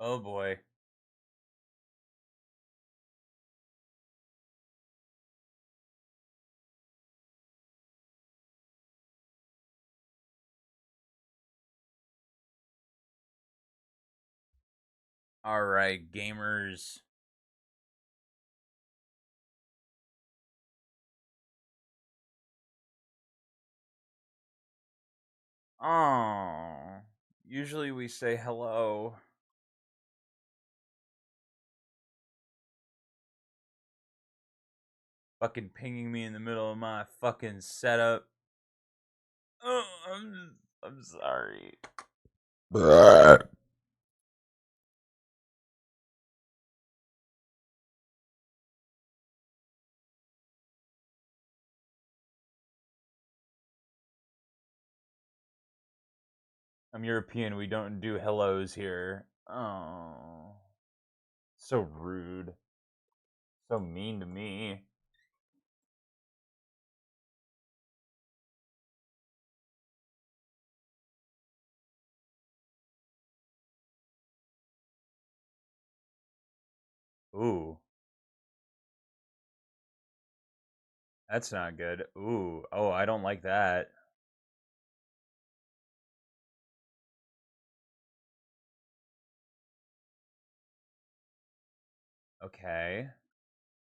Oh boy. All right, gamers. Oh, usually we say hello. Fucking pinging me in the middle of my fucking setup. Oh, I'm sorry. I'm European. We don't do hellos here. Oh, so rude. So mean to me. Ooh, that's not good. Ooh, oh, I don't like that. Okay.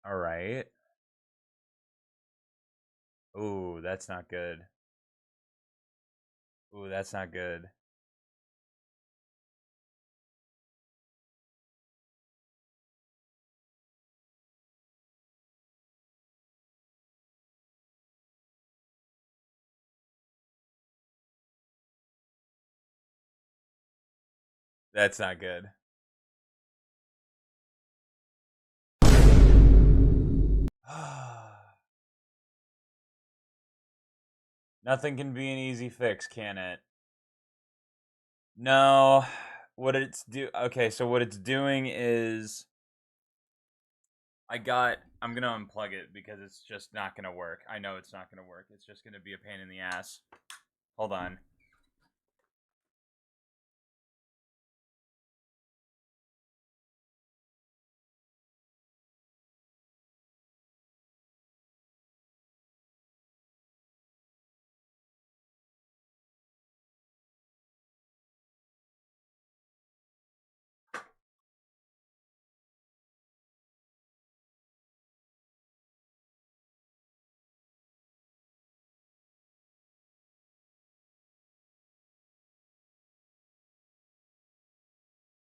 All right. Ooh, that's not good. Ooh, that's not good. That's not good. Nothing can be an easy fix, can it? No. What it's do Okay, so what it's doing is I'm gonna unplug it because it's just not gonna work. I know it's not gonna work. It's just gonna be a pain in the ass. Hold on.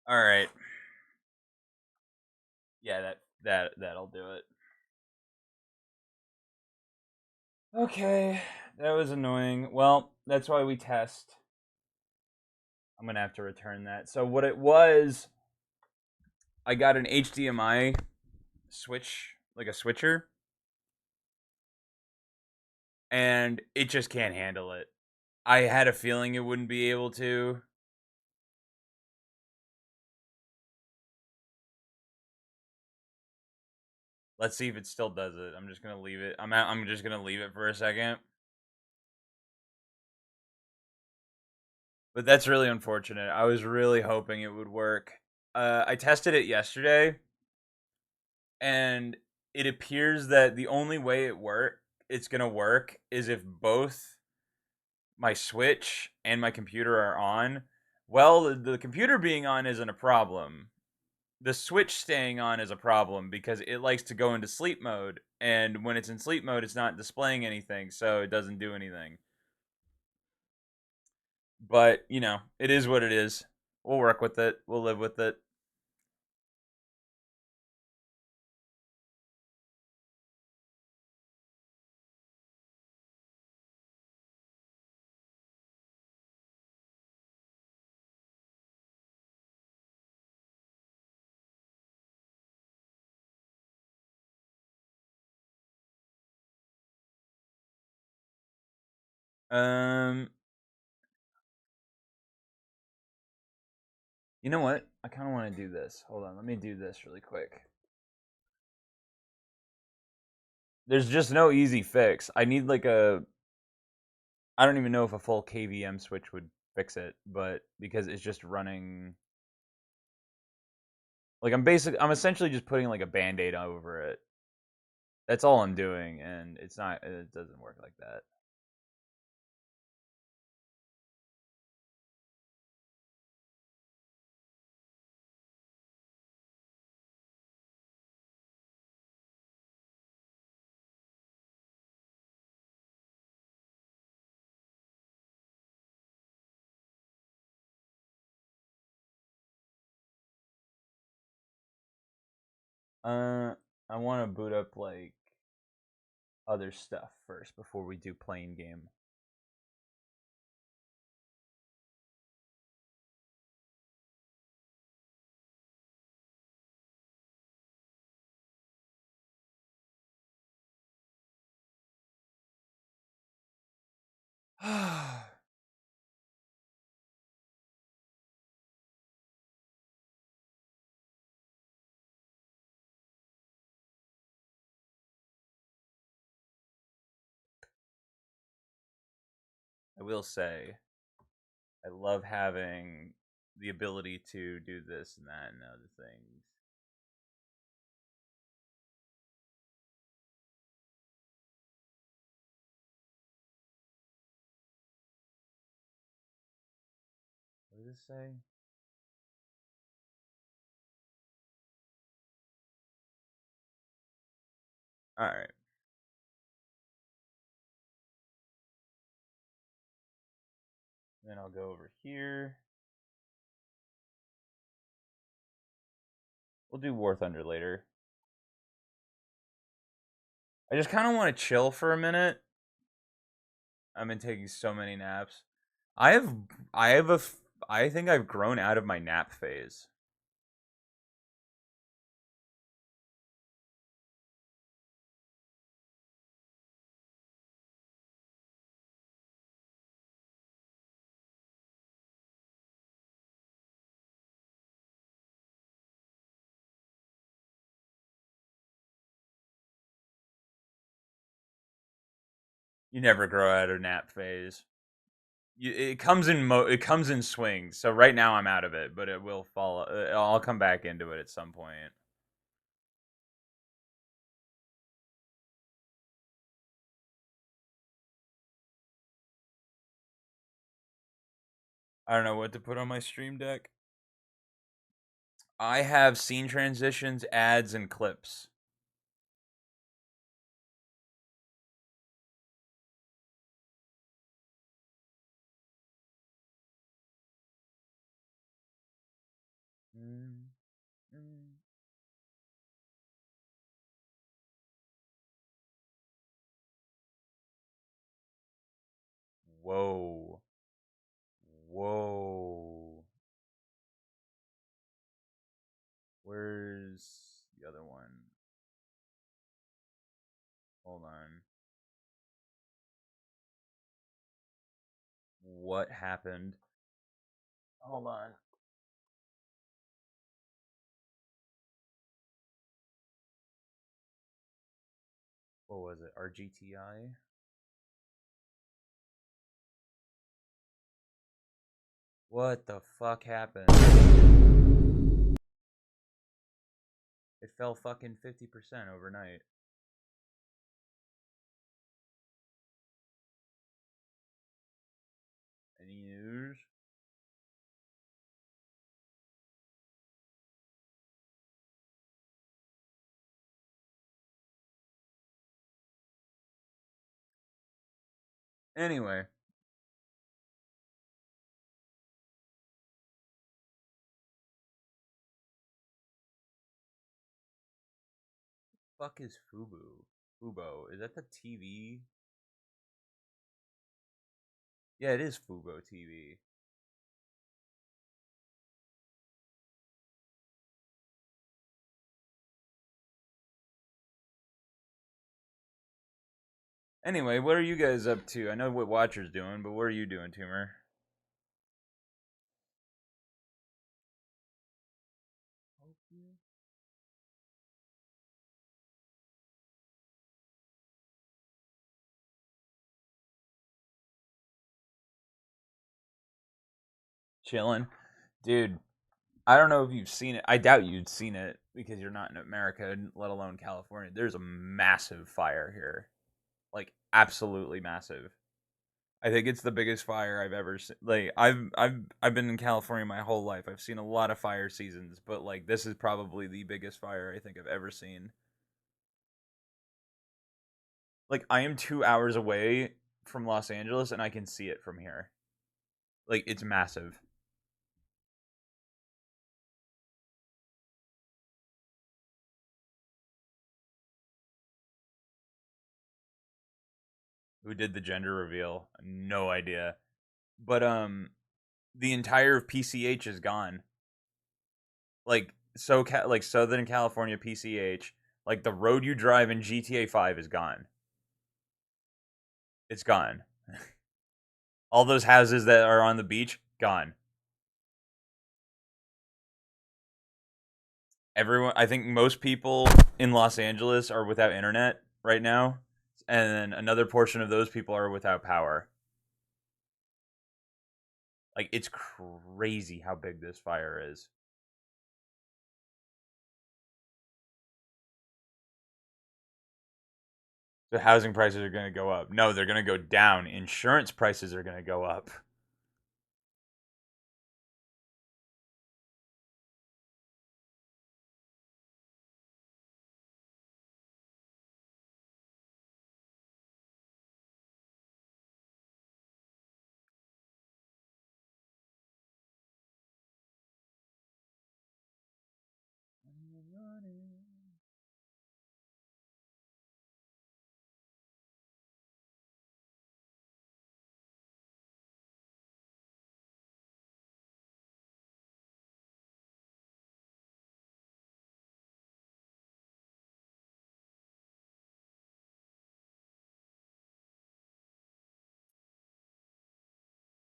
Alright. Yeah, that'll do it. Okay. That was annoying. Well, that's why we test. I'm gonna have to return that. So what it was, I got an HDMI switch, like a switcher, and it just can't handle it. I had a feeling it wouldn't be able to. Let's see if it still does it. I'm just gonna leave it. I'm just gonna leave it for a second. But that's really unfortunate. I was really hoping it would work. I tested it yesterday, and it appears that the only way it's gonna work is if both my Switch and my computer are on. Well, the computer being on isn't a problem. The Switch staying on is a problem because it likes to go into sleep mode, and when it's in sleep mode, it's not displaying anything, so it doesn't do anything. But it is what it is. We'll work with it. We'll live with it. Um, you know what? I kind of want to do this. Hold on, let me do this really quick. There's just no easy fix. I need like a. I don't even know if a full KVM switch would fix it, but because it's just running. Like I'm essentially just putting like a band-aid over it. That's all I'm doing, and it doesn't work like that. Uh, I want to boot up like other stuff first before we do playing game. I will say, I love having the ability to do this and that and other things. What does this say? All right. Then I'll go over here. We'll do War Thunder later. I just kind of want to chill for a minute. I've been taking so many naps. I have, I have a, I think I've grown out of my nap phase. You never grow out of nap phase. It comes in swings. So right now I'm out of it, but it will fall. I'll come back into it at some point. I don't know what to put on my stream deck. I have scene transitions, ads, and clips. Mm, mm. Whoa. Whoa. Where's the other one? Hold on. What happened? Hold on. What was it? RGTI? What the fuck happened? It fell fucking 50% overnight. Any news? Anyway, fuck is Fubu? Fubo. Is that the TV? Yeah, it is Fubo TV. Anyway, what are you guys up to? I know what Watcher's doing, but what are you doing, Tumor? Chilling. Dude, I don't know if you've seen it. I doubt you'd seen it because you're not in America, let alone California. There's a massive fire here, like absolutely massive. I think it's the biggest fire I've ever seen. Like I've been in California my whole life. I've seen a lot of fire seasons, but like this is probably the biggest fire I think I've ever seen. Like I am 2 hours away from Los Angeles and I can see it from here. Like it's massive. Who did the gender reveal? No idea. But the entire of PCH is gone. Like like Southern California PCH, like the road you drive in GTA 5 is gone. It's gone. All those houses that are on the beach gone. Everyone, I think most people in Los Angeles are without internet right now, and then another portion of those people are without power. Like it's crazy how big this fire is. So housing prices are going to go up. No, they're going to go down. Insurance prices are going to go up.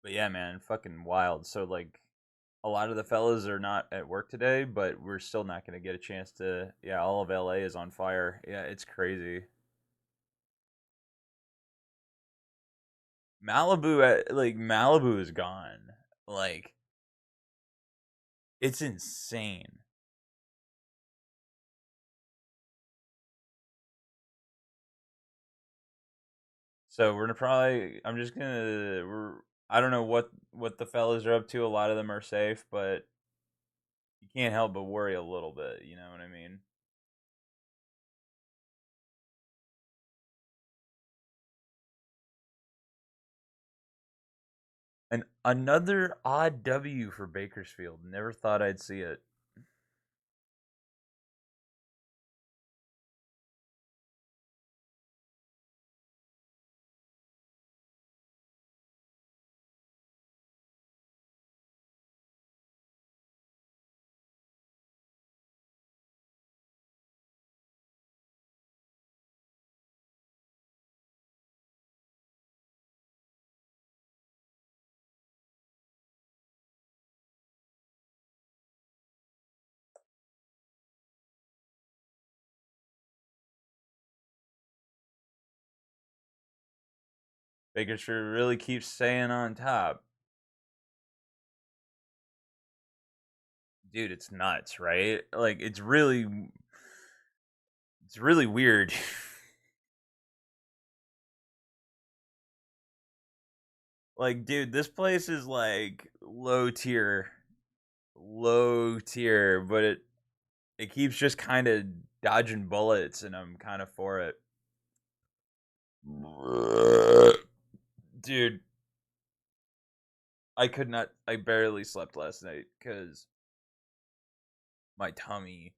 But yeah, man, fucking wild. So like a lot of the fellas are not at work today, but we're still not going to get a chance to. Yeah, all of LA is on fire. Yeah, it's crazy. Malibu, like Malibu is gone. Like it's insane. So we're gonna probably. I'm just gonna. We're. I don't know what the fellas are up to. A lot of them are safe, but you can't help but worry a little bit. You know what I mean? And another odd W for Bakersfield. Never thought I'd see it. Bakersfield really keeps staying on top. Dude, it's nuts, right? Like it's really weird. Like, dude, this place is like low tier, but it keeps just kind of dodging bullets, and I'm kind of for it. Dude, I could not. I barely slept last night because my tummy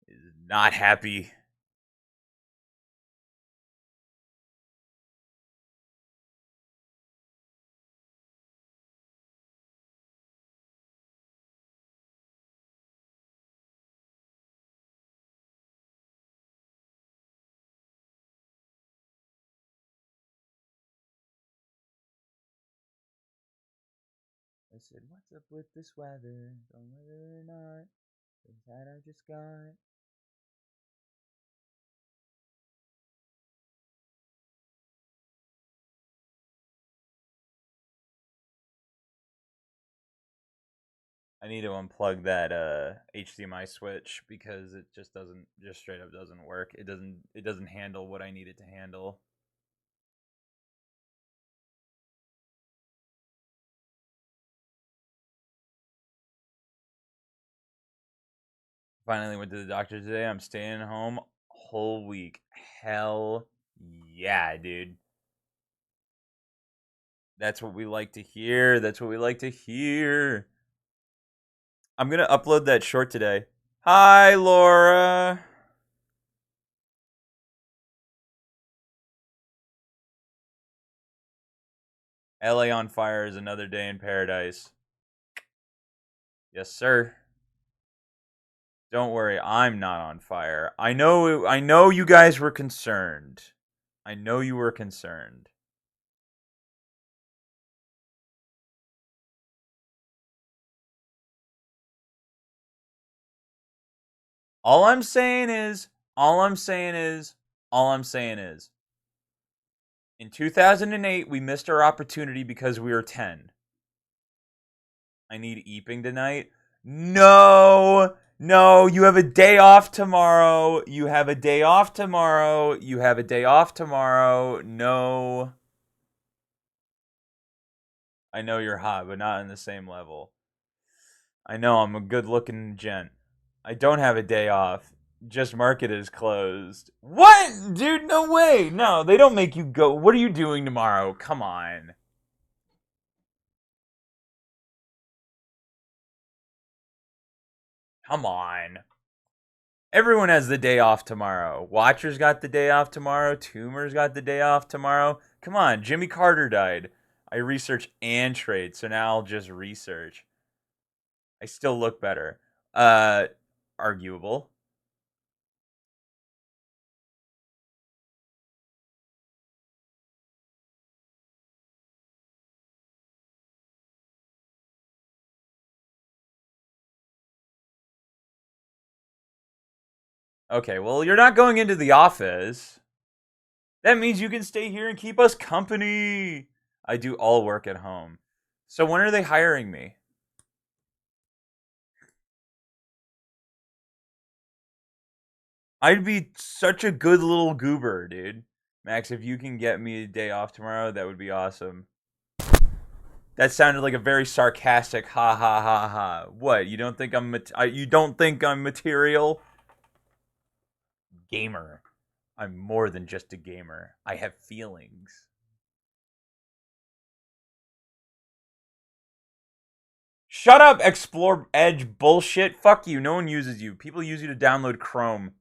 is not happy. I said, "What's up with this weather? Don't whether or not inside I just got." I need to unplug that HDMI switch because it just straight up doesn't work. It doesn't handle what I need it to handle. Finally went to the doctor today. I'm staying home whole week. Hell yeah, dude. That's what we like to hear. That's what we like to hear. I'm going to upload that short today. Hi, Laura. LA on fire is another day in paradise. Yes, sir. Don't worry, I'm not on fire. I know you guys were concerned. I know you were concerned. All I'm saying is, all I'm saying is, all I'm saying is, in 2008, we missed our opportunity because we were 10. I need Eeping tonight. No, no, you have a day off tomorrow. You have a day off tomorrow. You have a day off tomorrow. No. I know you're hot, but not in the same level. I know I'm a good looking gent. I don't have a day off. Just market is closed. What? Dude, no way. No, they don't make you go. What are you doing tomorrow? Come on. Come on. Everyone has the day off tomorrow. Watcher's got the day off tomorrow. Toomer's got the day off tomorrow. Come on. Jimmy Carter died. I research and trade, so now I'll just research. I still look better. Uh, Arguable. Okay, well, you're not going into the office. That means you can stay here and keep us company. I do all work at home. So when are they hiring me? I'd be such a good little goober, dude. Max, if you can get me a day off tomorrow, that would be awesome. That sounded like a very sarcastic ha ha ha ha. What? You don't think you don't think I'm material? Gamer. I'm more than just a gamer. I have feelings. Shut up, Explore Edge bullshit. Fuck you. No one uses you. People use you to download Chrome.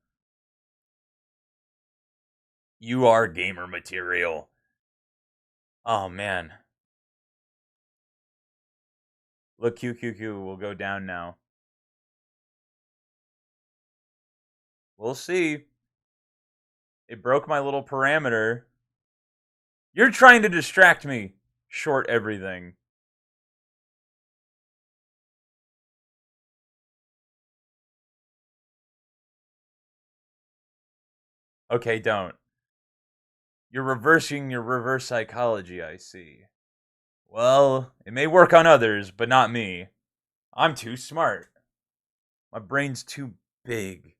You are gamer material. Oh man. Look, QQQ will go down now. We'll see. It broke my little parameter. You're trying to distract me. Short everything. Okay, don't. You're reversing your reverse psychology, I see. Well, it may work on others, but not me. I'm too smart. My brain's too big.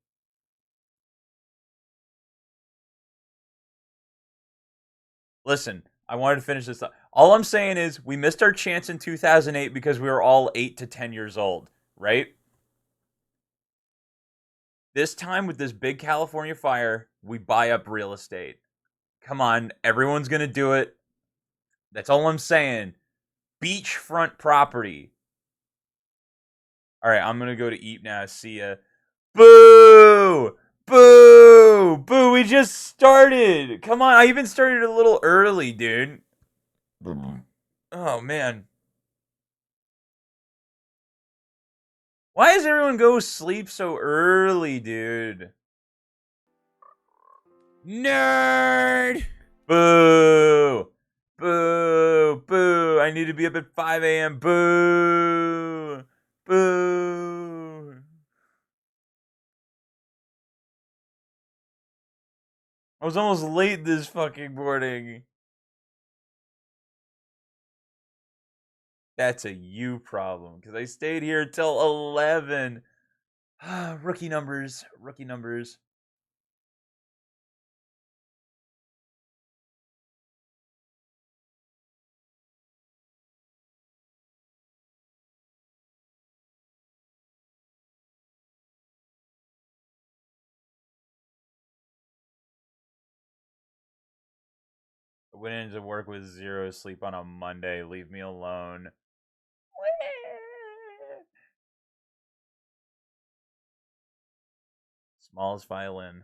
Listen, I wanted to finish this up. All I'm saying is we missed our chance in 2008 because we were all 8 to 10 years old, right? This time with this big California fire, we buy up real estate. Come on, everyone's going to do it. That's all I'm saying. Beachfront property. All right, I'm going to go to eat now. See ya. Boo! Boo! Boo! We just started. Come on, I even started a little early, dude. Oh man. Why does everyone go sleep so early, dude? Nerd! Boo! Boo! Boo! I need to be up at 5 a.m. Boo! Boo! I was almost late this fucking morning. That's a you problem because I stayed here till 11. Rookie numbers. Rookie numbers. I went into work with zero sleep on a Monday. Leave me alone. Smallest violin.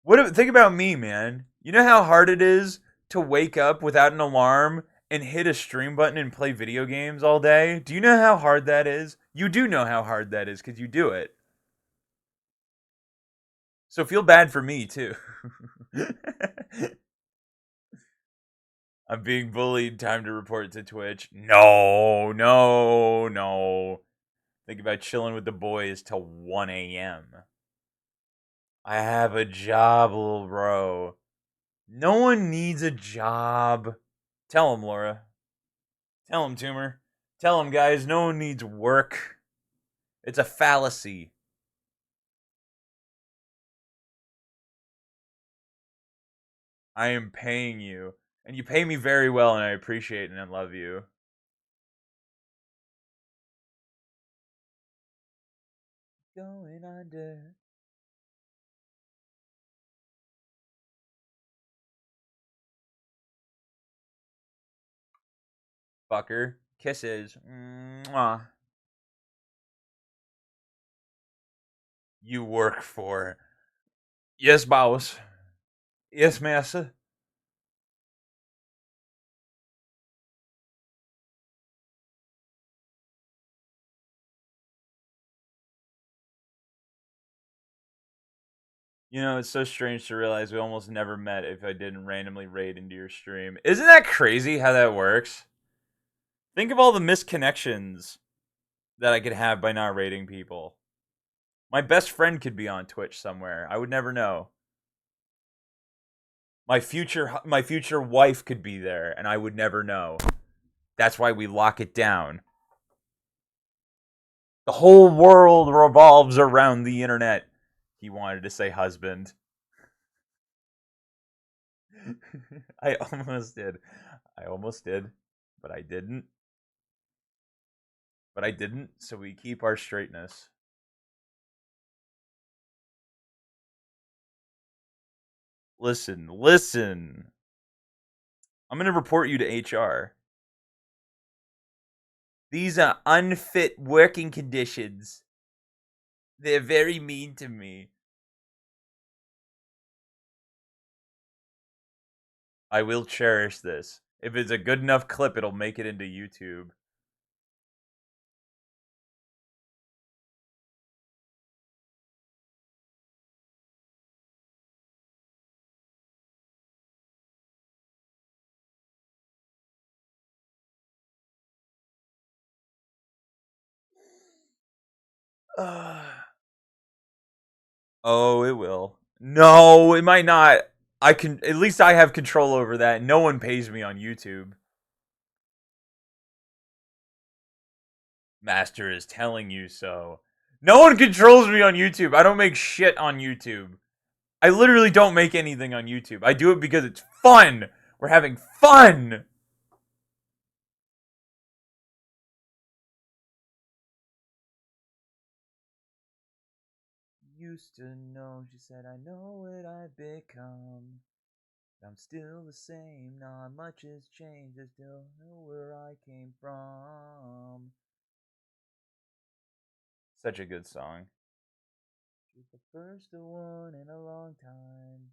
Think about me, man. You know how hard it is to wake up without an alarm and hit a stream button and play video games all day? Do you know how hard that is? You do know how hard that is because you do it. So feel bad for me too. I'm being bullied. Time to report to Twitch. No, no, no. Think about chilling with the boys till 1 a.m. I have a job, little bro. No one needs a job. Tell him, Laura. Tell him, Tumor. Tell him, guys. No one needs work. It's a fallacy. I am paying you. And you pay me very well, and I appreciate and I love you. Going under. Fucker. Kisses. Mwah. You work for. Yes, boss. Yes, master. You know, it's so strange to realize we almost never met if I didn't randomly raid into your stream. Isn't that crazy how that works? Think of all the misconnections that I could have by not raiding people. My best friend could be on Twitch somewhere. I would never know. My future wife could be there and I would never know. That's why we lock it down. The whole world revolves around the internet. He wanted to say husband. I almost did. I almost did, but I didn't. But I didn't, so we keep our straightness. Listen, listen. I'm going to report you to HR. These are unfit working conditions. They're very mean to me. I will cherish this. If it's a good enough clip, it'll make it into YouTube. Oh, it will. No, it might not. I can at least I have control over that. No one pays me on YouTube. Master is telling you so. No one controls me on YouTube. I don't make shit on YouTube. I literally don't make anything on YouTube. I do it because it's fun. We're having fun. Used to know, she said, I know what I've become. I'm still the same, not much has changed. I still know where I came from. Such a good song. She's the first one in a long time.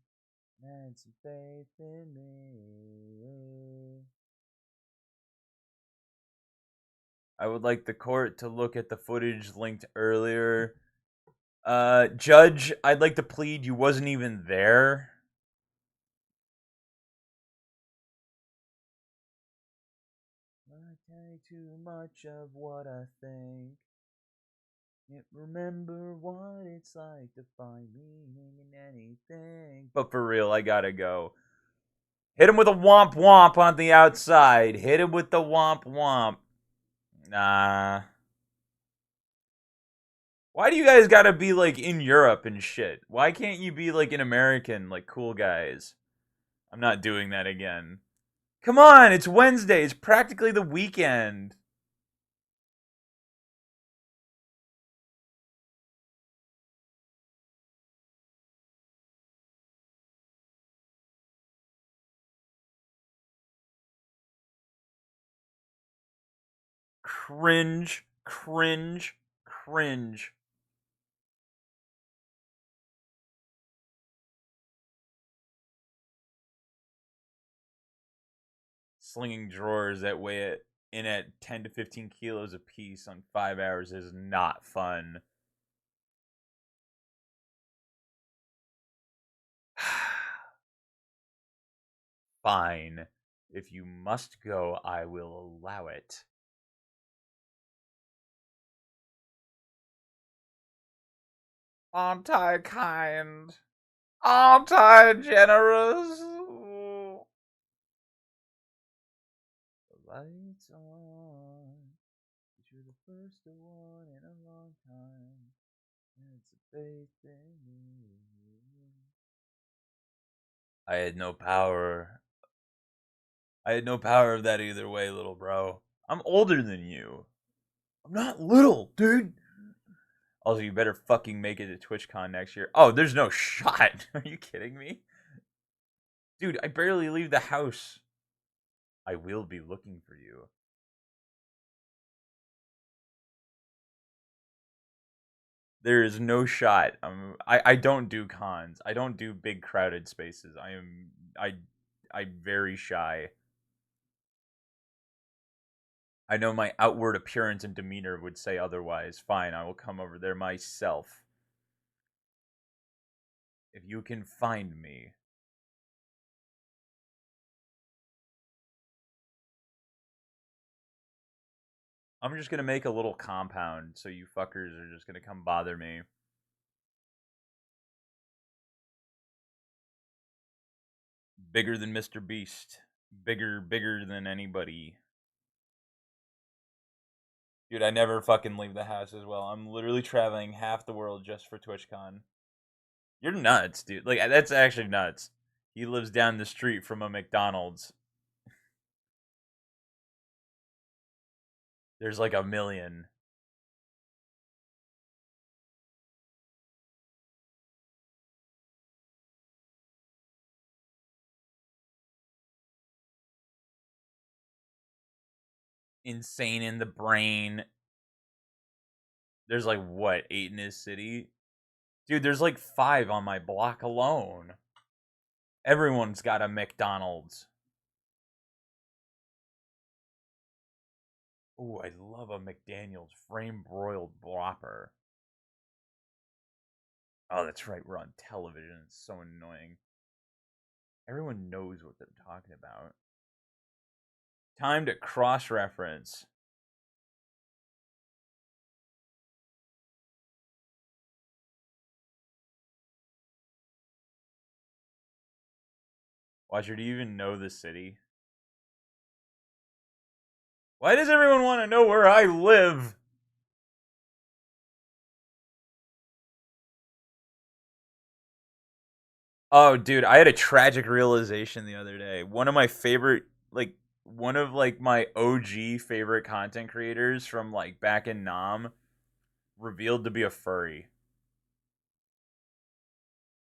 And some faith in me. I would like the court to look at the footage linked earlier. Judge, I'd like to plead you wasn't even there. I tell you too much of what I think. Can't remember what it's like to find meaning in anything. But for real, I gotta go. Hit him with a womp womp on the outside. Hit him with the womp womp. Nah. Why do you guys gotta be like in Europe and shit? Why can't you be like an American, like cool guys? I'm not doing that again. Come on, it's Wednesday. It's practically the weekend. Cringe, cringe, cringe. Slinging drawers that weigh it in at 10 to 15 kilos a piece on 5 hours is not fun. Fine. If you must go, I will allow it. Aren't I kind? Aren't I generous? The lights on. You're the first one in a long time. And it's a big thing. I had no power. I had no power of that either way, little bro. I'm older than you. I'm not little, dude. Also, you better fucking make it to TwitchCon next year. Oh, there's no shot. Are you kidding me? Dude, I barely leave the house. I will be looking for you. There is no shot. I don't do cons. I don't do big crowded spaces. I'm very shy. I know my outward appearance and demeanor would say otherwise. Fine, I will come over there myself. If you can find me. I'm just gonna make a little compound so you fuckers are just gonna come bother me. Bigger than Mr. Beast. Bigger than anybody. Dude, I never fucking leave the house as well. I'm literally traveling half the world just for TwitchCon. You're nuts, dude. Like, that's actually nuts. He lives down the street from a McDonald's. There's like a million. Insane in the brain. There's like, what, 8 in his city? Dude, there's like 5 on my block alone. Everyone's got a McDonald's. Ooh, I love a McDaniel's frame broiled Whopper. Oh, that's right, we're on television. It's so annoying. Everyone knows what they're talking about. Time to cross reference. Watcher, do you even know the city? Why does everyone want to know where I live? Oh, dude, I had a tragic realization the other day. One of like my OG favorite content creators from like back in Nam revealed to be a furry.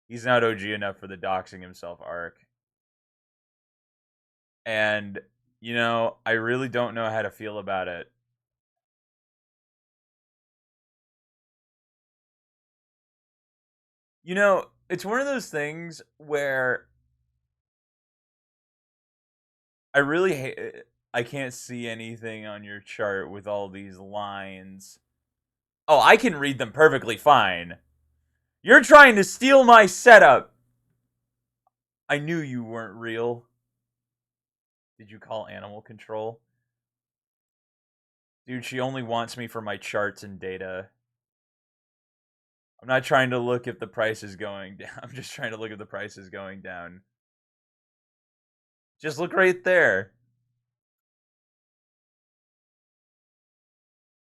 He's not OG enough for the doxing himself arc. And I really don't know how to feel about it. It's one of those things where I really hate it. I can't see anything on your chart with all these lines. Oh, I can read them perfectly fine. You're trying to steal my setup. I knew you weren't real. Did you call animal control? Dude, she only wants me for my charts and data. I'm not trying to look if the price is going down. I'm just trying to look if the price is going down. Just look right there.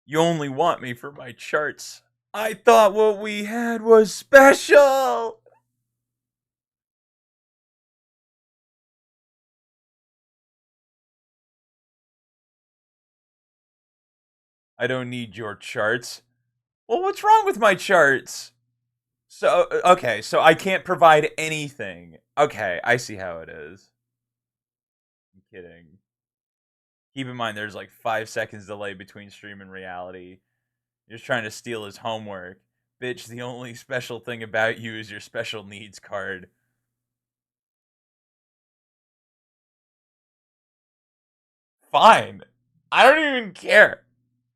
You only want me for my charts. I thought what we had was special. I don't need your charts. Well, what's wrong with my charts? So, okay, so I can't provide anything. Okay, I see how it is. I'm kidding. Keep in mind, there's like 5 seconds delay between stream and reality. You're just trying to steal his homework. Bitch, the only special thing about you is your special needs card. Fine. I don't even care.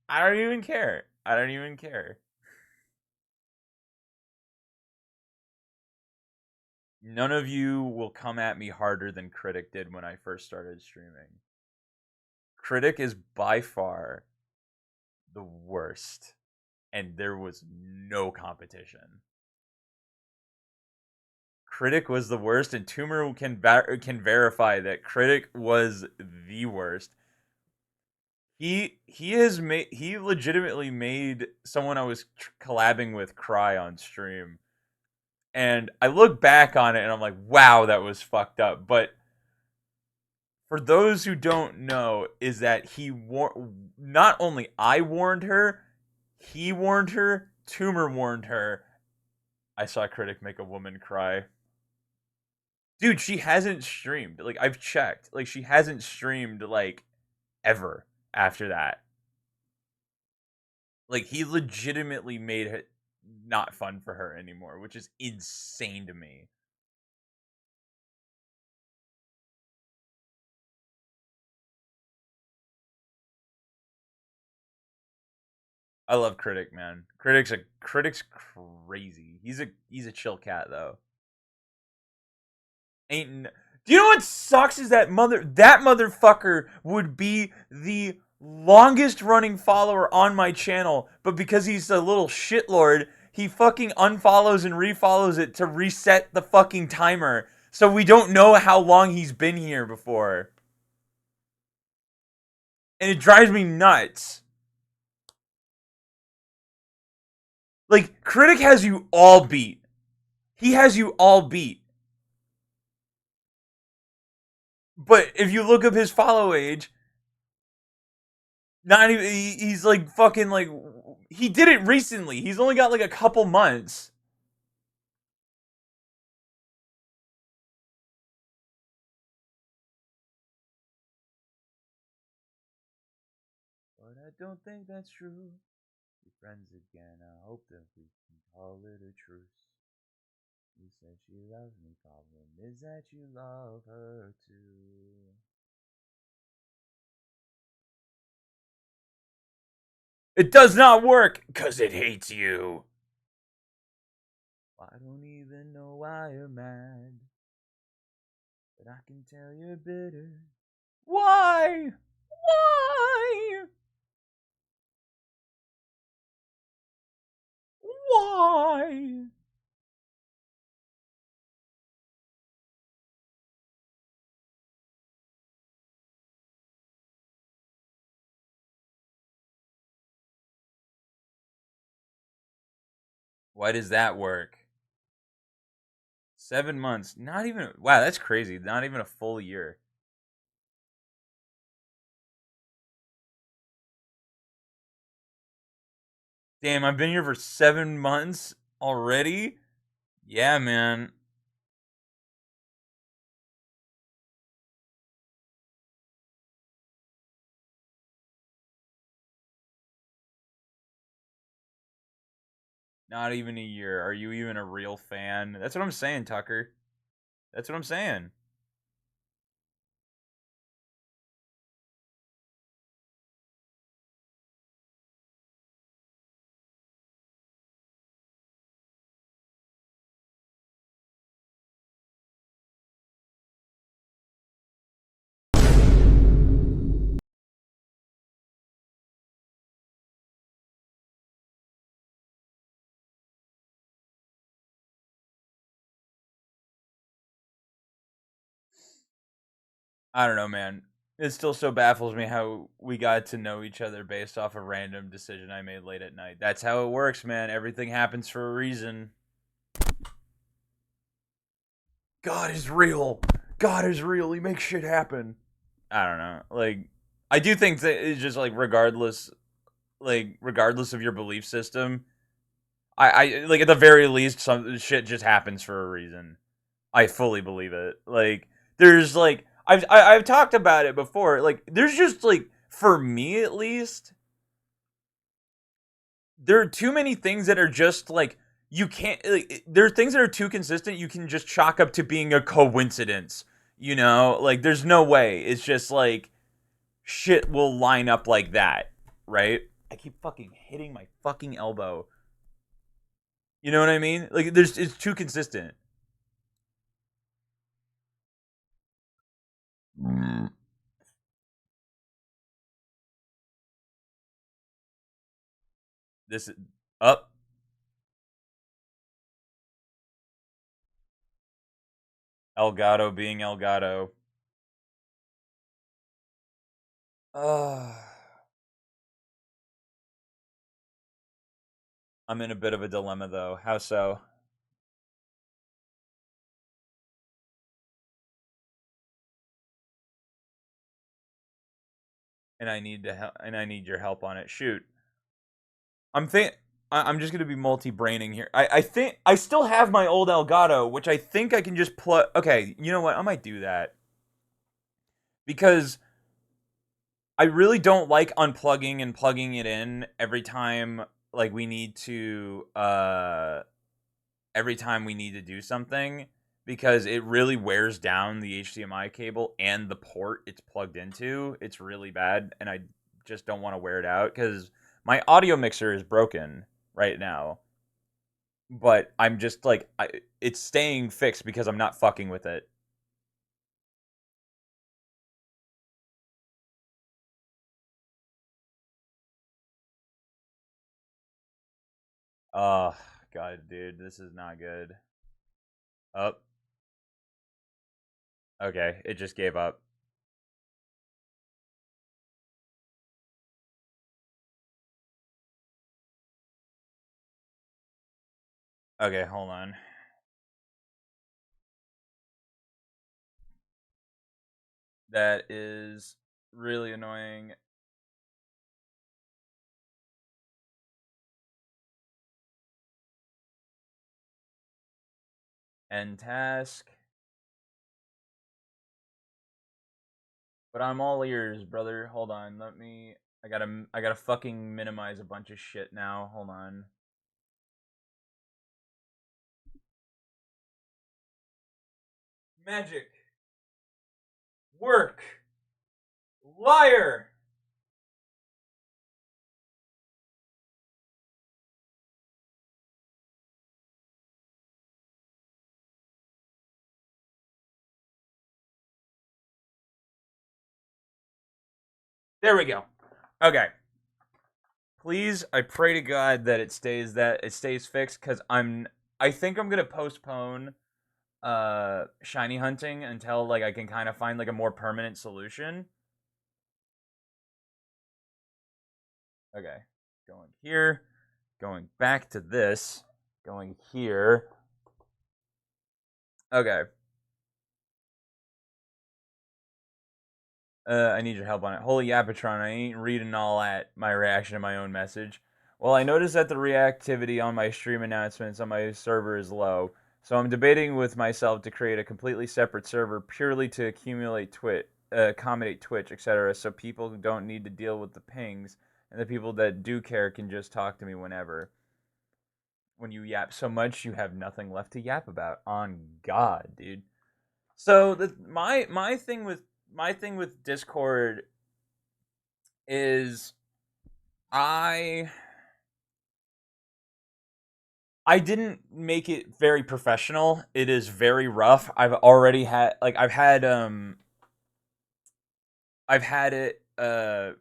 I don't even care. I don't even care. None of you will come at me harder than Critic did when I first started streaming. Critic is by far the worst, and there was no competition. Critic was the worst, and Tumor can verify that Critic was the worst. He legitimately made someone I was collabing with cry on stream, and I look back on it and I'm like, wow, that was fucked up. But for those who don't know, is that not only I warned her, he warned her, Tumor warned her. I saw Critic make a woman cry. Dude, she hasn't streamed. Like, I've checked. Like, she hasn't streamed like ever after that. Like, he legitimately made it not fun for her anymore, which is insane to me. I love Critic, man. Critic's crazy. He's a chill cat though. Ain't Do you know what sucks is that motherfucker would be the longest running follower on my channel, but because he's a little shitlord, he fucking unfollows and refollows it to reset the fucking timer. So we don't know how long he's been here before. And it drives me nuts. Like, Critic has you all beat. He has you all beat. But if you look up his follow age, not even he's like fucking like he did it recently. He's only got like a couple months. But I don't think that's true. We're friends again. I hope that we can call it a truce. You said she loves me. Problem is that you love her too. It does not work because it hates you. I don't even know why you're mad, but I can tell you're bitter. Why? Why? Why? Why does that work? 7 months. Not even. Wow, that's crazy. Not even a full year. Damn, I've been here for 7 months already? Yeah, man. Not even a year. Are you even a real fan? That's what I'm saying, Tucker. That's what I'm saying. I don't know, man. It still so baffles me how we got to know each other based off a random decision I made late at night. That's how it works, man. Everything happens for a reason. God is real. God is real. He makes shit happen. I don't know. Like, I do think that it's just like regardless of your belief system, I like at the very least some shit just happens for a reason. I fully believe it. Like, there's like I've talked about it before. Like, there's just like for me at least, there are too many things that are just like you can't. Like, there are things that are too consistent. You can just chalk up to being a coincidence. You know, like there's no way. It's just like shit will line up like that, right? I keep fucking hitting my fucking elbow. You know what I mean? Like there's it's too consistent. This up. Elgato being Elgato. Uh, I'm in a bit of a dilemma though. How so? And I need to help. And I need your help on it. Shoot. I'm think. I'm just gonna be multi-braining here. I think I still have my old Elgato, which I think I can just plug. Okay, you know what? I might do that because I really don't like unplugging and plugging it in every time. Like we need to. Every time we need to do something because it really wears down the HDMI cable and the port it's plugged into. It's really bad, and I just don't want to wear it out because my audio mixer is broken right now. But I'm just like, it's staying fixed because I'm not fucking with it. Oh, God, dude, this is not good. Up. Okay, it just gave up. Okay, hold on. That is really annoying. End task. But I'm all ears, brother. Hold on. Let me. I gotta fucking minimize a bunch of shit now. Hold on. Magic. Work. Liar. There we go. Okay. Please, I pray to God that it stays fixed because I think I'm gonna postpone shiny hunting until like I can kind of find like a more permanent solution. Okay. Going here. Going back to this. Going here. Okay. I need your help on it. Holy Yapatron, I ain't reading all that. My reaction to my own message. Well, I noticed that the reactivity on my stream announcements on my server is low, so I'm debating with myself to create a completely separate server purely to accommodate Twitch, etc., so people don't need to deal with the pings, and the people that do care can just talk to me whenever. When you yap so much, you have nothing left to yap about. On God, dude. So my thing with Discord is I I didn't make it very professional. It is very rough. I've had it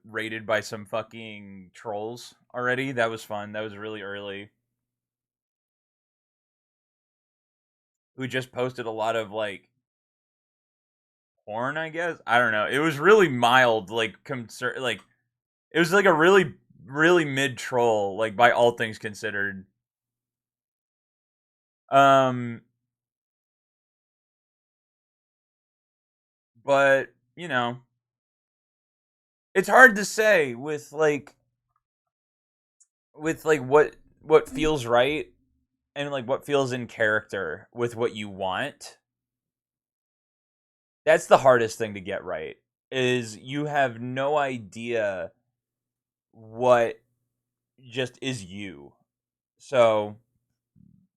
rated by some fucking trolls already. That was fun. That was really early. Who just posted a lot of like porn, I guess. I don't know. It was really mild, like concern, like it was like a really mid troll, like by all things considered. Um, but you know, it's hard to say with like what feels right and like what feels in character with what you want. That's the hardest thing to get right. Is you have no idea what just is you. So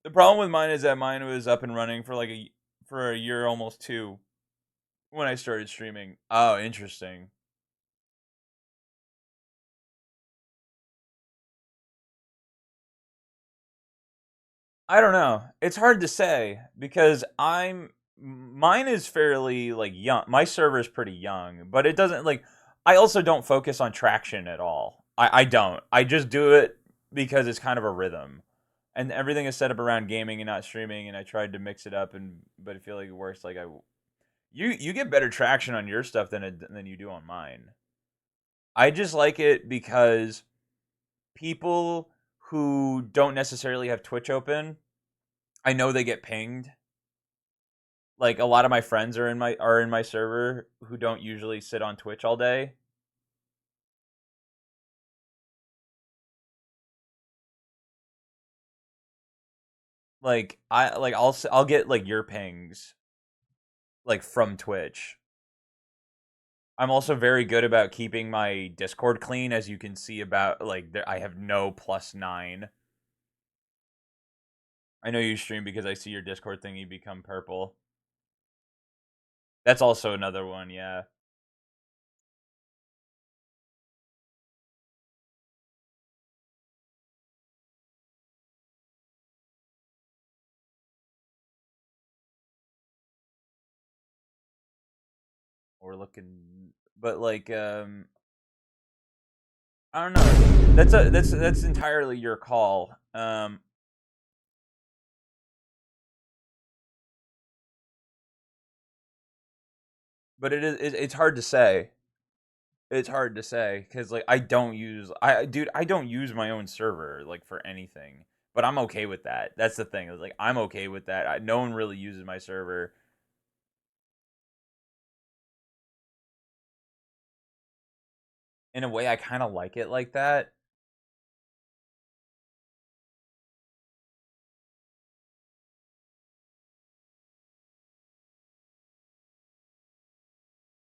the problem with mine is that mine was up and running for like a year, almost two, when I started streaming. Oh, interesting. I don't know. It's hard to say because mine is fairly like young. My server is pretty young, but it doesn't like I also don't focus on traction at all. I don't. I just do it because it's kind of a rhythm. And everything is set up around gaming and not streaming, and I tried to mix it up and but I feel like it works like I you get better traction on your stuff than you do on mine. I just like it because people who don't necessarily have Twitch open, I know they get pinged. Like a lot of my friends are in my server who don't usually sit on Twitch all day. Like I'll get like your pings like from Twitch. I'm also very good about keeping my Discord clean, as you can see about like I have no +9. I know you stream because I see your Discord thingy become purple. That's also another one, yeah. Or looking, but like I don't know. That's entirely your call. But it's hard to say. It's hard to say because like I don't use my own server like for anything, but I'm okay with that. That's the thing. Like I'm okay with that. No one really uses my server. In a way, I kind of like it like that.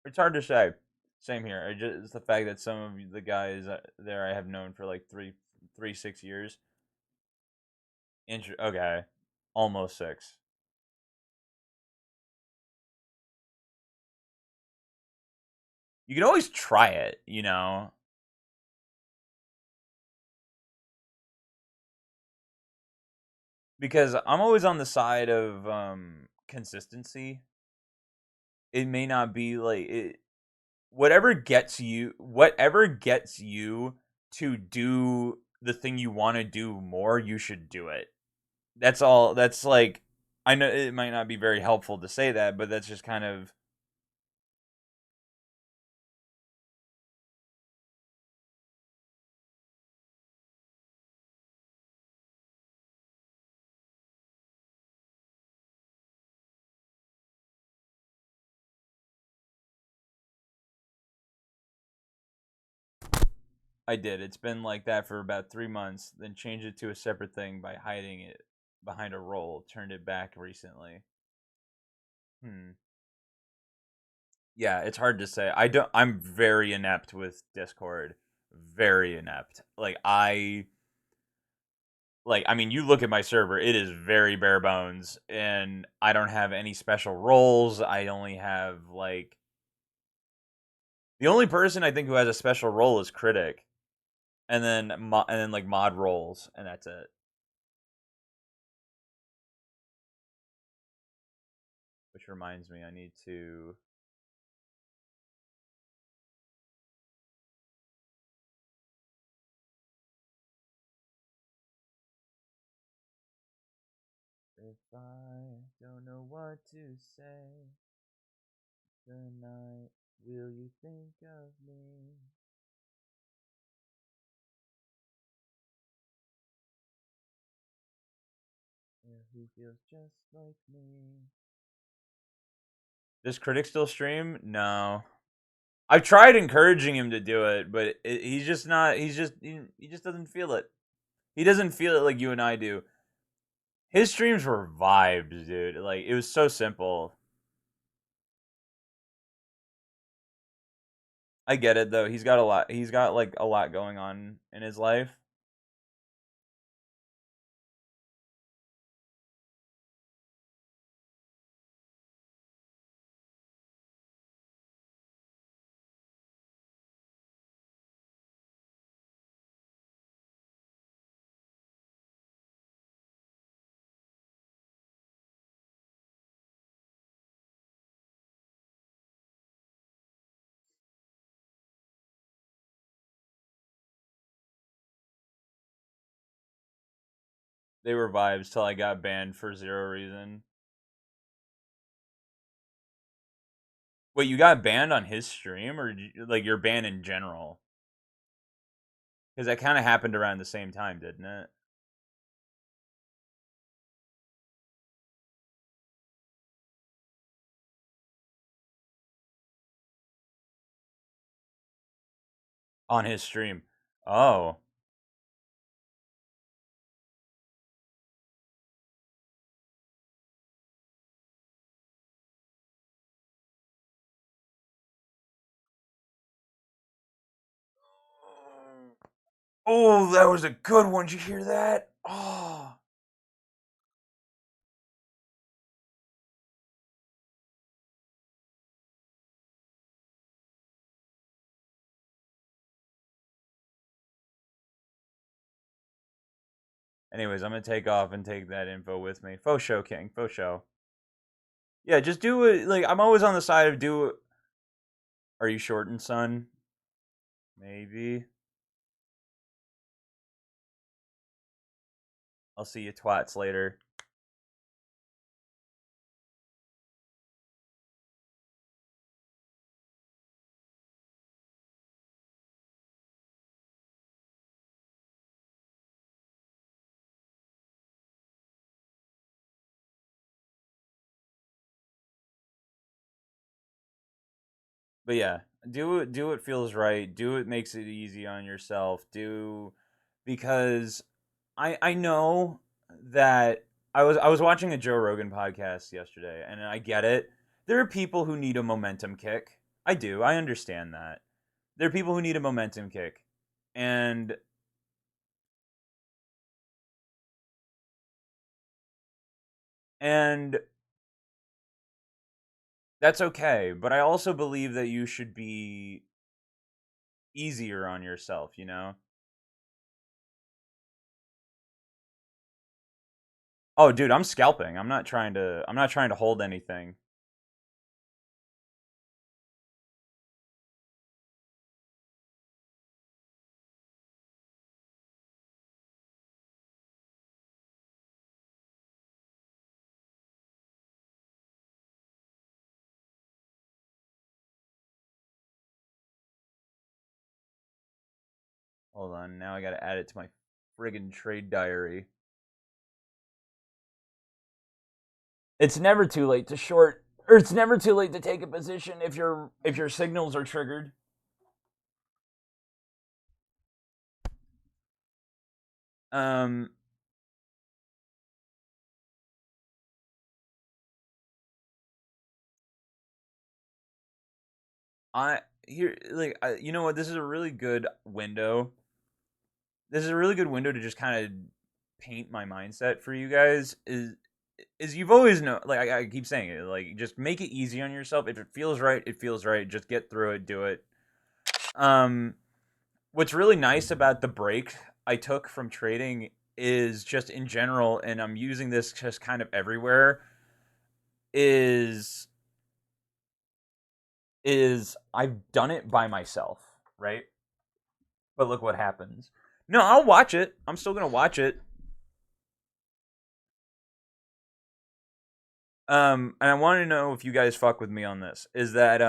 It's hard to say. Same here. It's the fact that some of the guys there I have known for like 6 years. Okay, almost 6. You can always try it, because I'm always on the side of consistency. It may not be like it whatever gets you to do the thing you want to do more, you should do it. That's all. That's like I know it might not be very helpful to say that, but that's just kind of I did. It's been like that for about 3 months, then changed it to a separate thing by hiding it behind a role, turned it back recently. Hmm. Yeah, it's hard to say. I'm very inept with Discord. Very inept. I mean, you look at my server, it is very bare bones and I don't have any special roles. I only have like the only person I think who has a special role is critic and then like mod roles and that's it. Which reminds me, I need to. If I don't know what to say. Tonight, will you think of me? Yeah, who feels just like me? Does Critic still stream? No. I've tried encouraging him to do it, but he's just not. He just doesn't feel it. He doesn't feel it like you and I do. His streams were vibes, dude. Like it was so simple. I get it though. He's got a lot. He's got like a lot going on in his life. They were vibes till I got banned for zero reason. Wait, you got banned on his stream, or like you're banned in general? Because that kind of happened around the same time, didn't it? On his stream. Oh. Oh, that was a good one. Did you hear that? Oh. Anyways, I'm gonna take off and take that info with me. Faux show, King. Faux show. Yeah, just do it. Like I'm always on the side of do it. Are you shortened, son? Maybe. I'll see you twats later. But yeah, do what feels right. Do what makes it easy on yourself. Do because I know that I was watching a Joe Rogan podcast yesterday, and I get it. There are people who need a momentum kick. I do. I understand that. There are people who need a momentum kick, and and that's okay. But I also believe that you should be easier on yourself. You know. Oh, dude, I'm scalping. I'm not trying to. I'm not trying to hold anything. Hold on. Now I got to add it to my friggin' trade diary. It's never too late to short, or it's never too late to take a position if your signals are triggered. Um, I here like you know what? This is a really good window. This is a really good window to just kind of paint my mindset for you guys. Is you've always know like I keep saying it like just make it easy on yourself. If it feels right, it feels right. Just get through it, do it. Um, what's really nice about the break I took from trading is just in general, and I'm using this just kind of everywhere. Is is I've done it by myself, right? But look what happens. No, I'll watch it. I'm still gonna watch it. And I want to know if you guys fuck with me on this. Is that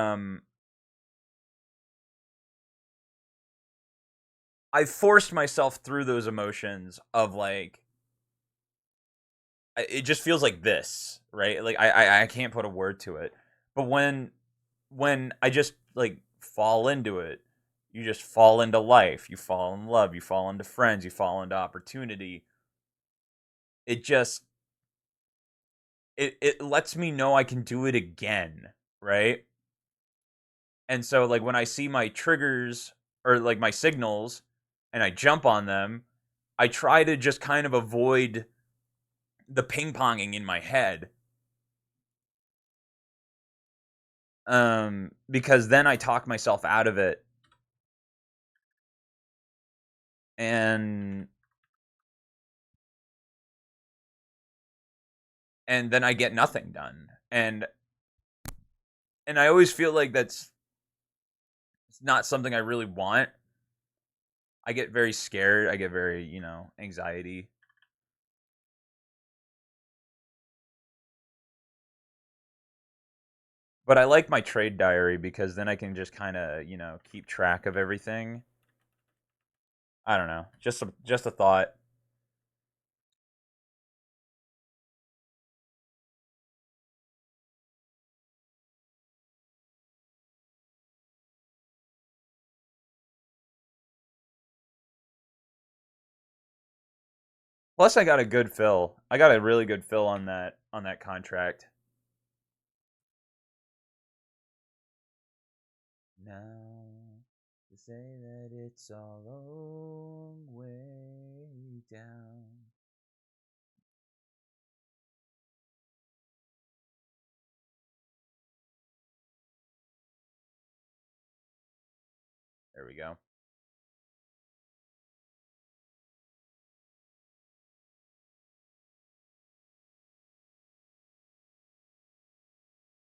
I forced myself through those emotions of like it just feels like this, right? Like I can't put a word to it. But when I just like fall into it, you just fall into life, you fall in love, you fall into friends, you fall into opportunity. It just it lets me know I can do it again, right? And so like when I see my triggers or like my signals and I jump on them, I try to just kind of avoid the ping ponging in my head. Because then I talk myself out of it, and then I get nothing done. And I always feel like that's not something I really want. I get very scared. I get very, anxiety. But I like my trade diary because then I can just kind of, keep track of everything. I don't know. Just a thought. Plus I got a good fill. I got a really good fill on that contract. Now to say that it's a long way down. There we go.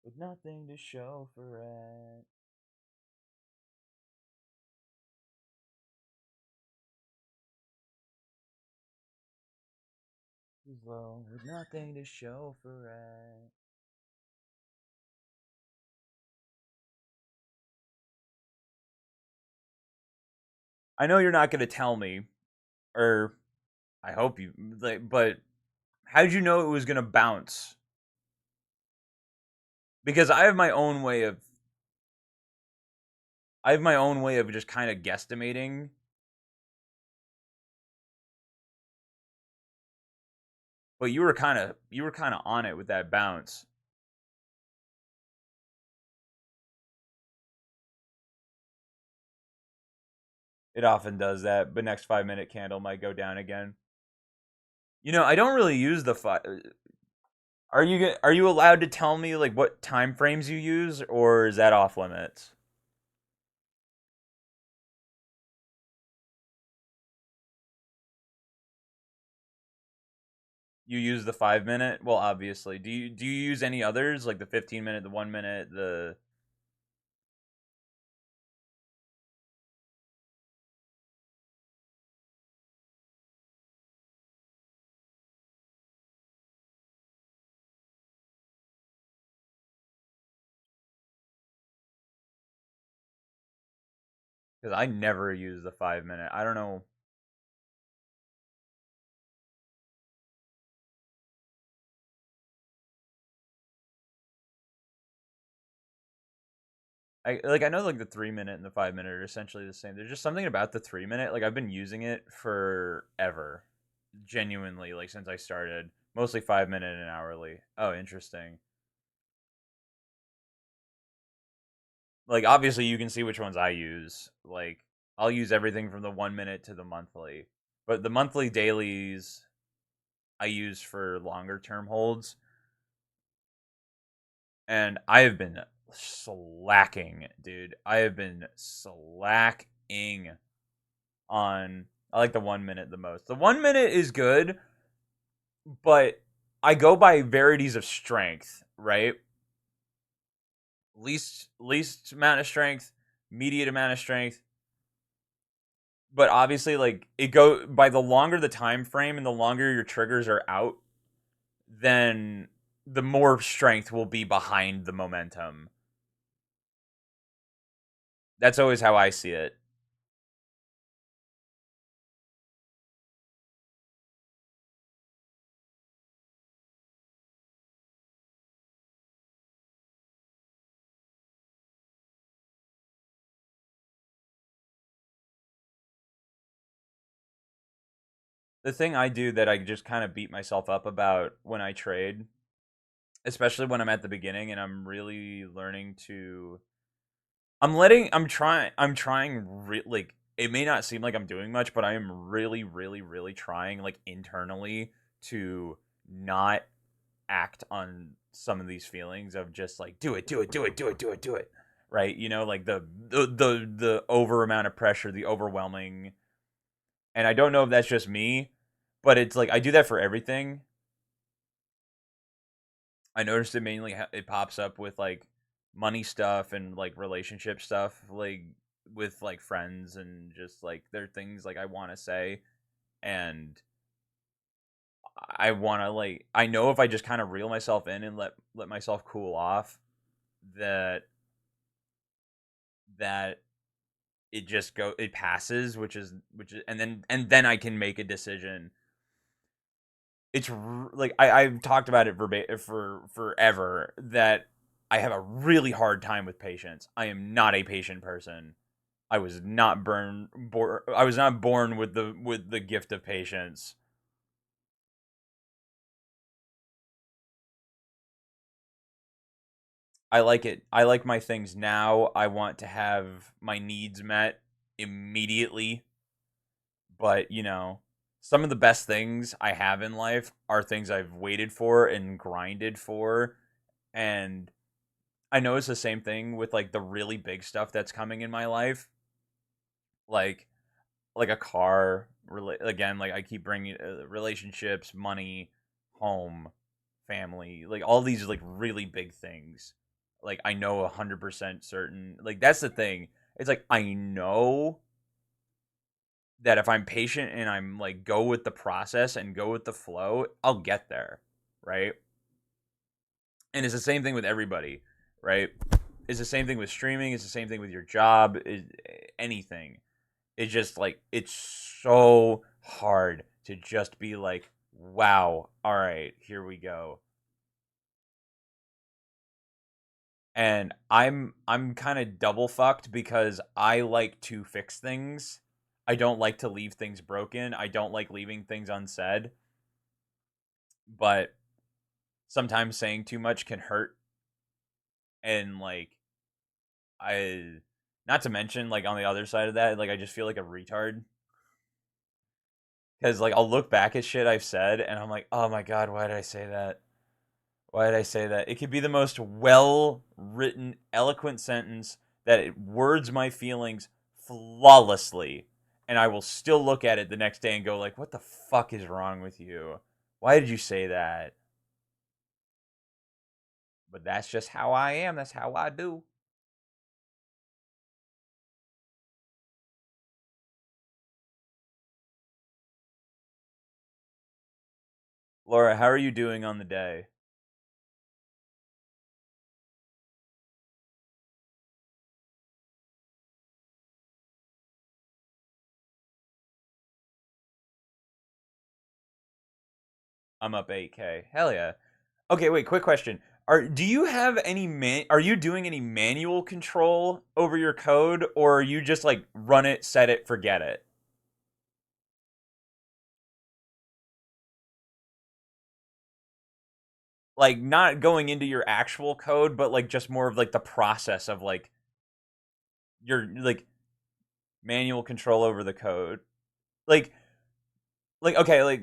With nothing to show for it. Too low with nothing to show for it. I know you're not going to tell me, or I hope you, like, but how'd you know it was going to bounce? Because I have my own way of just kind of guesstimating. But you were kind of on it with that bounce. It often does that. But next 5 minute candle might go down again. I don't really use the five. Are you allowed to tell me like what time frames you use, or is that off limits? You use the 5 minute? Well, obviously. Do you use any others like the 15 minute, the 1 minute, the? Because I never use the 5 minute. I don't know. I know like the 3 minute and the 5 minute are essentially the same. There's just something about the 3 minute. Like I've been using it forever, genuinely, like since I started. Mostly 5 minute and hourly. Oh, interesting. Like obviously you can see which ones I use. Like I'll use everything from the 1 minute to the monthly, but the monthly dailies I use for longer term holds, and I have been slacking, dude. I have been slacking on. I like the 1 minute the most. The 1 minute is good, but I go by varieties of strength, right? Least amount of strength, medium amount of strength, but obviously like it go by the longer the time frame and the longer your triggers are out, then the more strength will be behind the momentum. That's always how I see it. The thing I do that I just kind of beat myself up about when I trade, especially when I'm at the beginning and I'm really learning to like it may not seem like I'm doing much, but I am really trying like internally to not act on some of these feelings of just like do it. Right? You know, like the over amount of pressure, the overwhelming, and I don't know if that's just me, but it's like I do that for everything. I noticed it mainly it pops up with like money stuff and like relationship stuff, like with like friends and just like there are things like I want to say and I want to like I know if I just kind of reel myself in and let myself cool off that that it passes, which is and then I can make a decision. Like I've talked about it for forever that I have a really hard time with patience. I am not a patient person. I was not born with the gift of patience. I like it. I like my things now. I want to have my needs met immediately. But, you know, some of the best things I have in life are things I've waited for and grinded for. And I know it's the same thing with like the really big stuff that's coming in my life. Like a car, again, like I keep bringing relationships, money, home, family, like all these like really big things. Like I know 100% certain. Like that's the thing. It's like I know that if I'm patient and I'm like go with the process and go with the flow, I'll get there, right? And it's the same thing with everybody, right? It's the same thing with streaming. It's the same thing with your job. Anything. It's just like it's so hard to just be like, wow, all right, here we go. And I'm kind of double fucked because I like to fix things. I don't like to leave things broken. I don't like leaving things unsaid. But sometimes saying too much can hurt. And like I not to mention like on the other side of that, like I just feel like a retard because like I'll look back at shit I've said and I'm like, oh my god, why did I say that? Why did I say that? It could be the most well written, eloquent sentence that it words my feelings flawlessly, and I will still look at it the next day and go like, "What the fuck is wrong with you? Why did you say that?" But that's just how I am. That's how I do. Laura, how are you doing on the day? I'm up 8K. Hell yeah. Okay, wait, quick question. Do you have any are you doing any manual control over your code or are you just like run it, set it, forget it? Like not going into your actual code, but like just more of like the process of like your like manual control over the code. Like okay, like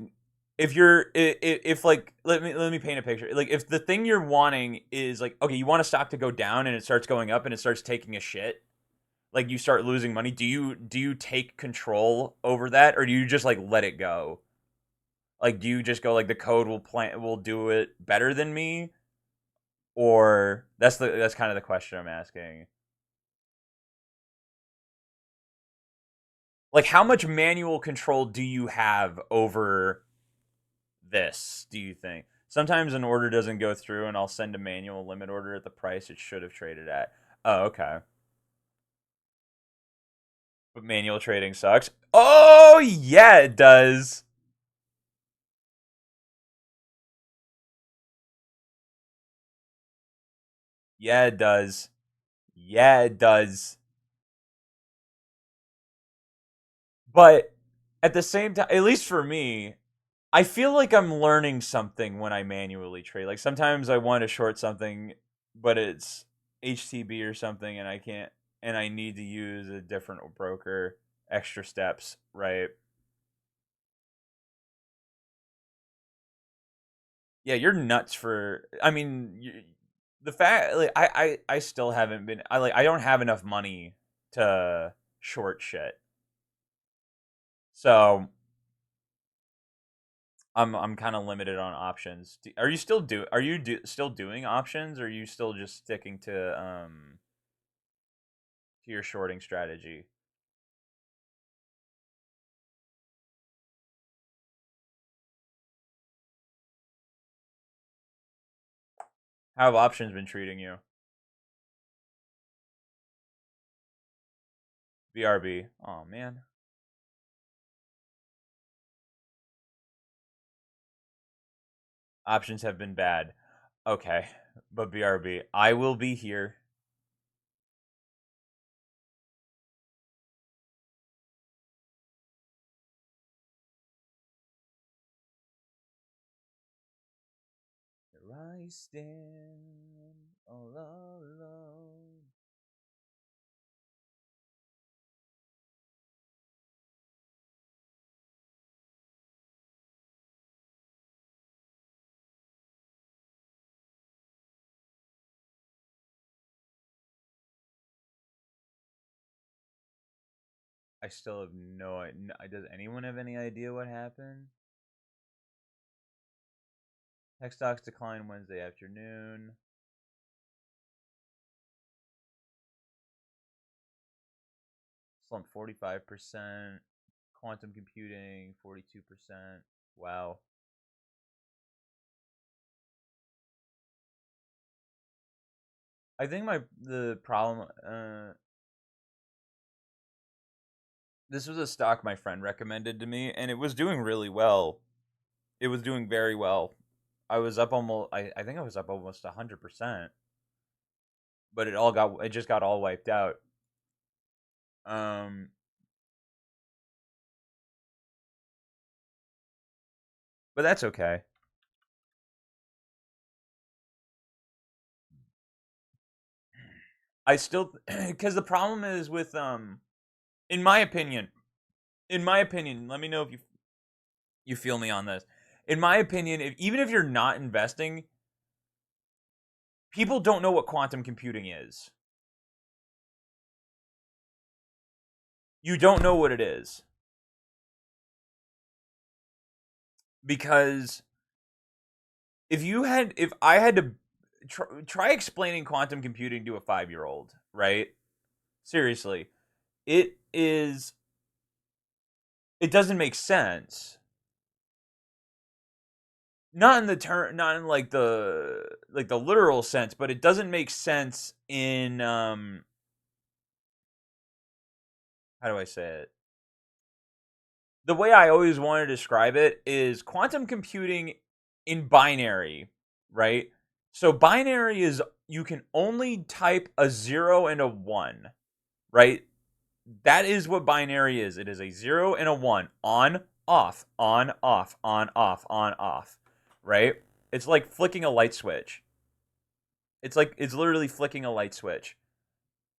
if you're if like let me paint a picture. Like if the thing you're wanting is like okay, you want a stock to go down and it starts going up and it starts taking a shit, like you start losing money, do you take control over that or do you just like let it go? Like do you just go like the code will do it better than me or that's kind of the question I'm asking. Like how much manual control do you have over this, do you think? Sometimes an order doesn't go through, and I'll send a manual limit order at the price it should have traded at. Oh, okay. But manual trading sucks. Oh, yeah, it does. Yeah, it does. Yeah, it does. But at the same time, at least for me, I feel like I'm learning something when I manually trade. Like sometimes I want to short something, but it's HTB or something, and I can't, and I need to use a different broker, extra steps, right? Yeah, you're nuts for. I mean, the fact, like, I still haven't been. I don't have enough money to short shit, so I'm kind of limited on options. Are you still still doing options, or are you still just sticking to your shorting strategy? How have options been treating you? BRB. Oh man, options have been bad. Okay, but BRB, I will be here. Here I stand all alone. I still have no idea. Does anyone have any idea what happened? Tech stocks decline Wednesday afternoon. Slump 45%. Quantum computing 42%. Wow. I think the problem. This was a stock my friend recommended to me, and it was doing really well. It was doing very well. I was up almost. I think I was up almost 100%, but it just got all wiped out. Um, but that's okay. I still because the problem is with in my opinion, let me know if you feel me on this. In my opinion, even if you're not investing, people don't know what quantum computing is. You don't know what it is because if I had to try explaining quantum computing to a 5-year-old, right? Seriously, it is it doesn't make sense. Not in like the literal sense, but it doesn't make sense in how do I say it? The way I always want to describe it is quantum computing in binary, right? So binary is you can only type a 0 and a 1, right? That is what binary is. It is a 0 and a 1, on, off, on, off, on, off, on, off, right? It's like flicking a light switch. It's literally flicking a light switch.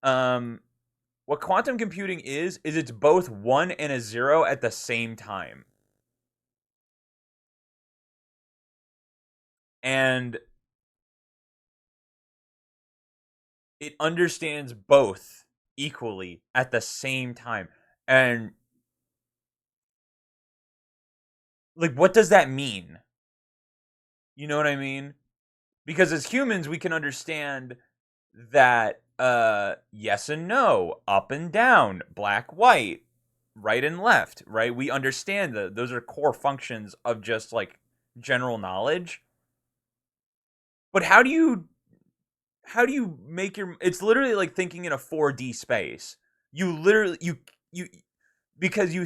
Um, what quantum computing is it's both 1 and a 0 at the same time. And it understands both equally at the same time. And like what does that mean? You know what I mean? Because as humans we can understand that yes and no, up and down, black white, right and left, right? We understand that those are core functions of just like general knowledge. But how do you make your it's literally like thinking in a 4D space. You literally you because you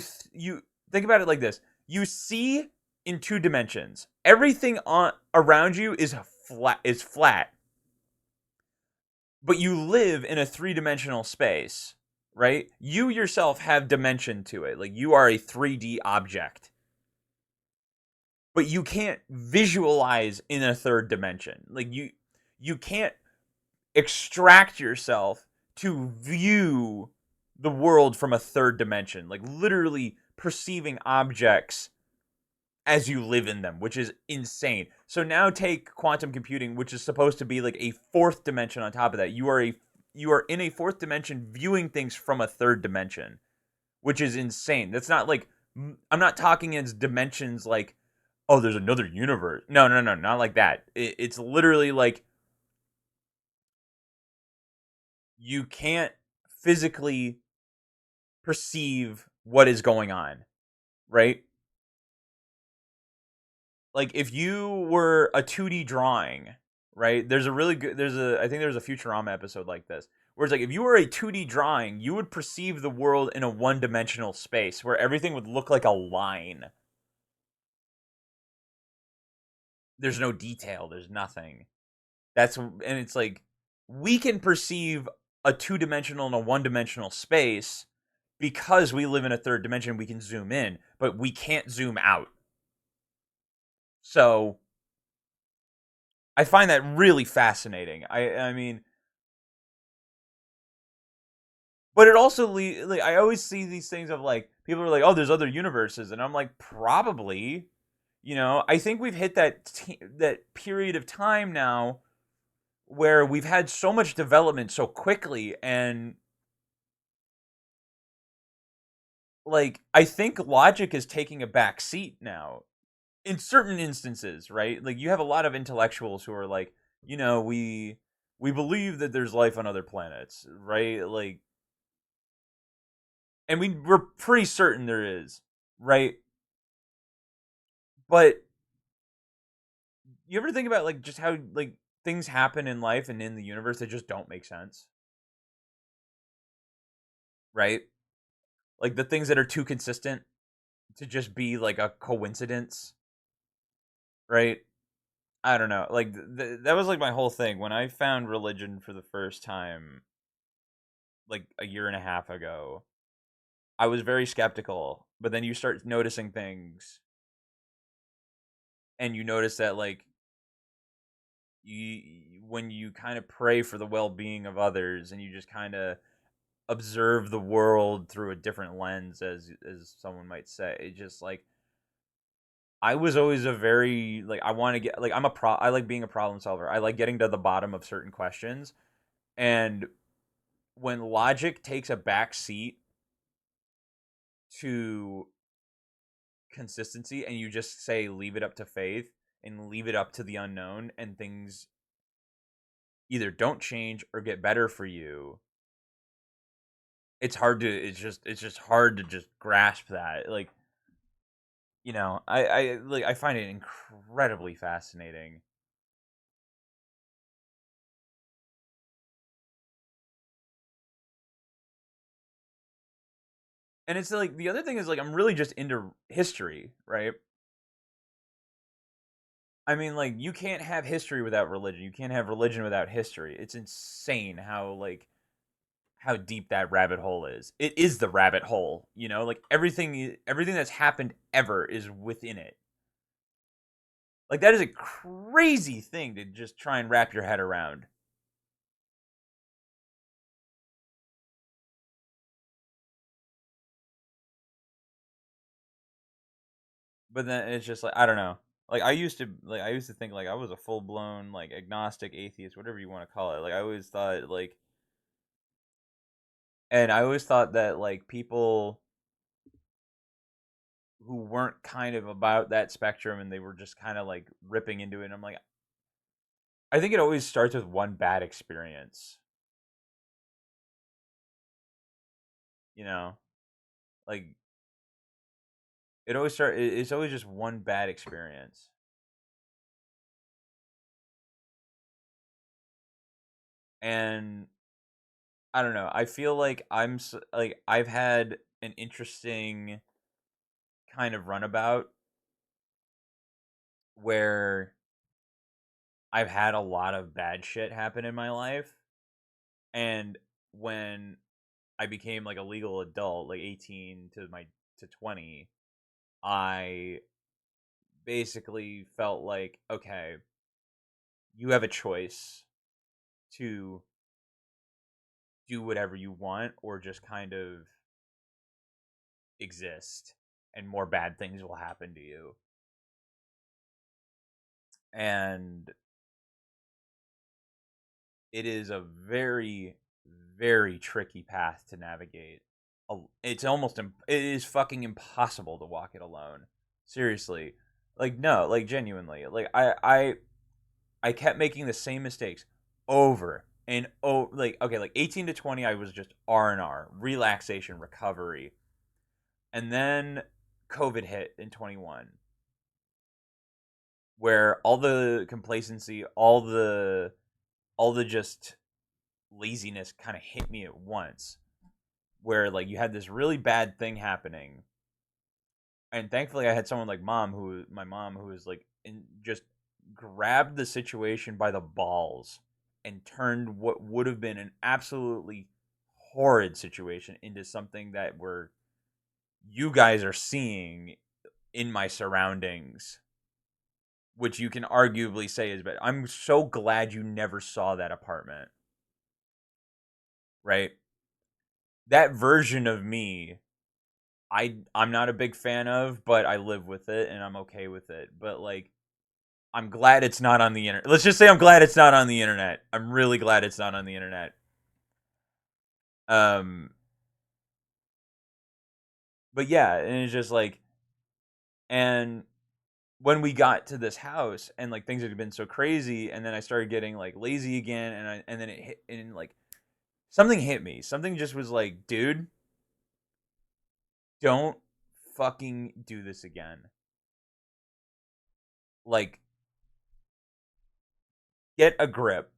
think about it like this. You see in two dimensions. Everything on around you is flat, but you live in a three-dimensional space, right? You yourself have dimension to it. Like you are a 3D object. But you can't visualize in a third dimension. Like you can't extract yourself to view the world from a third dimension, like literally perceiving objects as you live in them, which is insane. So now take quantum computing, which is supposed to be like a fourth dimension on top of that. You are in a fourth dimension viewing things from a third dimension, which is insane. That's not like I'm not talking in dimensions like oh, there's another universe. No, no, no, not like that. It's literally like you can't physically perceive what is going on, right? Like if you were a 2D drawing, right? I think there's a Futurama episode like this where it's like if you were a 2D drawing, you would perceive the world in a one-dimensional space where everything would look like a line. There's no detail, there's nothing. And it's like we can perceive a two-dimensional and a one-dimensional space because we live in a third dimension. We can zoom in, but we can't zoom out. So I find that really fascinating. I mean, but it also like I always see these things of like people are like, oh, there's other universes, and I'm like, probably. I think we've hit that period of time now where we've had so much development so quickly, and like I think logic is taking a back seat now in certain instances, right? Like you have a lot of intellectuals who are like, we believe that there's life on other planets, right? Like, and we're pretty certain there is, right? But you ever think about like just how like things happen in life and in the universe that just don't make sense, right? Like the things that are too consistent to just be like a coincidence, right? I don't know. Like that was like my whole thing when I found religion for the first time, like a year and a half ago. I was very skeptical, but then you start noticing things, and you notice that like you when you kind of pray for the well-being of others, and you just kind of observe the world through a different lens, as someone might say, it just like I was always a very like I want to get like I like being a problem solver. I like getting to the bottom of certain questions, and when logic takes a back seat to consistency and you just say leave it up to faith and leave it up to the unknown, and things either don't change or get better for you, it's just hard to just grasp that. Like, I find it incredibly fascinating. And it's like the other thing is like I'm really just into history, right? I mean, like you can't have history without religion. You can't have religion without history. It's insane how deep that rabbit hole is. It is the rabbit hole, like everything that's happened ever is within it. Like that is a crazy thing to just try and wrap your head around. But then it's just like I don't know. Like I used to think like I was a full blown like agnostic atheist, whatever you want to call it. Like I always thought like and I always thought that like people who weren't kind of about that spectrum and they were just kind of like ripping into it. And I'm like, I think it always starts with one bad experience, you know? Like it's always just one bad experience. And I don't know. I feel like like I've had an interesting kind of runabout where I've had a lot of bad shit happen in my life, and when I became like a legal adult, like 18 to 20, I basically felt like, okay, you have a choice to do whatever you want or just kind of exist, and more bad things will happen to you. And it is a very, very tricky path to navigate. It's almost it is fucking impossible to walk it alone. Seriously, like no, like genuinely, like I kept making the same mistakes over and over. Like okay, like 18 to 20, I was just R&R, relaxation, recovery, and then COVID hit in 21, where all the complacency, all the just laziness kind of hit me at once, where like you had this really bad thing happening, and thankfully I had someone like my mom who was like just grabbed the situation by the balls and turned what would have been an absolutely horrid situation into something that we're you guys are seeing in my surroundings, which you can arguably say is bad. I'm so glad you never saw that apartment, right? That version of me, I'm not a big fan of, but I live with it and I'm okay with it. But like I'm glad it's not on the internet. Let's just say I'm glad it's not on the internet. I'm really glad it's not on the internet. Um but yeah, and it's just like and when we got to this house and like things had been so crazy and then I started getting like lazy again and then it hit and like something hit me. Something just was like, dude, don't fucking do this again. Like get a grip.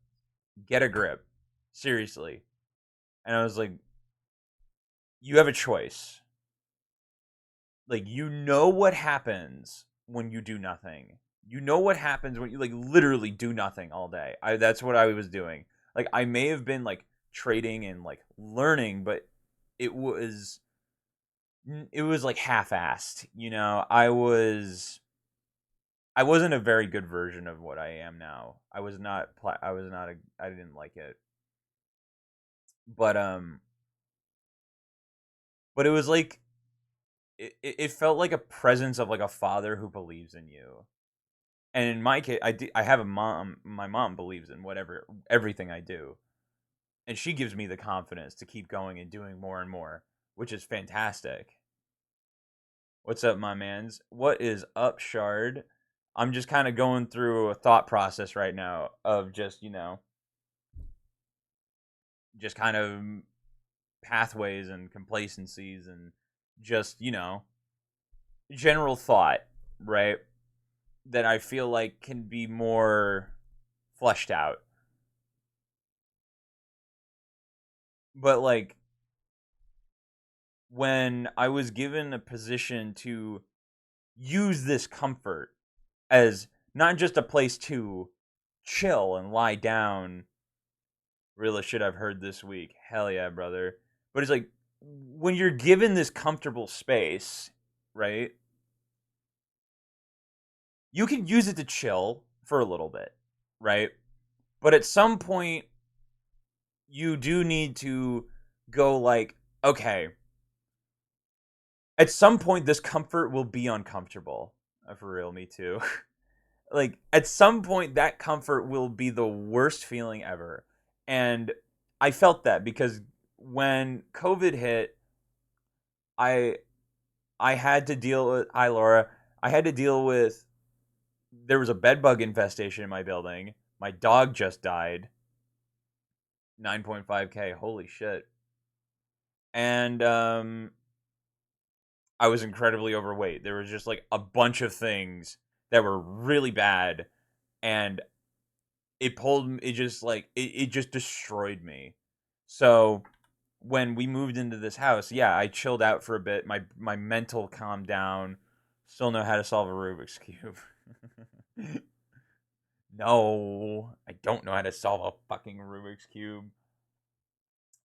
Get a grip. Seriously. And I was like, you have a choice. Like you know what happens when you do nothing. You know what happens when you like literally do nothing all day. That's what I was doing. Like I may have been like trading and like learning, but it was it was like half-assed, you know. I wasn't a very good version of what I am now. I was not a I didn't like it. But but it was like it felt like a presence of like a father who believes in you. And in my case, I have a mom. My mom believes in whatever everything I do, and she gives me the confidence to keep going and doing more and more, which is fantastic. What's up, my man's? What is up, Shard? I'm just kind of going through a thought process right now of just just kind of pathways and complacencies and just general thought, right? That I feel like can be more fleshed out. But like when I was given a position to use this comfort as not just a place to chill and lie down, realest shit I've heard this week. Hell yeah, brother. But it's like when you're given this comfortable space, right? You can use it to chill for a little bit, right? But at some point you do need to go like, okay, at some point this comfort will be uncomfortable. For real, me too. Like at some point that comfort will be the worst feeling ever. And I felt that because when COVID hit, I I had to deal with hi Laura. I had to deal with there was a bed bug infestation in my building. My dog just died. 9.5K. Holy shit. And I was incredibly overweight. There was just like a bunch of things that were really bad, and it pulled it just like it just destroyed me. So when we moved into this house, yeah, I chilled out for a bit. My mental calmed down. Still know how to solve a Rubik's cube. No, I don't know how to solve a fucking Rubik's cube.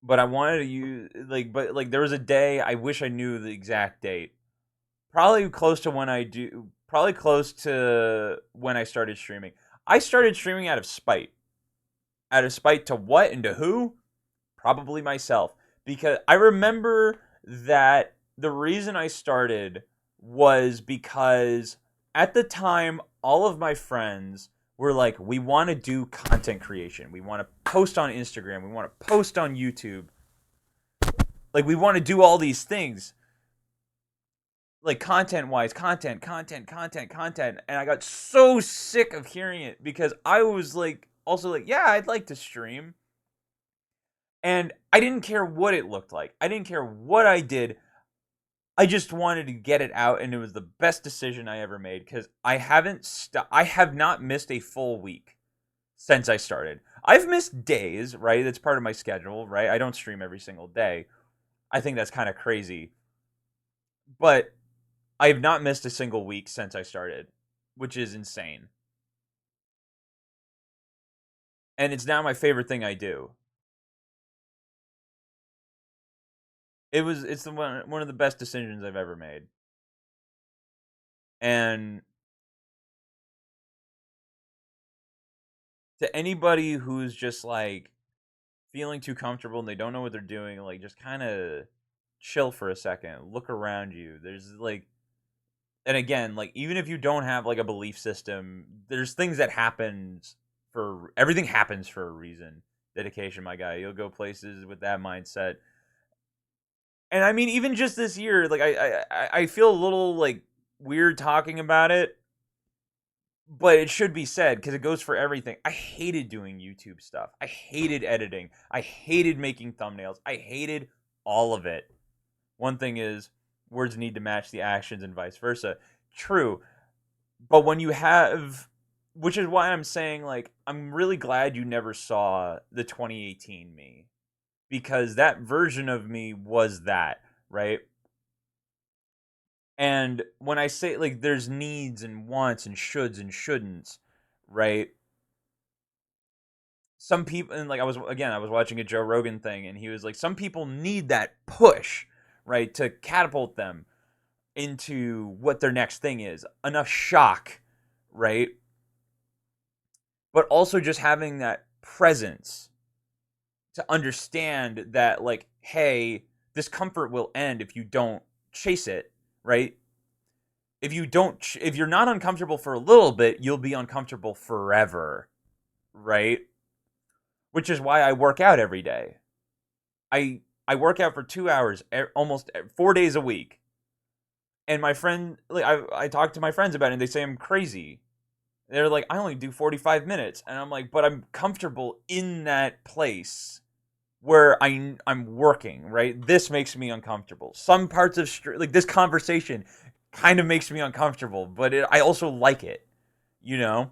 But I wanted to use but like there was a day I wish I knew the exact date. Probably close to when I started streaming. I started streaming out of spite. Out of spite to what and to who? Probably myself. Because I remember that the reason I started was because at the time, all of my friends were like, we want to do content creation. We want to post on Instagram. We want to post on YouTube. Like, we want to do all these things. Like, content wise, content. And I got so sick of hearing it because I was like, also like, yeah, I'd like to stream. And I didn't care what it looked like. I didn't care what I did. I just wanted to get it out, and it was the best decision I ever made because I have not missed a full week since I started. I've missed days, right? That's part of my schedule, right? I don't stream every single day. I think that's kind of crazy. But I have not missed a single week since I started, which is insane. And it's now my favorite thing I do. It's one of the best decisions I've ever made. And to anybody who's just like feeling too comfortable and they don't know what they're doing, like just kind of chill for a second, look around you. There's like, and again, like even if you don't have like a belief system, there's things that happens for everything happens for a reason. Dedication, my guy. You'll go places with that mindset. And I mean, even just this year, like I feel a little like weird talking about it, but it should be said because it goes for everything. I hated doing YouTube stuff. I hated editing. I hated making thumbnails. I hated all of it. One thing is, words need to match the actions and vice versa. True. But when you have, which is why I'm saying, like, I'm really glad you never saw the 2018 me because that version of me was that, right? And when I say like there's needs and wants and shoulds and shouldn'ts, right? Some people and like I was watching a Joe Rogan thing and he was like some people need that push, right, to catapult them into what their next thing is. Enough shock, right? But also just having that presence to understand that like hey, this comfort will end if you don't chase it, right? If you're not uncomfortable for a little bit, you'll be uncomfortable forever, right? Which is why I work out every day. I work out for 2 hours almost 4 days a week. And my friend like I talk to my friends about it and they say I'm crazy. They're like I only do 45 minutes and I'm like but I'm comfortable in that place where I'm working, right? This makes me uncomfortable. Some parts of like this conversation kind of makes me uncomfortable, but I also like it, you know?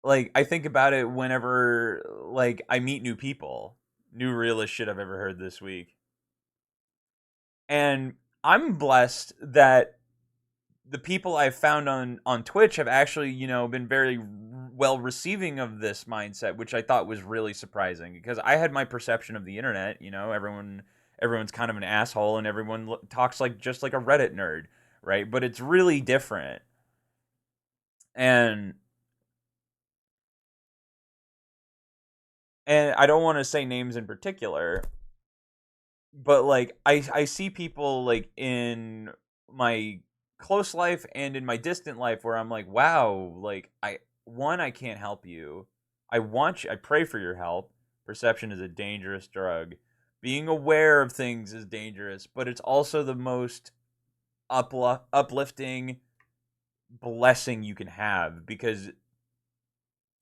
Like I think about it whenever like I meet new people. New realest shit I've ever heard this week. And I'm blessed that the people I've found on Twitch have actually, been very well receiving of this mindset, which I thought was really surprising because I had my perception of the internet, everyone's kind of an asshole and everyone talks like just like a Reddit nerd, right? But it's really different. And I don't want to say names in particular, but like I see people like in my close life and in my distant life where I'm like, wow, like I can't help you. I pray for your help. Perception is a dangerous drug. Being aware of things is dangerous, but it's also the most uplifting blessing you can have because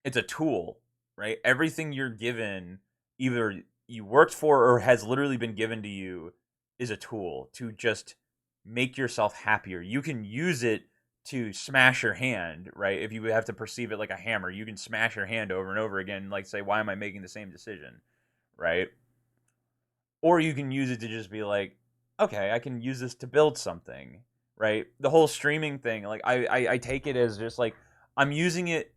it's a tool, right? Everything you're given, either you worked for or has literally been given to you, is a tool to just make yourself happier. You can use it to smash your hand, right? If you have to perceive it like a hammer, you can smash your hand over and over again, like say, why am I making the same decision, right? Or you can use it to just be like, okay, I can use this to build something, right? The whole streaming thing, like I take it as just like I'm using it.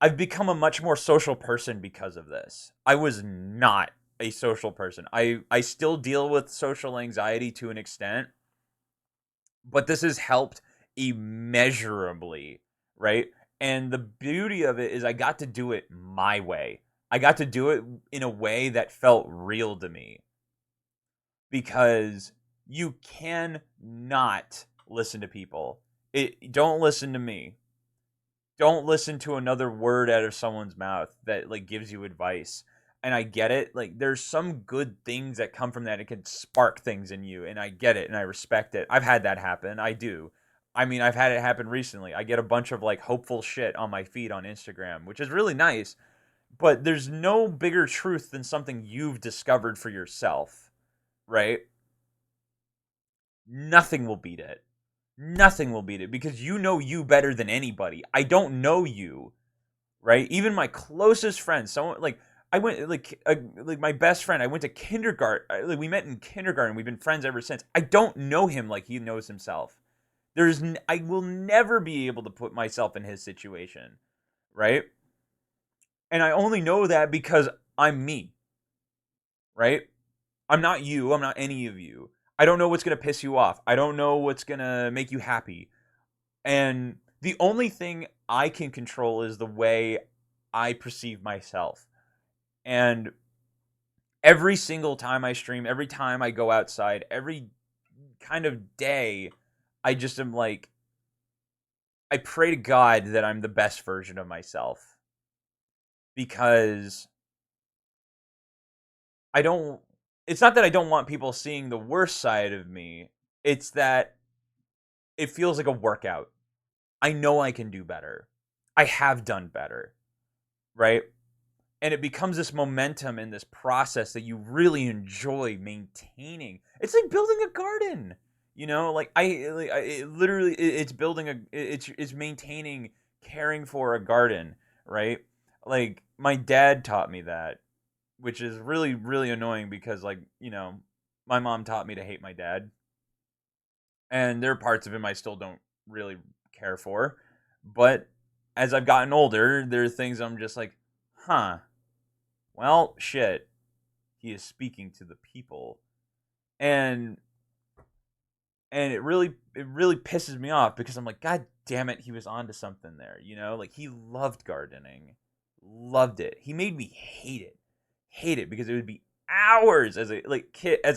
I've become a much more social person because of this. I was not a social person. I still deal with social anxiety to an extent, but this has helped immeasurably, right? And the beauty of it is I got to do it my way. I got to do it in a way that felt real to me because you can not listen to people. Don't listen to me. Don't listen to another word out of someone's mouth that like gives you advice. And I get it. Like there's some good things that come from that. It can spark things in you, and I get it and I respect it. I've had that happen. I do. I mean, I've had it happen recently. I get a bunch of like hopeful shit on my feed on Instagram, which is really nice. But there's no bigger truth than something you've discovered for yourself, right? Nothing will beat it. Nothing will beat it because you know you better than anybody. I don't know you, right? Even my closest friends, someone like I went like my best friend. I went to kindergarten. Like, we met in kindergarten. We've been friends ever since. I don't know him like he knows himself. I will never be able to put myself in his situation, right? And I only know that because I'm me, right? I'm not you. I'm not any of you. I don't know what's gonna piss you off. I don't know what's gonna make you happy. And the only thing I can control is the way I perceive myself. And every single time I stream, every time I go outside, every kind of day, I just am like, I pray to God that I'm the best version of myself. Because I don't, it's not that I don't want people seeing the worst side of me, it's that it feels like a workout. I know I can do better. I have done better, right? And it becomes this momentum in this process that you really enjoy maintaining. It's like building a garden, you know. It literally, it's building it's maintaining, caring for a garden, right? Like my dad taught me that, which is really really annoying because like you know, my mom taught me to hate my dad, and there are parts of him I still don't really care for, but as I've gotten older, there are things I'm just like, huh. Well, shit. He is speaking to the people, and it really pisses me off because I'm like, God damn it, he was onto something there. You know, like he loved gardening, loved it. He made me hate it because it would be hours as a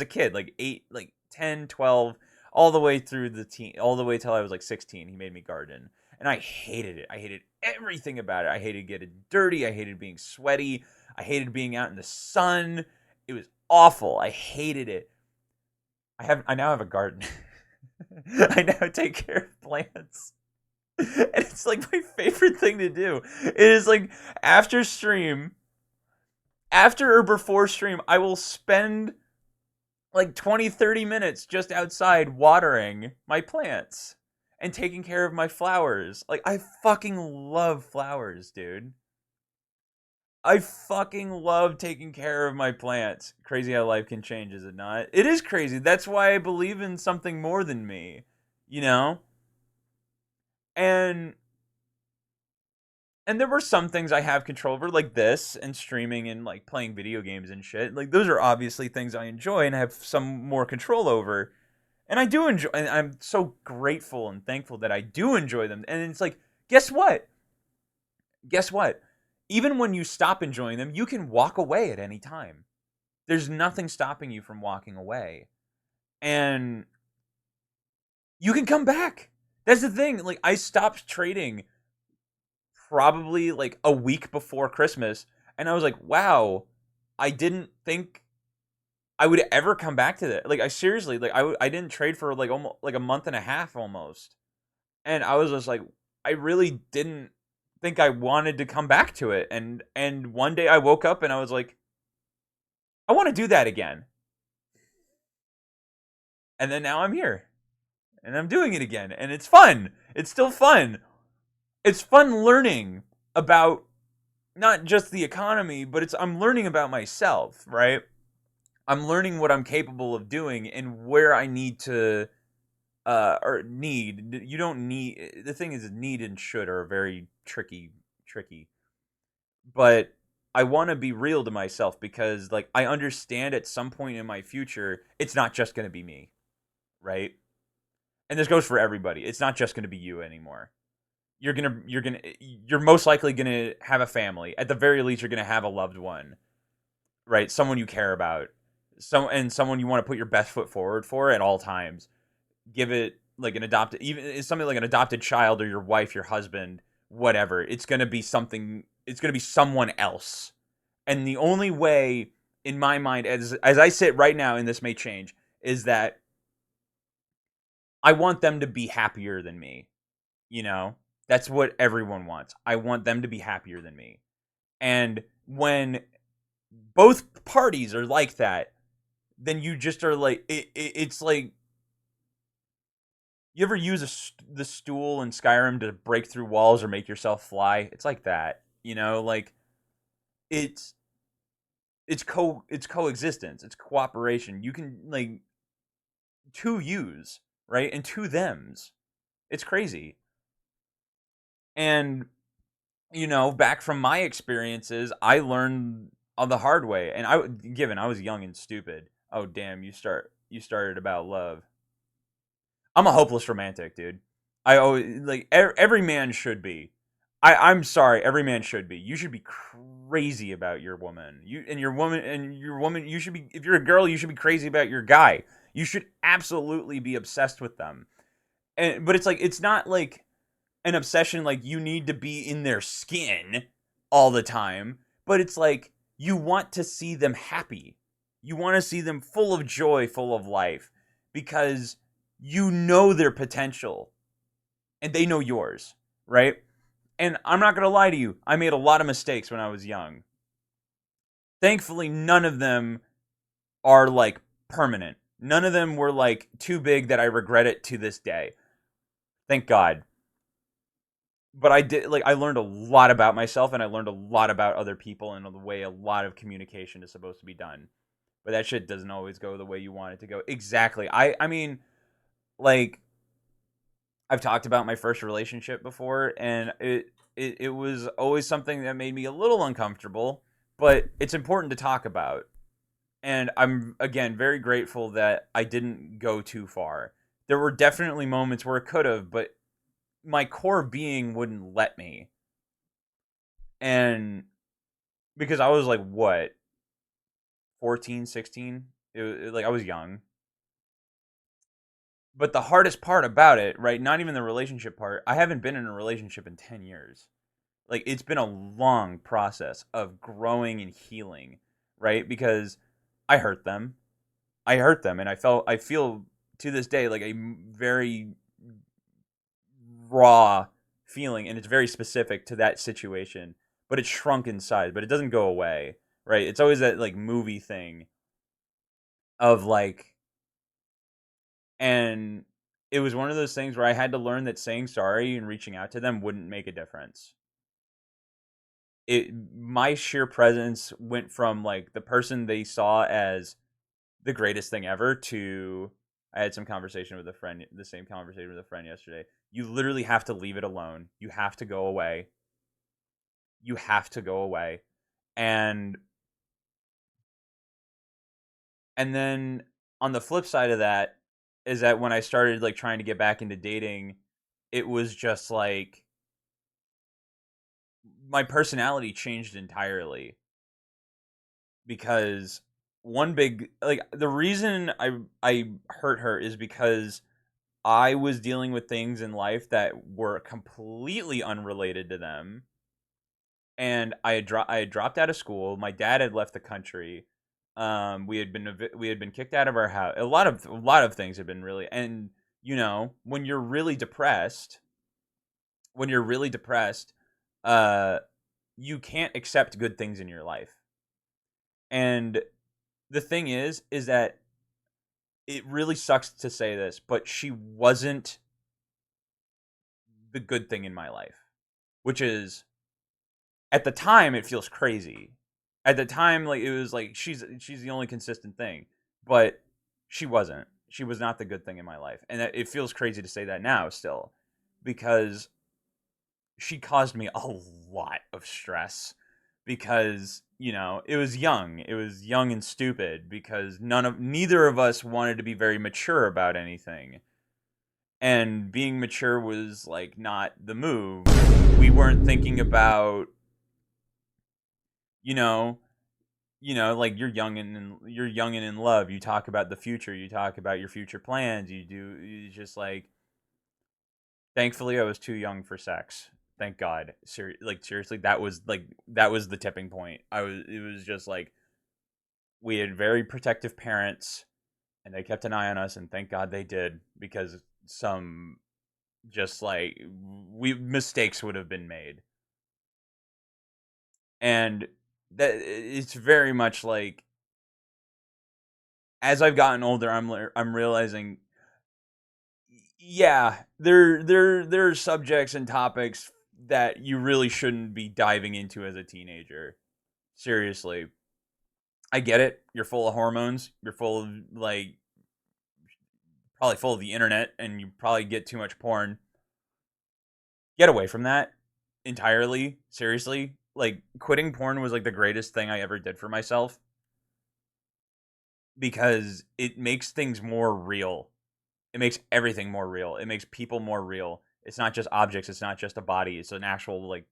kid, like 8, like 10, 12, all the way through the teen, all the way till I was like 16. He made me garden, and I hated it. I hated everything about it. I hated getting dirty. I hated being sweaty. I hated being out in the sun. It was awful. I hated it. I now have a garden. I now take care of plants. And it's like my favorite thing to do. It is like after stream, after or before stream, I will spend like 20, 30 minutes just outside watering my plants and taking care of my flowers. Like I fucking love flowers, dude. I fucking love taking care of my plants. Crazy how life can change, is it not? It is crazy. That's why I believe in something more than me, you know? And there were some things I have control over, like this and streaming and like playing video games and shit. Like those are obviously things I enjoy and have some more control over. And I do enjoy, and I'm so grateful and thankful that I do enjoy them. And it's like, guess what? Guess what? Even when you stop enjoying them, you can walk away at any time. There's nothing stopping you from walking away. And you can come back. That's the thing. Like I stopped trading probably like a week before Christmas, and I was like, wow, I didn't think I would ever come back to that. Like I seriously, like I didn't trade for like almost like a month and a half almost. And I was just like, I really didn't think I wanted to come back to it. And one day I woke up and I was like, I want to do that again. And then now I'm here. and I'm doing it again, and it's fun. It's still fun. It's fun learning about not just the economy, but I'm learning about myself, right? I'm learning what I'm capable of doing and where I need to or need. You don't need, the thing is need and should are very tricky. But I want to be real to myself because like I understand at some point in my future it's not just going to be me, right? And this goes for everybody. It's not just going to be you anymore. You're most likely going to have a family. At the very least you're going to have a loved one, right? Someone you care about. Someone you want to put your best foot forward for at all times. Give it like an adopted, even it's something like an adopted child or your wife, your husband, whatever. It's going to be something, it's going to be someone else. And the only way in my mind as I sit right now, and this may change, is that I want them to be happier than me. You know? That's what everyone wants. I want them to be happier than me. And when both parties are like that, then you just are like it's like, you ever use the stool in Skyrim to break through walls or make yourself fly? It's like that, you know, like it's it's coexistence, it's cooperation. You can like two yous, right, and two thems. It's crazy. And you know, back from my experiences, I learned on the hard way. And given I was young and stupid. Oh damn, you started about love. I'm a hopeless romantic, dude. I always like every man should be. I'm sorry, every man should be. You should be crazy about your woman. Your woman. You should be. If you're a girl, you should be crazy about your guy. You should absolutely be obsessed with them. But it's like it's not like an obsession like you need to be in their skin all the time. But it's like you want to see them happy. You want to see them full of joy, full of life, because you know their potential and they know yours, right? And I'm not going to lie to you, I made a lot of mistakes when I was young. Thankfully, none of them are like permanent. None of them were like too big that I regret it to this day. Thank God. But I learned a lot about myself and I learned a lot about other people and the way a lot of communication is supposed to be done. But that shit doesn't always go the way you want it to go. Exactly. I mean, like I've talked about my first relationship before, and it was always something that made me a little uncomfortable, but it's important to talk about. And I'm again very grateful that I didn't go too far. There were definitely moments where it could have, but my core being wouldn't let me. And because I was like what, 14, 16? Like I was young. But the hardest part about it, right, not even the relationship part, I haven't been in a relationship in 10 years. Like it's been a long process of growing and healing, right? Because I hurt them. I hurt them and I feel to this day like a very raw feeling, and it's very specific to that situation, but it's shrunk inside, but it doesn't go away, right? It's always that like movie thing of like, and it was one of those things where I had to learn that saying sorry and reaching out to them wouldn't make a difference. My sheer presence went from like the person they saw as the greatest thing ever to, I had some conversation with a friend, the same conversation with a friend yesterday. You literally have to leave it alone. You have to go away. You have to go away. And then on the flip side of that is that when I started like trying to get back into dating, it was just like my personality changed entirely because one big like the reason I hurt her is because I was dealing with things in life that were completely unrelated to them, and I had dropped out of school. My dad had left the country. We had been kicked out of our house. A lot of things had been really, and you know, when you're really depressed, uh, you can't accept good things in your life. And the thing is that it really sucks to say this, but she wasn't the good thing in my life, which is at the time it feels crazy. At the time, like it was like she's the only consistent thing, but she wasn't. She was not the good thing in my life, and it feels crazy to say that now still, because she caused me a lot of stress because it was young and stupid because neither of us wanted to be very mature about anything, and being mature was like not the move. We weren't thinking about you know like you're young and in love. You talk about the future. You talk about your future plans. You just like. Thankfully, I was too young for sex. Thank God. Seriously, that was the tipping point. It was just like we had very protective parents, and they kept an eye on us, and thank God they did because some just like we mistakes would have been made, and that it's very much like as I've gotten older, I'm realizing, yeah, there are subjects and topics that you really shouldn't be diving into as a teenager. Seriously, I get it. You're full of hormones. You're full of like probably full of the internet, and you probably get too much porn. Get away from that entirely. Seriously, like quitting porn was like the greatest thing I ever did for myself because it makes things more real. It makes everything more real. It makes people more real. It's not just objects. It's not just a body. It's an actual like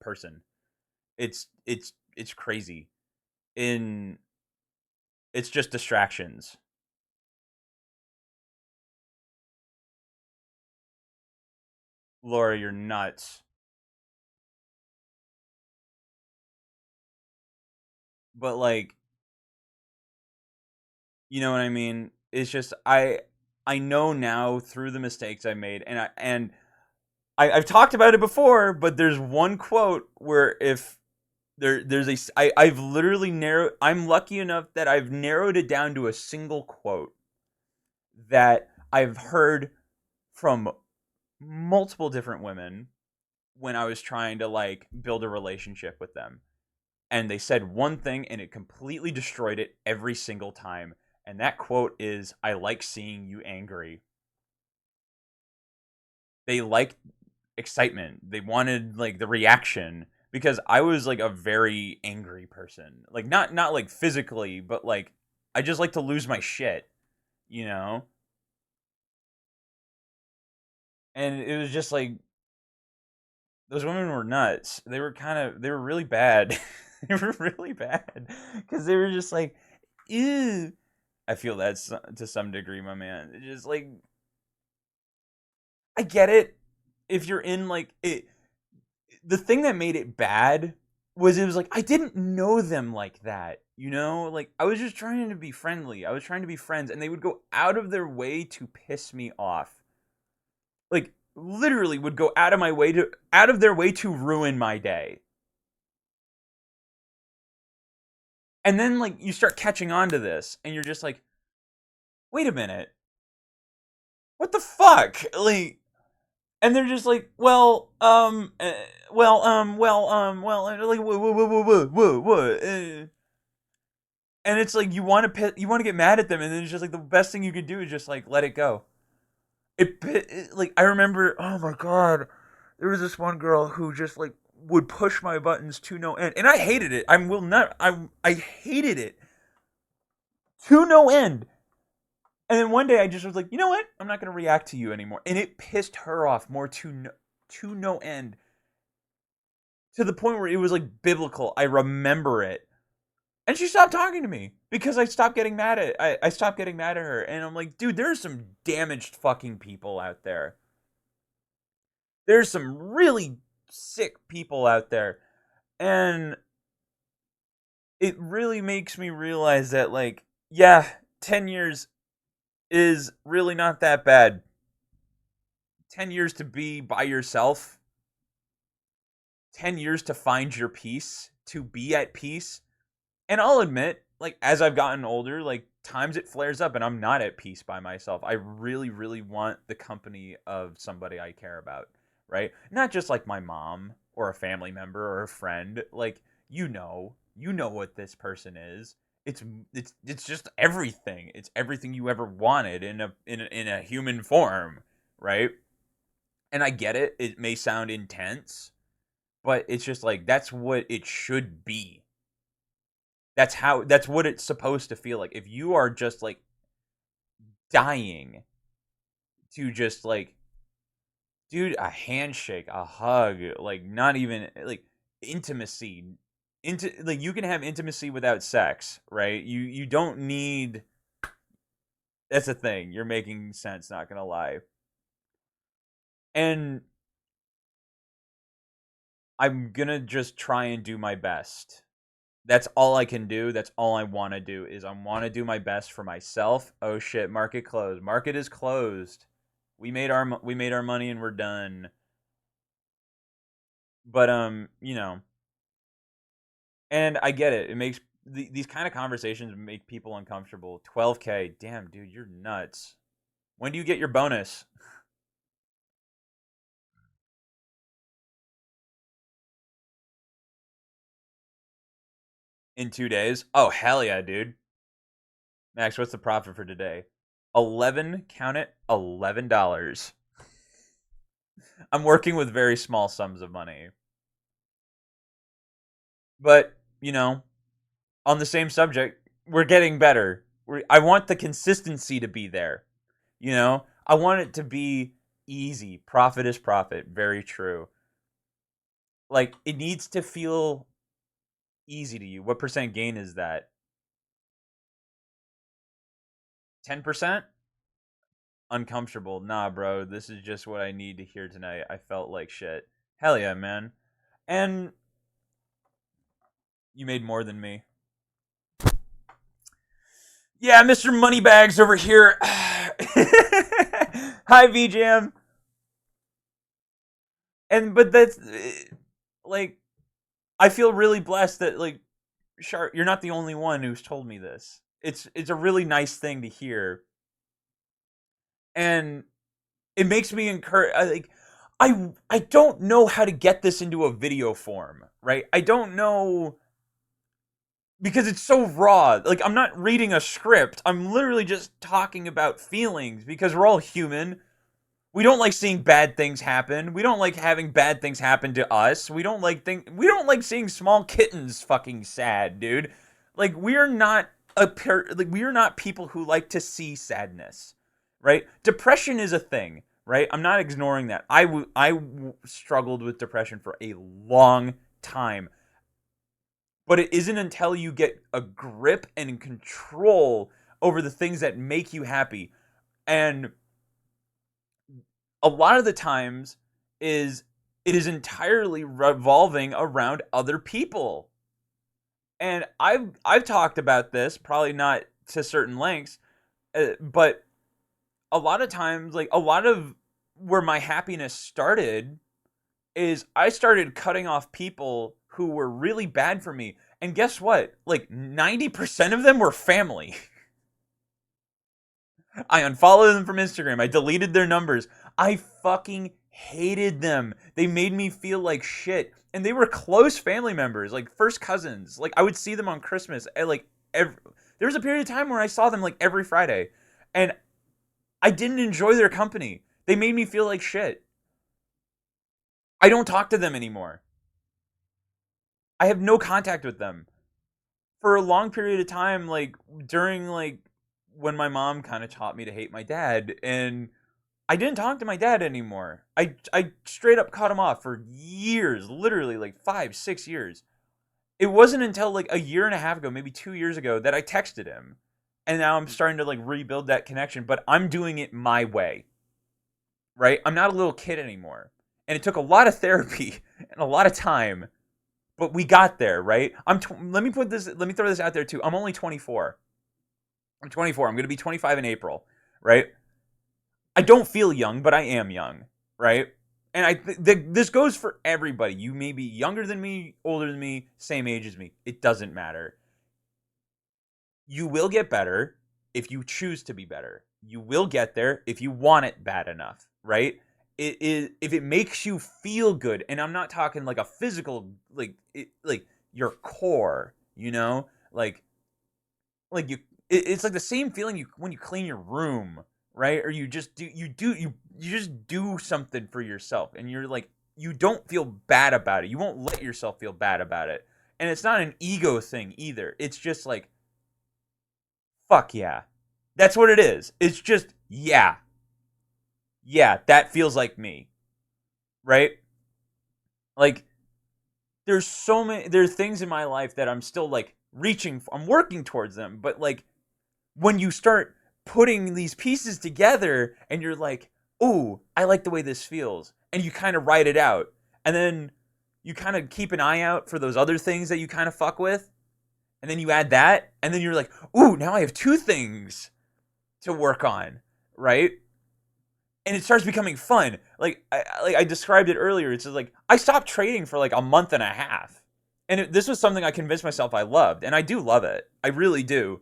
person. It's crazy. In It's just distractions. Laura, you're nuts. But like, you know what I mean? It's just I know now through the mistakes I made, I've talked about it before, but there's one quote where if there's I've literally narrowed. I'm lucky enough that I've narrowed it down to a single quote that I've heard from multiple different women when I was trying to like build a relationship with them. And they said one thing and it completely destroyed it every single time. And that quote is, "I like seeing you angry." They liked excitement. They wanted like the reaction because I was like a very angry person. Like not like physically, but like I just like to lose my shit, you know? And it was just like those women were nuts. They were really bad. They were really bad cuz they were just like, "Ew." I feel that's to some degree, my man. It's just like I get it if you're in like it. The thing that made it bad was it was like I didn't know them like that. Like I was just trying to be friendly. I was trying to be friends, and they would go out of their way to piss me off. Like literally would go out of their way to ruin my day. And then like you start catching on to this, and you're just like, wait a minute, what the fuck? Like, and they're just like, like, whoa. And it's like you want to get mad at them, and then it's just like the best thing you could do is just like let it go. Like I remember, oh my god, there was this one girl who just like would push my buttons to no end, and I hated it. I hated it to no end. And then one day I just was like, you know what? I'm not gonna react to you anymore, and it pissed her off more to no end, to the point where it was like biblical. I remember it. And she stopped talking to me because I stopped getting mad at her. And I'm like, dude, there's some damaged fucking people out there. There's some really sick people out there. And it really makes me realize that, like, yeah, 10 years is really not that bad. 10 years to be by yourself, 10 years to find your peace, to be at peace. And I'll admit, like, as I've gotten older, like, times it flares up and I'm not at peace by myself. I really, really want the company of somebody I care about, right? Not just like my mom or a family member or a friend. Like, you know what this person is. It's it's just everything. It's everything you ever wanted in a human form, right? And I get it. It may sound intense, but it's just like that's what it should be. That's what it's supposed to feel like. If you are just like dying to just like, dude, a handshake, a hug, like not even like intimacy, into like you can have intimacy without sex, right? You don't need. That's the thing. You're making sense, not gonna lie. And I'm gonna just try and do my best. That's all I can do. That's all I want to do is I want to do my best for myself. Oh shit, market closed. Market is closed. We made our money and we're done. But and I get it. It makes these kind of conversations make people uncomfortable. 12K. Damn, dude, you're nuts. When do you get your bonus? In 2 days? Oh, hell yeah, dude. Max, what's the profit for today? 11, count it, $11. I'm working with very small sums of money. But, on the same subject, we're getting better. I want the consistency to be there. I want it to be easy. Profit is profit. Very true. Like, it needs to feel easy to you. What percent gain is that? 10%? Uncomfortable. Nah, bro. This is just what I need to hear tonight. I felt like shit. Hell yeah, man. And you made more than me. Yeah, Mr. Moneybags over here. Hi, VJM. But that's like, I feel really blessed that like, Sharp, you're not the only one who's told me this. It's a really nice thing to hear, and it makes me encourage. I don't know how to get this into a video form, right? I don't know because it's so raw. Like I'm not reading a script. I'm literally just talking about feelings because we're all human. We don't like seeing bad things happen. We don't like having bad things happen to us. We don't like seeing small kittens fucking sad, dude. Like we are not people who like to see sadness, right? Depression is a thing, right? I'm not ignoring that. Struggled with depression for a long time. But it isn't until you get a grip and control over the things that make you happy. And a lot of the times it is entirely revolving around other people. And I've talked about this, probably not to certain lengths, but a lot of times, like a lot of where my happiness started is I started cutting off people who were really bad for me. And guess what? Like 90% of them were family. I unfollowed them from Instagram. I deleted their numbers. I fucking hated them. They made me feel like shit. And they were close family members, like first cousins. Like I would see them on Christmas. There was a period of time where I saw them like every Friday. And I didn't enjoy their company. They made me feel like shit. I don't talk to them anymore. I have no contact with them. For a long period of time, like during like when my mom kind of taught me to hate my dad, and I didn't talk to my dad anymore. I straight up cut him off for years, literally like 5, 6 years. It wasn't until like a year and a half ago, maybe 2 years ago, that I texted him, and now I'm starting to like rebuild that connection. But I'm doing it my way, right? I'm not a little kid anymore, and it took a lot of therapy and a lot of time, but we got there, right? Let me throw this out there too. I'm only 24. I'm 24. I'm going to be 25 in April, right? I don't feel young, but I am young, right? And this goes for everybody. You may be younger than me, older than me, same age as me. It doesn't matter. You will get better. if you choose to be better. You will get there if you want it bad enough, right? It is if it makes you feel good, and I'm not talking like a physical, like your core, like it's like the same feeling you when you clean your room, right? Or you just do something for yourself, and you're like you don't feel bad about it. You won't let yourself feel bad about it, and it's not an ego thing either. It's just like fuck yeah, that's what it is. It's just yeah, that feels like me, right? Like there's things in my life that I'm still like I'm working towards them, but like when you start putting these pieces together and you're like, "Oh, I like the way this feels." And you kind of write it out. And then you kind of keep an eye out for those other things that you kind of fuck with. And then you add that, and then you're like, "Ooh, now I have two things to work on." Right? And it starts becoming fun. Like I described it earlier. It's just like I stopped trading for like a month and a half. And this was something I convinced myself I loved, and I do love it. I really do.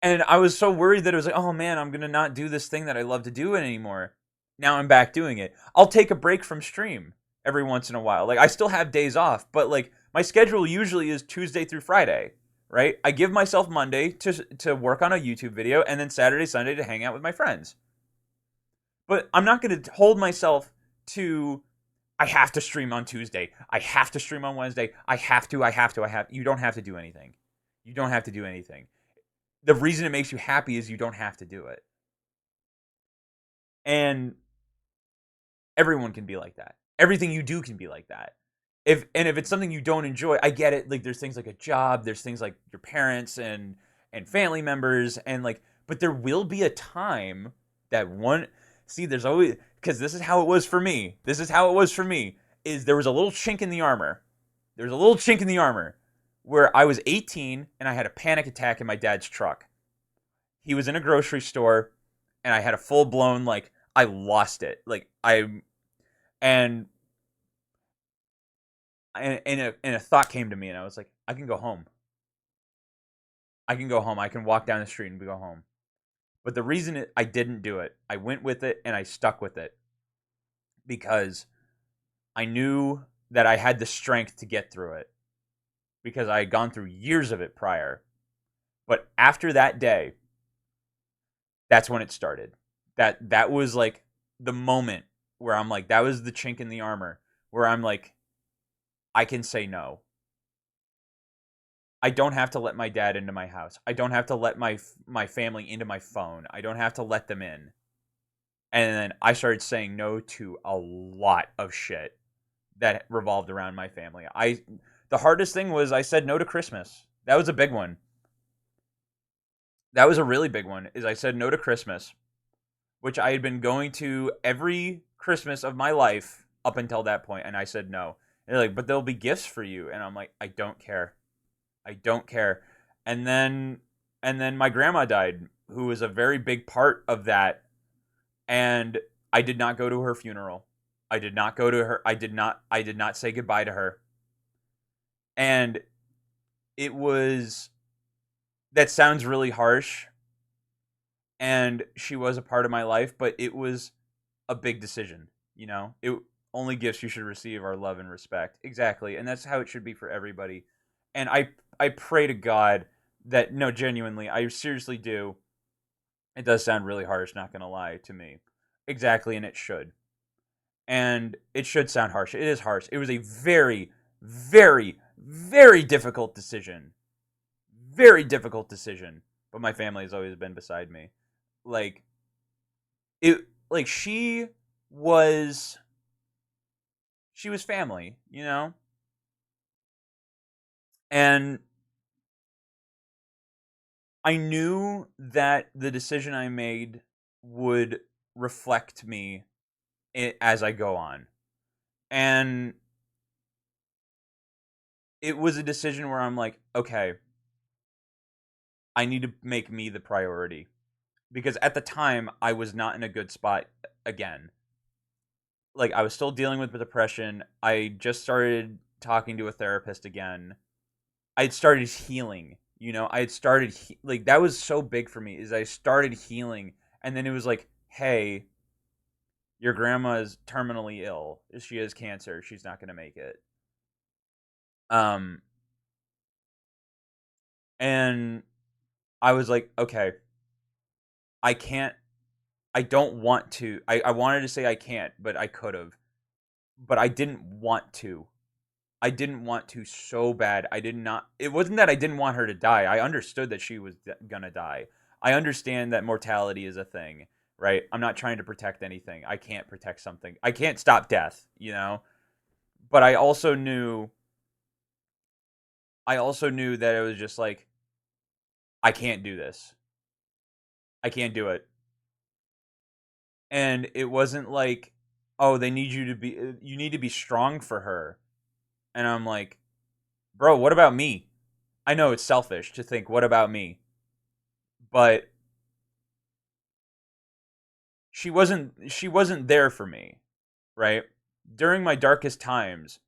And I was so worried that it was like, oh man, I'm gonna not do this thing that I love to do anymore. Now I'm back doing it. I'll take a break from stream every once in a while. Like I still have days off, but like my schedule usually is Tuesday through Friday, right? I give myself Monday to work on a YouTube video, and then Saturday, Sunday to hang out with my friends. But I'm not gonna hold myself to I have to stream on Tuesday. I have to stream on Wednesday. I have to. You don't have to do anything. You don't have to do anything. The reason it makes you happy is you don't have to do it. And everyone can be like that. Everything you do can be like that. If it's something you don't enjoy, I get it. Like there's things like a job, there's things like your parents and family members and like but there will be a time that one see there's always because this is how it was for me. This is how it was for me is there was a little chink in the armor. There's a little chink in the armor where I was 18 and I had a panic attack in my dad's truck. He was in a grocery store and I had a full blown like I lost it. Like and and a thought came to me and I was like, I can go home. I can go home. I can walk down the street and go home. But the reason I didn't do it, I went with it and I stuck with it because I knew that I had the strength to get through it because I had gone through years of it prior. But after that day, that's when it started. That was like the moment where I'm like, that was the chink in the armor where I'm like, I can say no. I don't have to let my dad into my house. I don't have to let my family into my phone. I don't have to let them in. And then I started saying no to a lot of shit that revolved around my family. The hardest thing was I said no to Christmas. That was a big one. That was a really big one. Is I said no to Christmas, which I had been going to every Christmas of my life up until that point, and I said no. And they're like, but there'll be gifts for you, and I'm like, I don't care. I don't care. And then my grandma died, who was a very big part of that. And I did not go to her funeral. I did not go to her. I did not say goodbye to her. And it was that sounds really harsh. And she was a part of my life, but it was a big decision, you know? It only gifts you should receive are love and respect. Exactly. And that's how it should be for everybody. And I pray to God that no, genuinely, I seriously do. It does sound really harsh, not gonna lie to me. Exactly, and it should. And it should sound harsh. It is harsh. It was a very, very, very difficult decision. Very difficult decision. But my family has always been beside me. Like it like was she was family, you know? And I knew that the decision I made would reflect me as I go on. And it was a decision where I'm like, okay, I need to make me the priority. Because at the time, I was not in a good spot again. Like, I was still dealing with depression. I just started talking to a therapist again. I started healing. I had started like that was so big for me is I started healing, and then it was like, hey, your grandma is terminally ill. She has cancer. She's not going to make it. Um, and I was like, okay, I can't. I don't want to. I wanted to say I can't, but I could have. But I didn't want to. I didn't want to so bad. I did not. It wasn't that I didn't want her to die. I understood that she was gonna die. I understand that mortality is a thing, right? I'm not trying to protect anything. I can't protect something. I can't stop death. But I also knew. I also knew that it was just like I can't do this. I can't do it. And it wasn't like, oh, they need you to be. You need to be strong for her. And I'm like, bro, what about me? I know it's selfish to think, what about me? But she wasn't there for me, right? During my darkest times,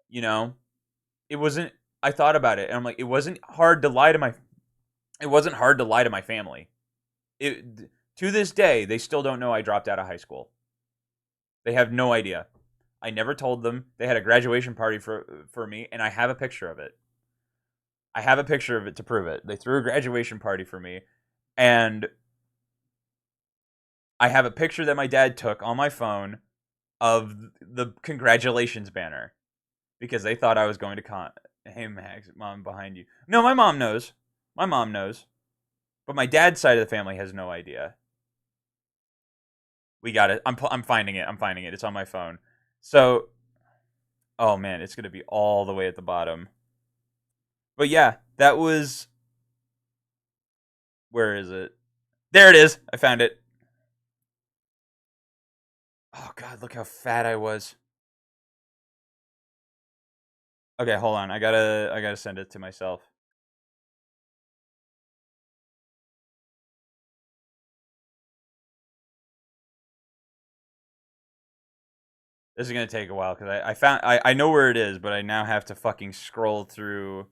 you know, it wasn't I thought about it and I'm like, it wasn't hard to lie to my family. It to this day, they still don't know I dropped out of high school. They have no idea. I never told them. They had a graduation party for me and I have a picture of it. I have a picture of it to prove it. They threw a graduation party for me and I have a picture that my dad took on my phone of the congratulations banner because they thought I was going to Hey, Max, mom behind you. No, my mom knows. My mom knows. But my dad's side of the family has no idea. We got it. I'm finding it. I'm finding it. It's on my phone. So, oh man, it's going to be all the way at the bottom. But yeah, that was. Where is it? There it is. I found it. Oh god, look how fat I was. Okay, hold on. I gotta send it to myself. This is gonna take a while because I know where it is, but I now have to fucking scroll through.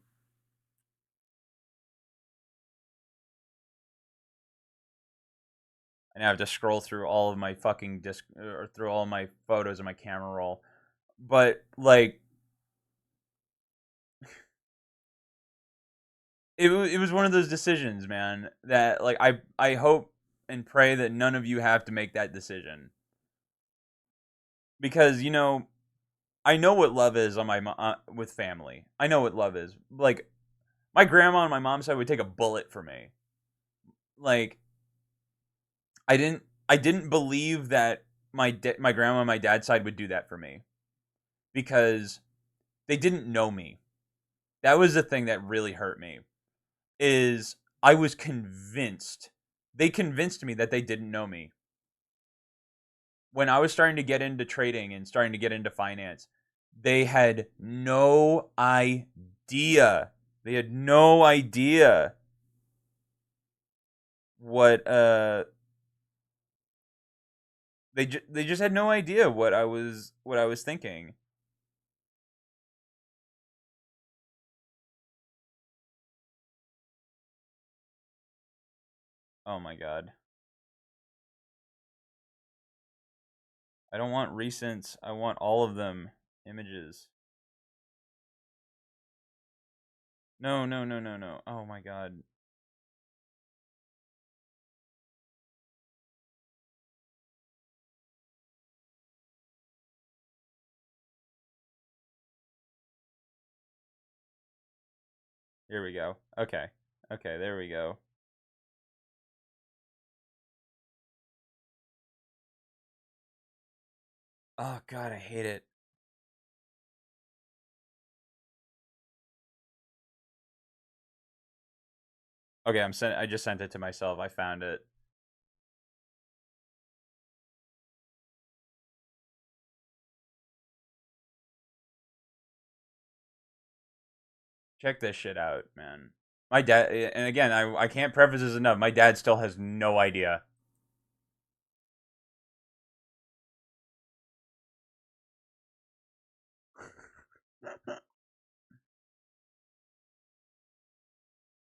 I now have to scroll through all of my fucking disc or through all my photos of my camera roll. But like, it was one of those decisions, man. That like I hope and pray that none of you have to make that decision because I know what love is on with family. I know what love is. Like my grandma on my mom's side would take a bullet for me. Like I didn't believe that my grandma on my dad's side would do that for me because they didn't know me. That was the thing that really hurt me. Is I was convinced. They convinced me that they didn't know me. When I was starting to get into trading and starting to get into finance, they had no idea. They had no idea what they just had no idea what I was thinking. Oh my god. I don't want recents. I want all of them. Images. No, no, no, no, no. Oh my god. Here we go. Okay. Okay, there we go. Oh god, I hate it. Okay, I just sent it to myself. I found it. Check this shit out, man. My dad and again, I can't preface this enough. My dad still has no idea.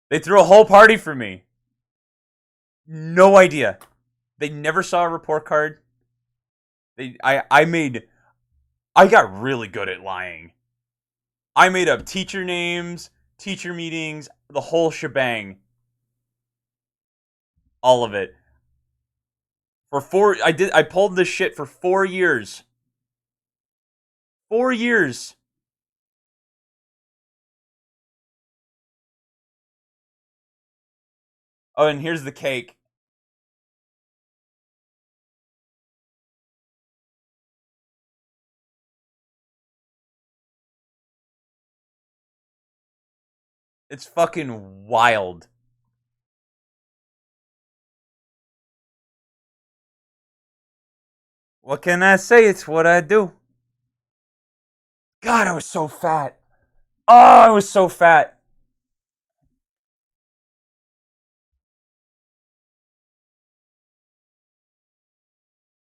They threw a whole party for me. No idea. They never saw a report card. I got really good at lying. I made up teacher names, teacher meetings, the whole shebang, all of it. I pulled this shit for 4 years. 4 years. Oh, and here's the cake. It's fucking wild. What can I say? It's what I do. God, I was so fat. Oh, I was so fat.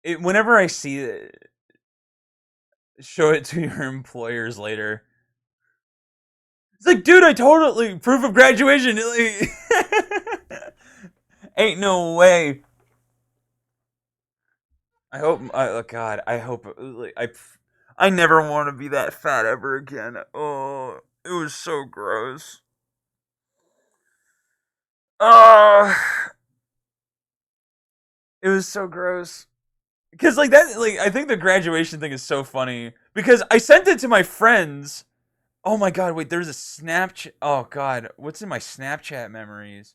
Whenever I see it, show it to your employers later. It's like, dude, I totally proof of graduation. Ain't no way. I hope. Oh God, I hope. I never want to be that fat ever again. Oh, it was so gross. Oh, it was so gross. Because like that, like I think the graduation thing is so funny because I sent it to my friends. Oh my God, wait, there's a Snapchat. Oh God, what's in my Snapchat memories?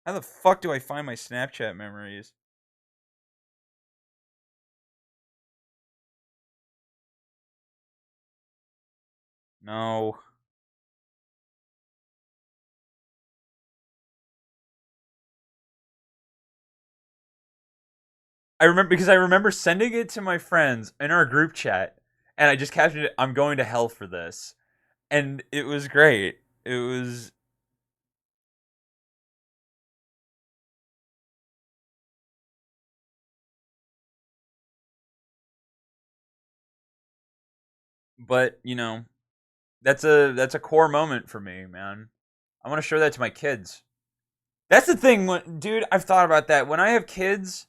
How the fuck do I find my Snapchat memories? No. I remember sending it to my friends in our group chat, and I just captioned it. I'm going to hell for this, and it was great. It was, but that's a core moment for me, man. I want to show that to my kids. That's the thing, dude. I've thought about that. When I have kids,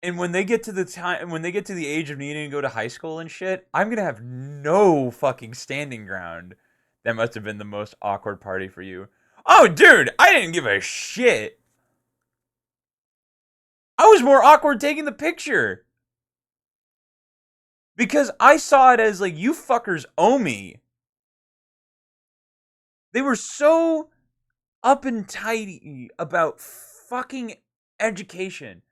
and when they get to the age of needing to go to high school and shit, I'm gonna have no fucking standing ground. That must have been the most awkward party for you. Oh, dude, I didn't give a shit. I was more awkward taking the picture because I saw it as like you fuckers owe me. They were so up and tidy about fucking education,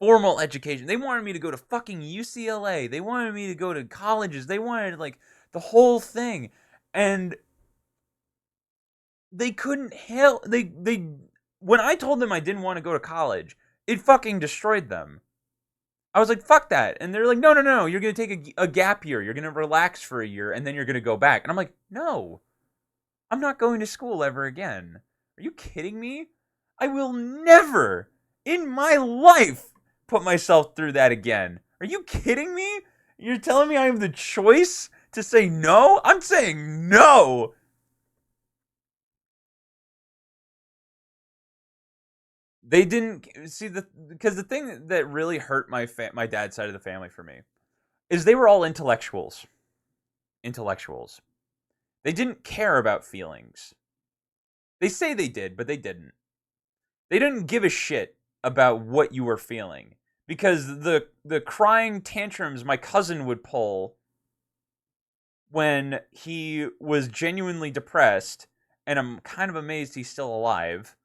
formal education. They wanted me to go to fucking UCLA. They wanted me to go to colleges. They wanted like the whole thing, and they couldn't help. They when I told them I didn't want to go to college, it fucking destroyed them. I was like, fuck that. And they're like, no, no, no. You're going to take a gap year. You're going to relax for a year and then you're going to go back. And I'm like, no, I'm not going to school ever again. Are you kidding me? I will never in my life put myself through that again. Are you kidding me? You're telling me I have the choice to say no? I'm saying no. They didn't see the because the thing that really hurt my dad's side of the family for me is they were all intellectuals. Intellectuals. They didn't care about feelings. They say they did, but they didn't. They didn't give a shit about what you were feeling because the crying tantrums my cousin would pull when he was genuinely depressed, and I'm kind of amazed he's still alive.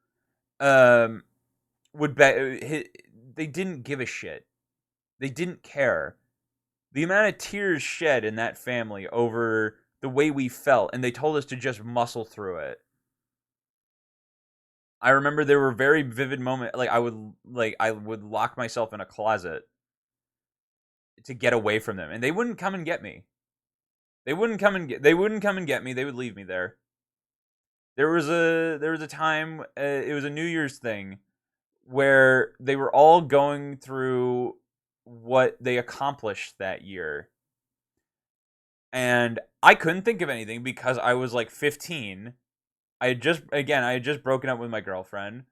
Um, would be they didn't give a shit. They didn't care. The amount of tears shed in that family over the way we felt, and they told us to just muscle through it. I remember there were very vivid moments. I would lock myself in a closet to get away from them, and they wouldn't come and get me. They wouldn't come and get me. They would leave me there. There was a time. It was a New Year's thing where they were all going through what they accomplished that year, And I couldn't think of anything because I was like 15. I had just broken up with my girlfriend.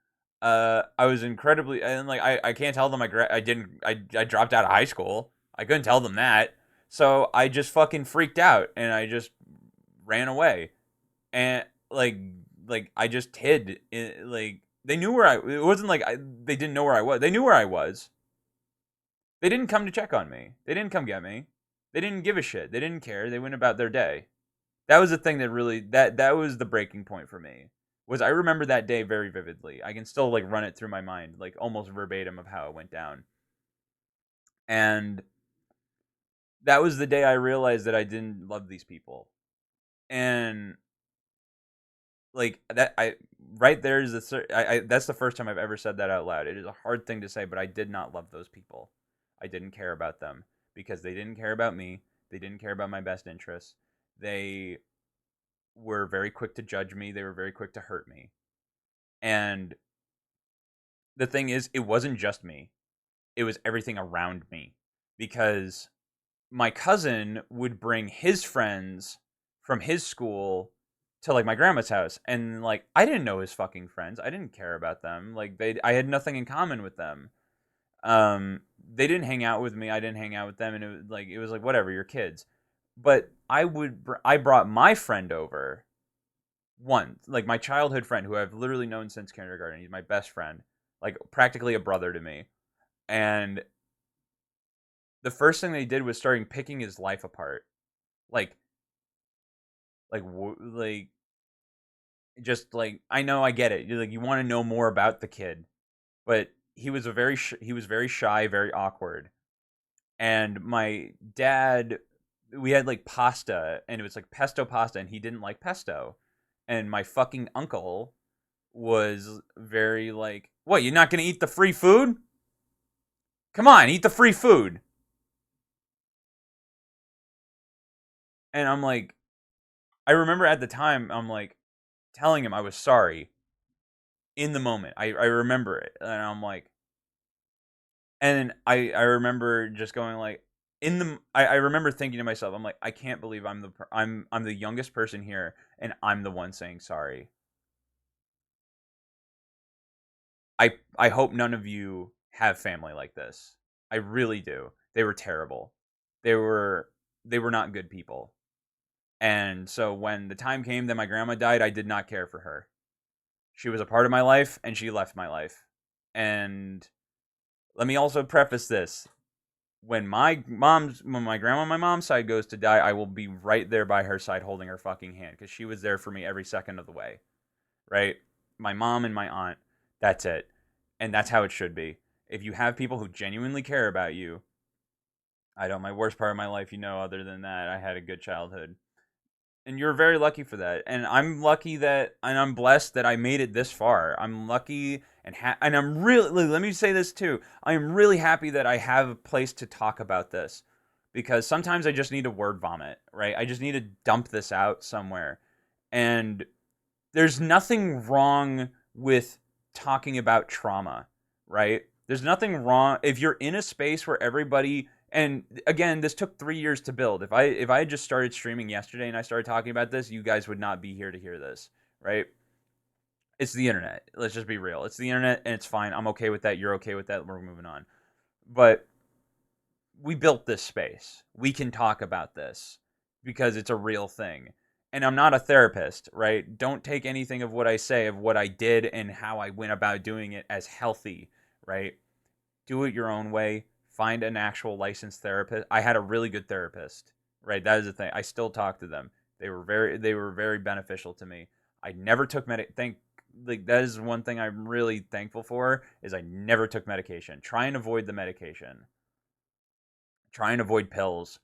I was incredibly, and like I can't tell them I dropped out of high school. I couldn't tell them that. So I just fucking freaked out and I just ran away. And like I just hid. Like they knew where I. It wasn't like they didn't know where I was. They knew where I was. They didn't come to check on me. They didn't come get me. They didn't give a shit. They didn't care. They went about their day. That was the thing that really that was the breaking point for me. Was I remember that day very vividly. I can still like run it through my mind, like almost verbatim of how it went down. And that was the day I realized that I didn't love these people. And like that I right there is I that's the first time I've ever said that out loud. It is a hard thing to say, but I did not love those people. I didn't care about them because they didn't care about me. They didn't care about my best interests. They were very quick to judge me. They were very quick to hurt me. And the thing is, it wasn't just me. It was everything around me because my cousin would bring his friends from his school to like my grandma's house, and like I didn't know his fucking friends. I didn't care about them. Like I had nothing in common with them. They didn't hang out with me. I didn't hang out with them, and it was like whatever, you're kids. But I brought my friend over once, like my childhood friend who I've literally known since kindergarten. He's my best friend, like practically a brother to me. And the first thing they did was starting picking his life apart, like like just like I know I get it. You're like you want to know more about the kid, but he was very shy, very awkward. And my dad, we had like pasta, and it was like pesto pasta, and he didn't like pesto. And my fucking uncle was very like, "What? You're not gonna eat the free food? Come on, eat the free food." And I'm like, I remember at the time, I'm like telling him I was sorry in the moment. I remember it, and I'm like, and I remember just going like, I remember thinking to myself, I'm like, I can't believe I'm the youngest person here, and I'm the one saying sorry. I hope none of you have family like this. I really do. They were terrible. They were they were not good people. And so when the time came that my grandma died, I did not care for her. She was a part of my life and she left my life. And let me also preface this. When my grandma on my mom's side goes to die, I will be right there by her side holding her fucking hand because she was there for me every second of the way. Right? My mom and my aunt, that's it. And that's how it should be. If you have people who genuinely care about you, I don't, my worst part of my life, other than that, I had a good childhood. And you're very lucky for that. And I'm lucky and I'm blessed that I made it this far. I'm lucky and I'm really, let me say this too. I am really happy that I have a place to talk about this because sometimes I just need a word vomit, right? I just need to dump this out somewhere. And there's nothing wrong with talking about trauma, right? There's nothing wrong if you're in a space where everybody, and again, this took 3 years to build. If I had just started streaming yesterday and I started talking about this, you guys would not be here to hear this, right? It's the internet. Let's just be real. It's the internet and it's fine. I'm okay with that. You're okay with that. We're moving on. But we built this space. We can talk about this because it's a real thing. And I'm not a therapist, right? Don't take anything of what I say, of what I did and how I went about doing it as healthy, right? Do it your own way. Find an actual licensed therapist. I had a really good therapist, right? That is the thing. I still talk to them. They were very beneficial to me. I never took that is one thing I'm really thankful for is I never took medication. Try and avoid the medication. Try and avoid pills.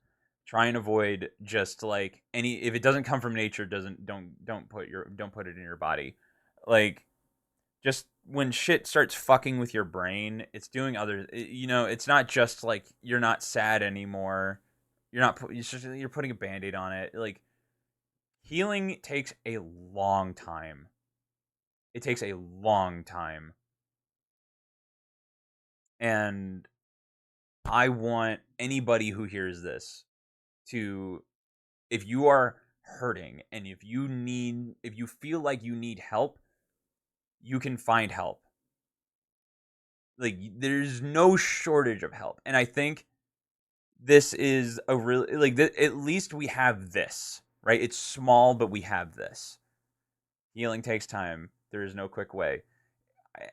Try and avoid just like any if it doesn't come from nature, doesn't don't put it in your body. Like just when shit starts fucking with your brain, it's doing other it's not just like you're not sad anymore. You're putting a band-aid on it. Like healing takes a long time. It takes a long time. And I want anybody who hears this to If you are hurting and if you feel like you need help, you can find help. Like there's no shortage of help. And I think this is a really at least we have this, right? It's small, but we have this. Healing takes time. There is no quick way.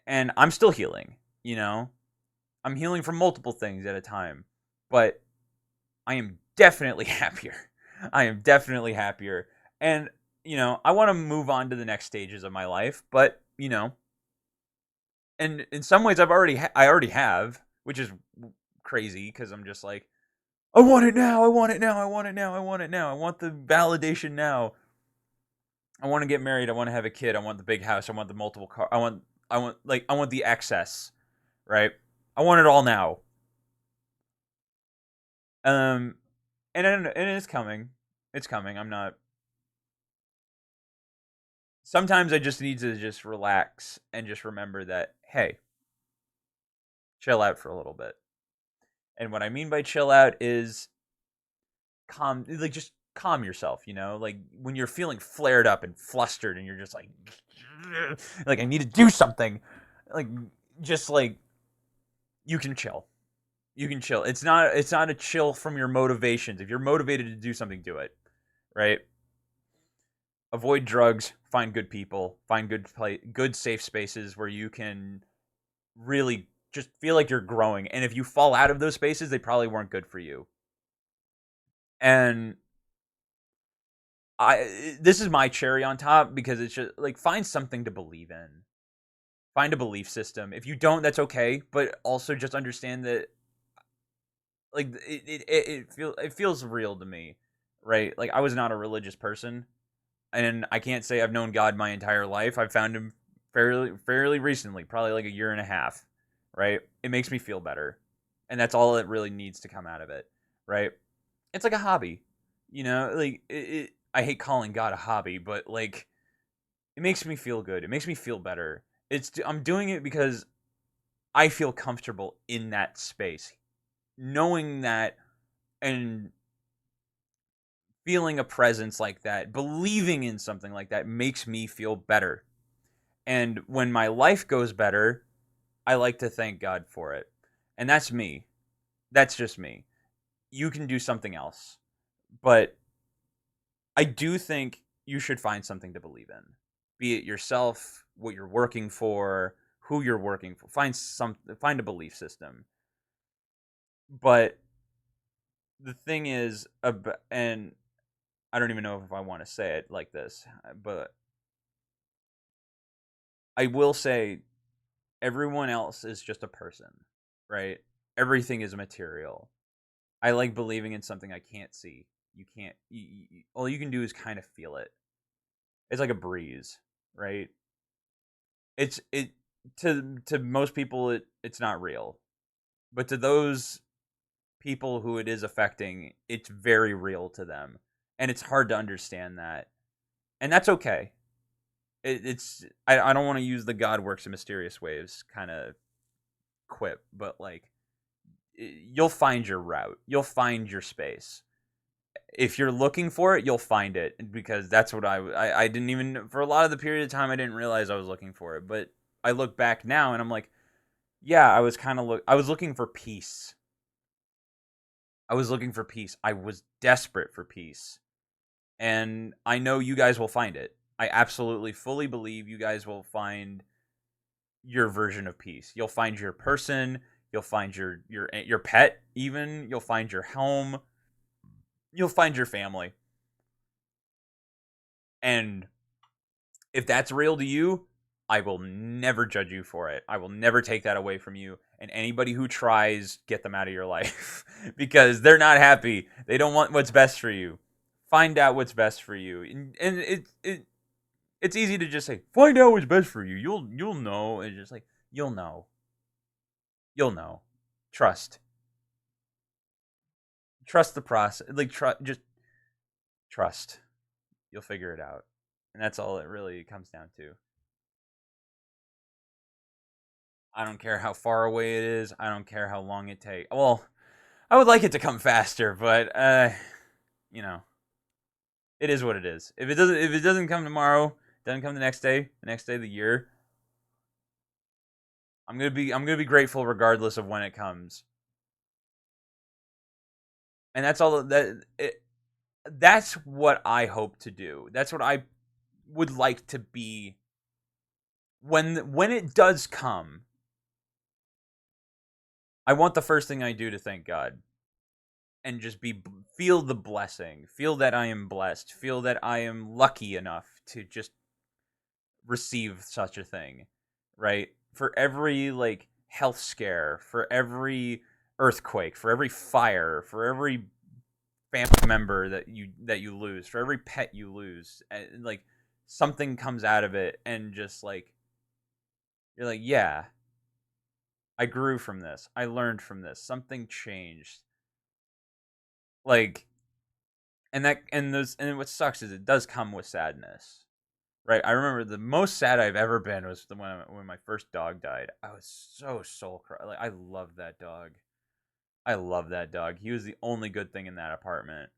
And I'm still healing, you know? I'm healing from multiple things at a time, but I am definitely happier. I am definitely happier. And, I want to move on to the next stages of my life, but, and in some ways I already have, which is crazy because I'm just like, I want it now. I want it now. I want it now. I want it now. I want the validation now. I want to get married. I want to have a kid. I want the big house. I want the multiple car. I want the excess, right? I want it all now. Um, and it's coming. It's coming. I'm not. Sometimes I just need to just relax and just remember that, hey, chill out for a little bit. And what I mean by chill out is just calm yourself, like when you're feeling flared up and flustered and you're just like I need to do something, like just like you can chill. You can chill. It's not a chill from your motivations. If you're motivated to do something, do it. Right? Avoid drugs, find good people, find good safe spaces where you can really just feel like you're growing. And if you fall out of those spaces, they probably weren't good for you. And this is my cherry on top because it's just like find something to believe in. Find a belief system. If you don't, that's okay. But also just understand that like it feels real to me, right? Like I was not a religious person, and I can't say I've known God my entire life. I've found him fairly recently, probably like a year and a half, right? It makes me feel better, and that's all that really needs to come out of it, right? It's like a hobby, like I hate calling God a hobby, but like it makes me feel good. It makes me feel better. I'm doing it because I feel comfortable in that space, knowing that and feeling a presence like that, believing in something like that makes me feel better. And when my life goes better, I like to thank God for it. And that's me. That's just me. You can do something else. But I do think you should find something to believe in. Be it yourself, what you're working for, who you're working for. Find a belief system. But the thing is, and I don't even know if I want to say it like this, but I will say everyone else is just a person, right? Everything is material. I like believing in something I can't see. You can't. All you can do is kind of feel it. It's like a breeze, right? It to most people it's not real, but to those people who it is affecting, it's very real to them, and it's hard to understand that, and that's okay. I don't want to use the God works in mysterious ways kind of quip, but like you'll find your route. You'll find your space. If you're looking for it, you'll find it because that's what I didn't even for a lot of the period of time I didn't realize I was looking for it. But I look back now and I'm like, yeah, I was looking for peace. I was looking for peace. I was desperate for peace. And I know you guys will find it. I absolutely fully believe you guys will find your version of peace. You'll find your person, you'll find your pet even, you'll find your home, you'll find your family. And if that's real to you, I will never judge you for it. I will never take that away from you. And anybody who tries, get them out of your life because they're not happy. They don't want what's best for you. Find out what's best for you. And it's easy to just say, find out what's best for you. You'll know. It's just like you'll know. You'll know. Trust. Trust the process. Like just trust. You'll figure it out. And that's all it really comes down to. I don't care how far away it is. I don't care how long it takes. Well, I would like it to come faster, but you know, It is what it is. If it doesn't come tomorrow, doesn't come the next day of the year, I'm gonna be grateful regardless of when it comes. And that's all that's what I hope to do. That's what I would like to be when it does come. I want the first thing I do to thank God and just feel the blessing, feel that I am blessed, feel that I am lucky enough to just receive such a thing, right? For every like health scare, for every earthquake, for every fire, for every family member that you lose, for every pet you lose, like something comes out of it and just like you're like, yeah, I grew from this. I learned from this. Something changed. Like and what sucks is it does come with sadness. Right? I remember the most sad I've ever been was when my first dog died. I was so soul cry. Like I love that dog. I love that dog. He was the only good thing in that apartment.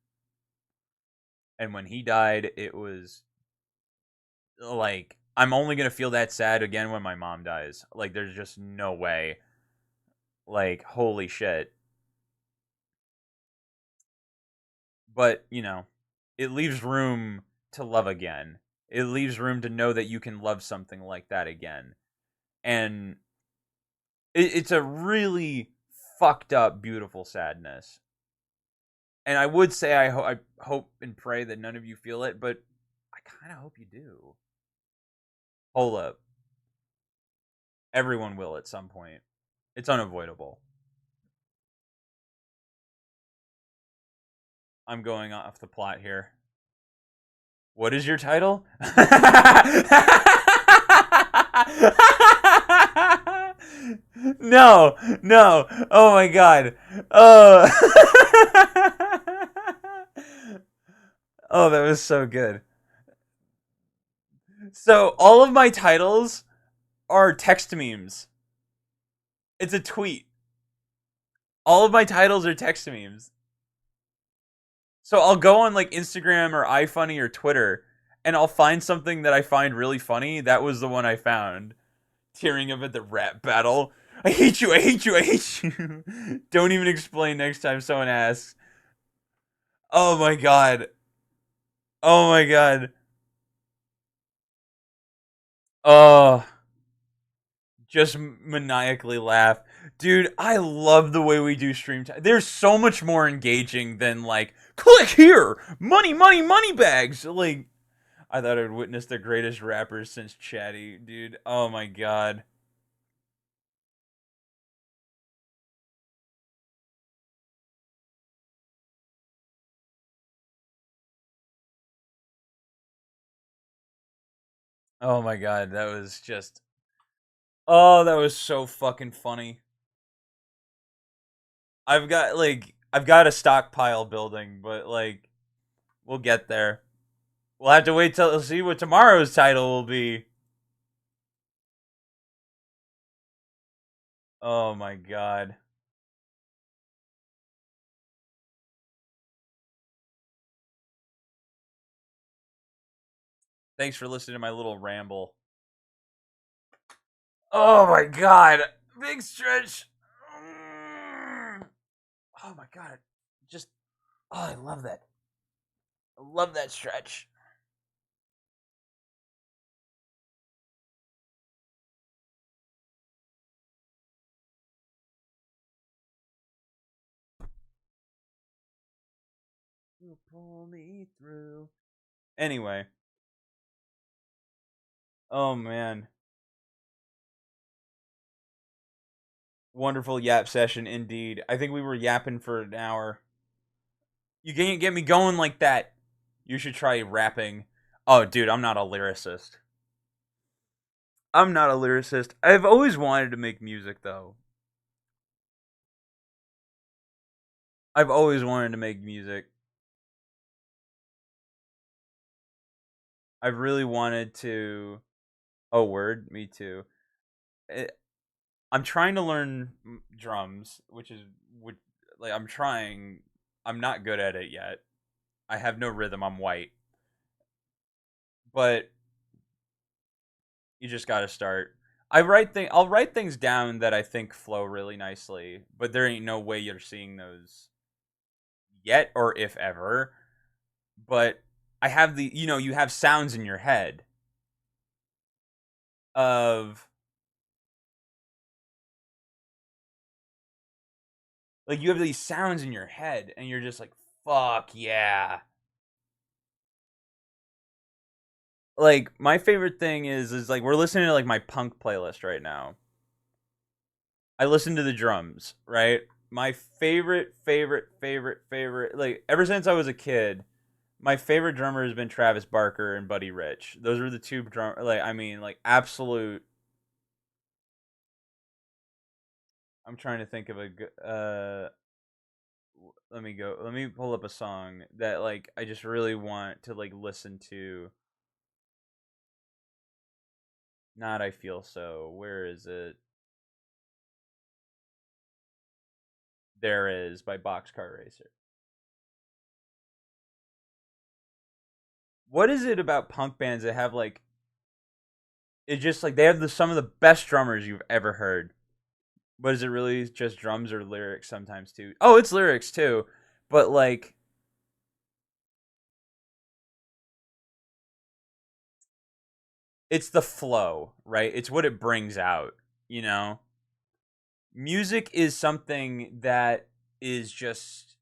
And when he died, it was like I'm only gonna feel that sad again when my mom dies. Like there's just no way. Like holy shit. But it leaves room to love again. It leaves room to know that you can love something like that again. And it's a really fucked up, beautiful sadness. And I would say I hope and pray that none of you feel it, but I kind of hope you do. Hold up. Everyone will at some point. It's unavoidable. I'm going off the plot here. What is your title? No, no. Oh my god. Oh. Oh, that was so good. So, all of my titles are text memes. It's a tweet. All of my titles are text memes. So I'll go on like Instagram or iFunny or Twitter and I'll find something that I find really funny. That was the one I found. Tearing up at the rap battle. I hate you, I hate you, I hate you. Don't even explain next time someone asks. Oh my god. Oh my god. Oh, just maniacally laugh. Dude, I love the way we do stream time. There's so much more engaging than like, click here, money, money, money bags. Like, I thought I would witness the greatest rappers since Chatty, dude. Oh my god. Oh my god, that was just. Oh, that was so fucking funny. I've got a stockpile building, but like we'll get there. We'll have to wait till see what tomorrow's title will be. Oh my god. Thanks for listening to my little ramble. Oh my god. Big stretch. Oh my god. Just I love that. I love that stretch. You pull me through. Anyway. Oh man. Wonderful yap session indeed. I think we were yapping for an hour. You can't get me going like that. You should try rapping. Oh, dude, I'm not a lyricist. I'm not a lyricist. I've always wanted to make music, though. I've always wanted to make music. I've really wanted to. Oh, word, me too. I'm trying to learn drums, which like I'm trying. I'm not good at it yet. I have no rhythm. I'm white. but you just got to start. I'll write things down that I think flow really nicely, but there ain't no way you're seeing those yet or if ever. But I have you have sounds in your head of like you have these sounds in your head and you're just like fuck yeah. Like my favorite thing is like we're listening to like my punk playlist right now. I listen to the drums, right? My favorite like ever since I was a kid, my favorite drummer has been Travis Barker and Buddy Rich. Those are the two drum like I mean like absolute. I'm trying to think of let me go. Let me pull up a song that like I just really want to like listen to. Not I feel so. Where is it? There is by Boxcar Racer. What is it about punk bands that have like it's just like they have some of the best drummers you've ever heard. But is it really just drums or lyrics sometimes too? Oh, it's lyrics too. But like it's the flow, right? It's what it brings out, you know? Music is something that is just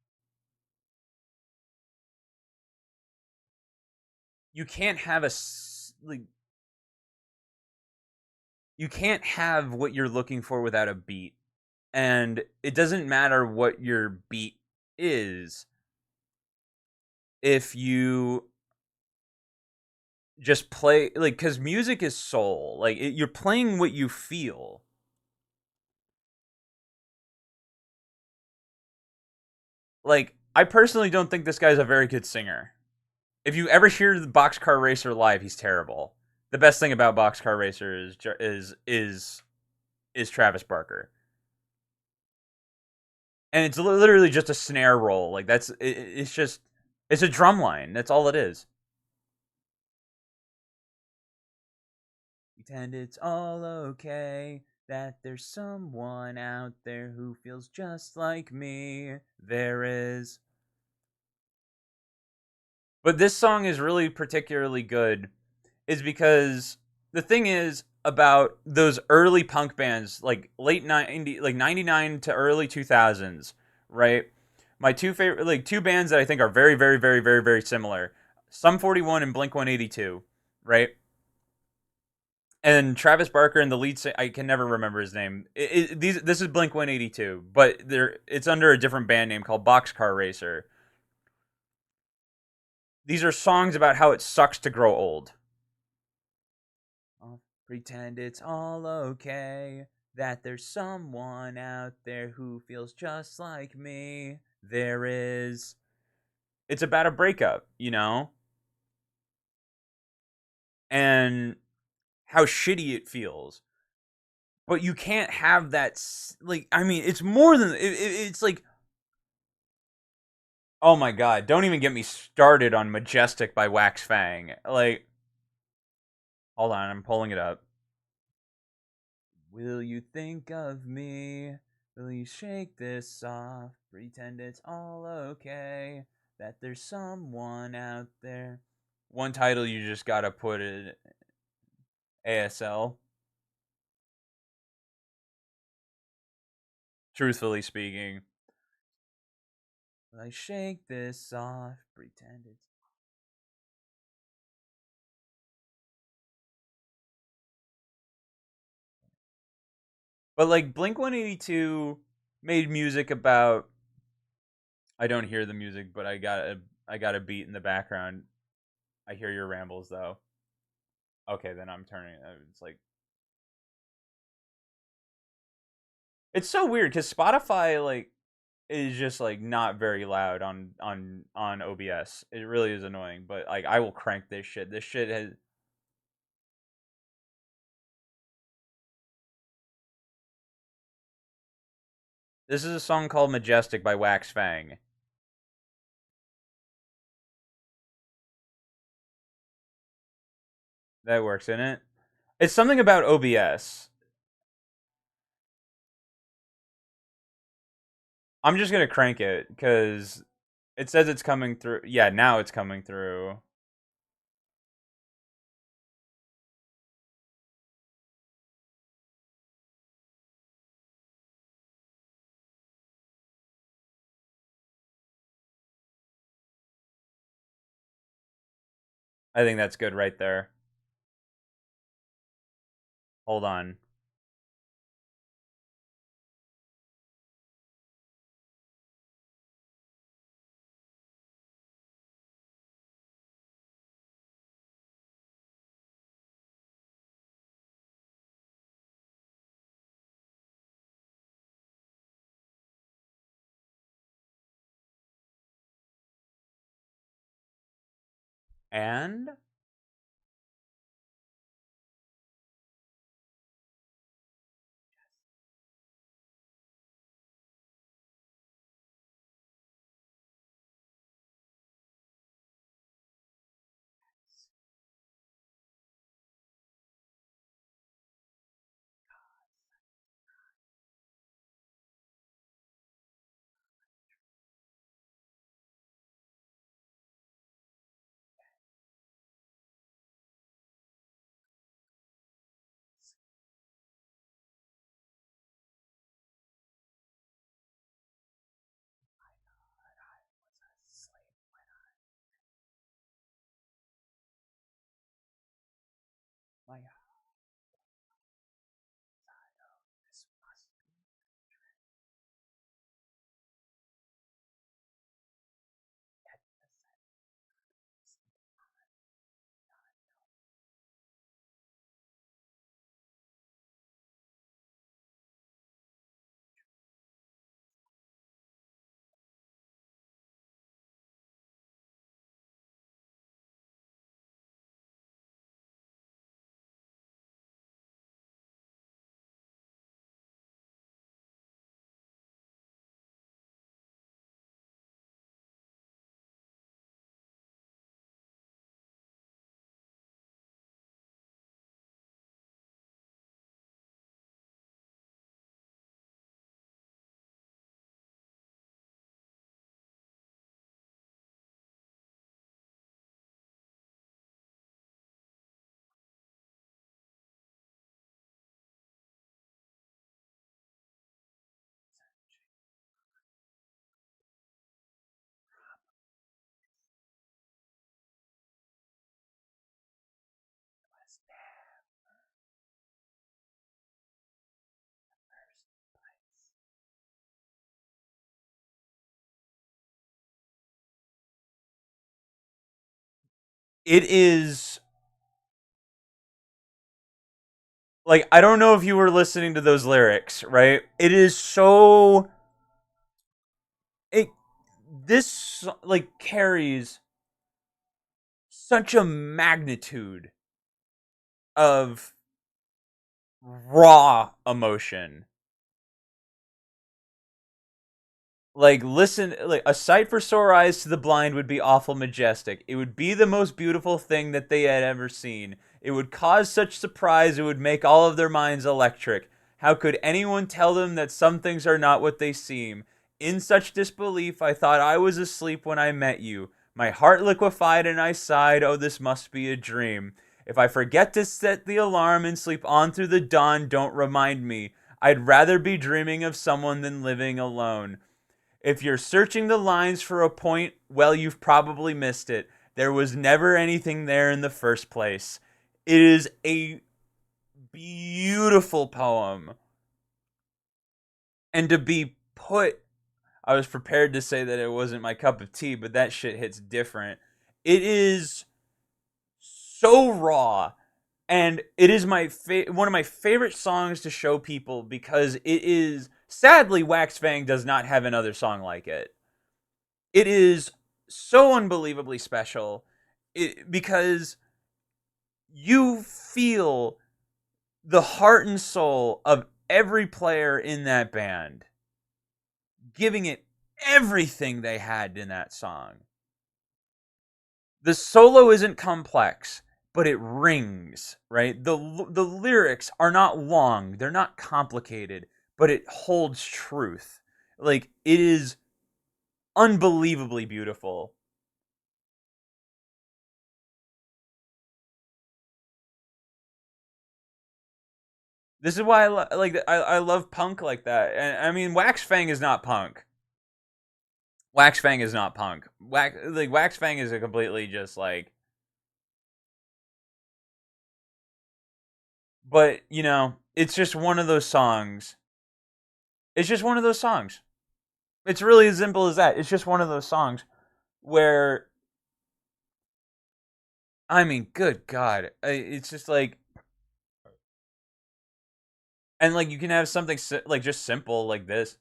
you can't have like you can't have what you're looking for without a beat. And it doesn't matter what your beat is if you just play like cuz music is soul. Like you're playing what you feel. Like I personally don't think this guy's a very good singer. If you ever hear the Boxcar Racer live, he's terrible. The best thing about Boxcar Racer is Travis Barker, and it's literally just a snare roll. Like it's just it's a drum line. That's all it is. Pretend it's all okay. That there's someone out there who feels just like me. There is. But this song is really particularly good is because the thing is about those early punk bands like late 90 like 99 to early 2000s, right? My two favorite like two bands that I think are very similar. Sum 41 and Blink 182, right? And Travis Barker and the lead singer, I can never remember his name. This is Blink 182, but it's under a different band name called Boxcar Racer. These are songs about how it sucks to grow old. I'll pretend it's all okay. That there's someone out there who feels just like me. There is. It's about a breakup, you know? And how shitty it feels. But you can't have that. Like, I mean, it's more than. It's like. Oh my god, don't even get me started on Majestic by Wax Fang. Like, hold on, I'm pulling it up. Will you think of me? Will you shake this off? Pretend it's all okay. That there's someone out there. One title you just gotta put it ASL. Truthfully speaking. Will I shake this off? Pretend it's. But like Blink 182 made music about. I don't hear the music, but I got a beat in the background. I hear your rambles though. Okay, then I'm turning. It's like it's so weird because Spotify like is just like not very loud on OBS. It really is annoying, but like I will crank this shit. This shit has. This is a song called "Majestic" by Wax Fang. That works, in it. It's something about OBS. I'm just gonna crank it because it says it's coming through. Yeah, now it's coming through. I think that's good right there. Hold on. And my it is like I don't know if you were listening to those lyrics, right? It is so it this like carries such a magnitude of raw emotion. Like, listen, like a sight for sore eyes to the blind would be awful majestic. It would be the most beautiful thing that they had ever seen. It would cause such surprise, it would make all of their minds electric. How could anyone tell them that some things are not what they seem? In such disbelief, I thought I was asleep when I met you. My heart liquefied and I sighed, oh, this must be a dream. If I forget to set the alarm and sleep on through the dawn, don't remind me. I'd rather be dreaming of someone than living alone. If you're searching the lines for a point, well, you've probably missed it. There was never anything there in the first place. It is a beautiful poem. And to be put, I was prepared to say that it wasn't my cup of tea, but that shit hits different. It is so raw. And it is one of my favorite songs to show people because it is sadly Wax Fang does not have another song like it. It is so unbelievably special because you feel the heart and soul of every player in that band giving it everything they had in that song. The solo isn't complex. but it rings, right? The lyrics are not long, they're not complicated, but it holds truth. Like it is unbelievably beautiful. This is why I love punk like that. And I mean, Wax Fang is not punk. Wax Fang is not punk. Wax Fang is a completely just like, but you know, it's just one of those songs. It's just one of those songs. It's really as simple as that. It's just one of those songs where, I mean, good God, it's just like, and like you can have something like just simple like this.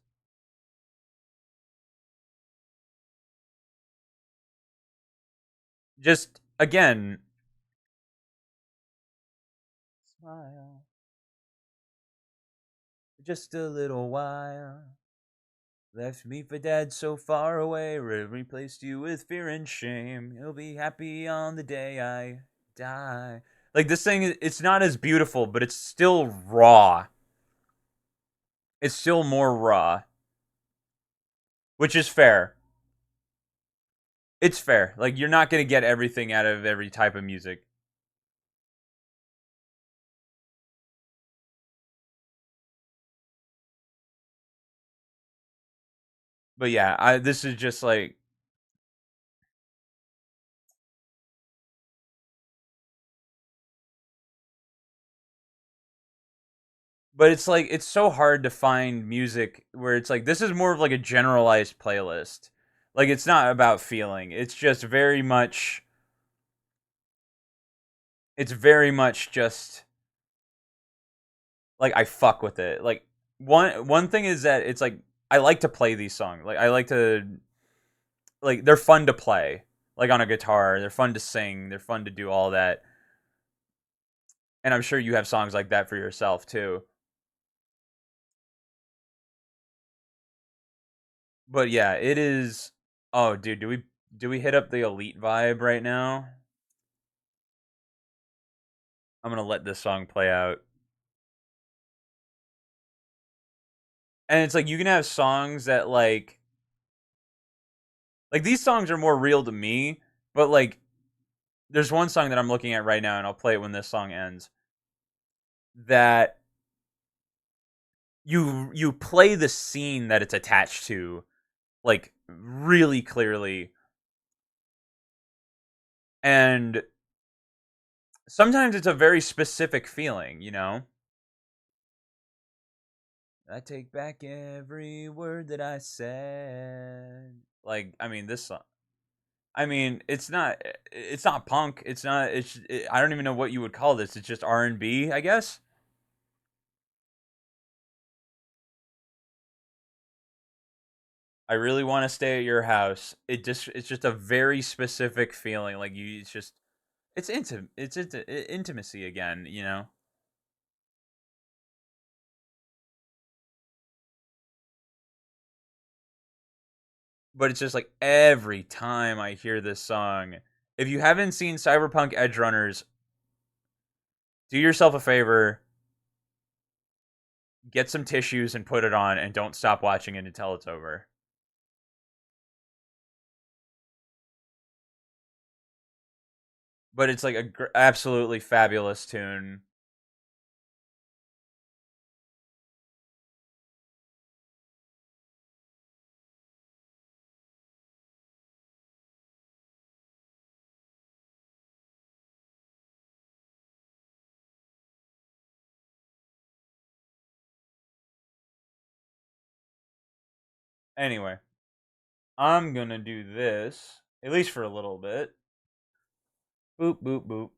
Just again, smile, just a little while. Left me for dead so far away, replaced you with fear and shame. You'll be happy on the day I die. Like this thing, it's not as beautiful, but it's still raw. It's still more raw, which is fair. It's fair. Like you're not gonna get everything out of every type of music. But yeah, this is just like, but it's like it's so hard to find music where it's like this is more of like a generalized playlist. Like it's not about feeling. It's very much just like I fuck with it. Like one thing is that it's like I like to play these songs. Like I like to, like they're fun to play. Like on a guitar, they're fun to sing, they're fun to do all that. And I'm sure you have songs like that for yourself too. But yeah, it is. Oh, dude, do we hit up the elite vibe right now? I'm gonna let this song play out. And it's like you can have songs that like these songs are more real to me, but like there's one song that I'm looking at right now, and I'll play it when this song ends. That you play the scene that it's attached to like really clearly, and sometimes it's a very specific feeling, you know. I take back every word that I said. Like, I mean, this song. I mean, it's not punk. It's not. I don't even know what you would call this. It's just R&B, I guess. I really want to stay at your house. It's just a very specific feeling. Like you, it's just it's intimate. It's intimacy again. You know. But it's just like every time I hear this song, if you haven't seen Cyberpunk Edge Runners, do yourself a favor, get some tissues and put it on, and don't stop watching it until it's over. But it's like a absolutely fabulous tune. Anyway, I'm gonna do this at least for a little bit. Boop boop boop.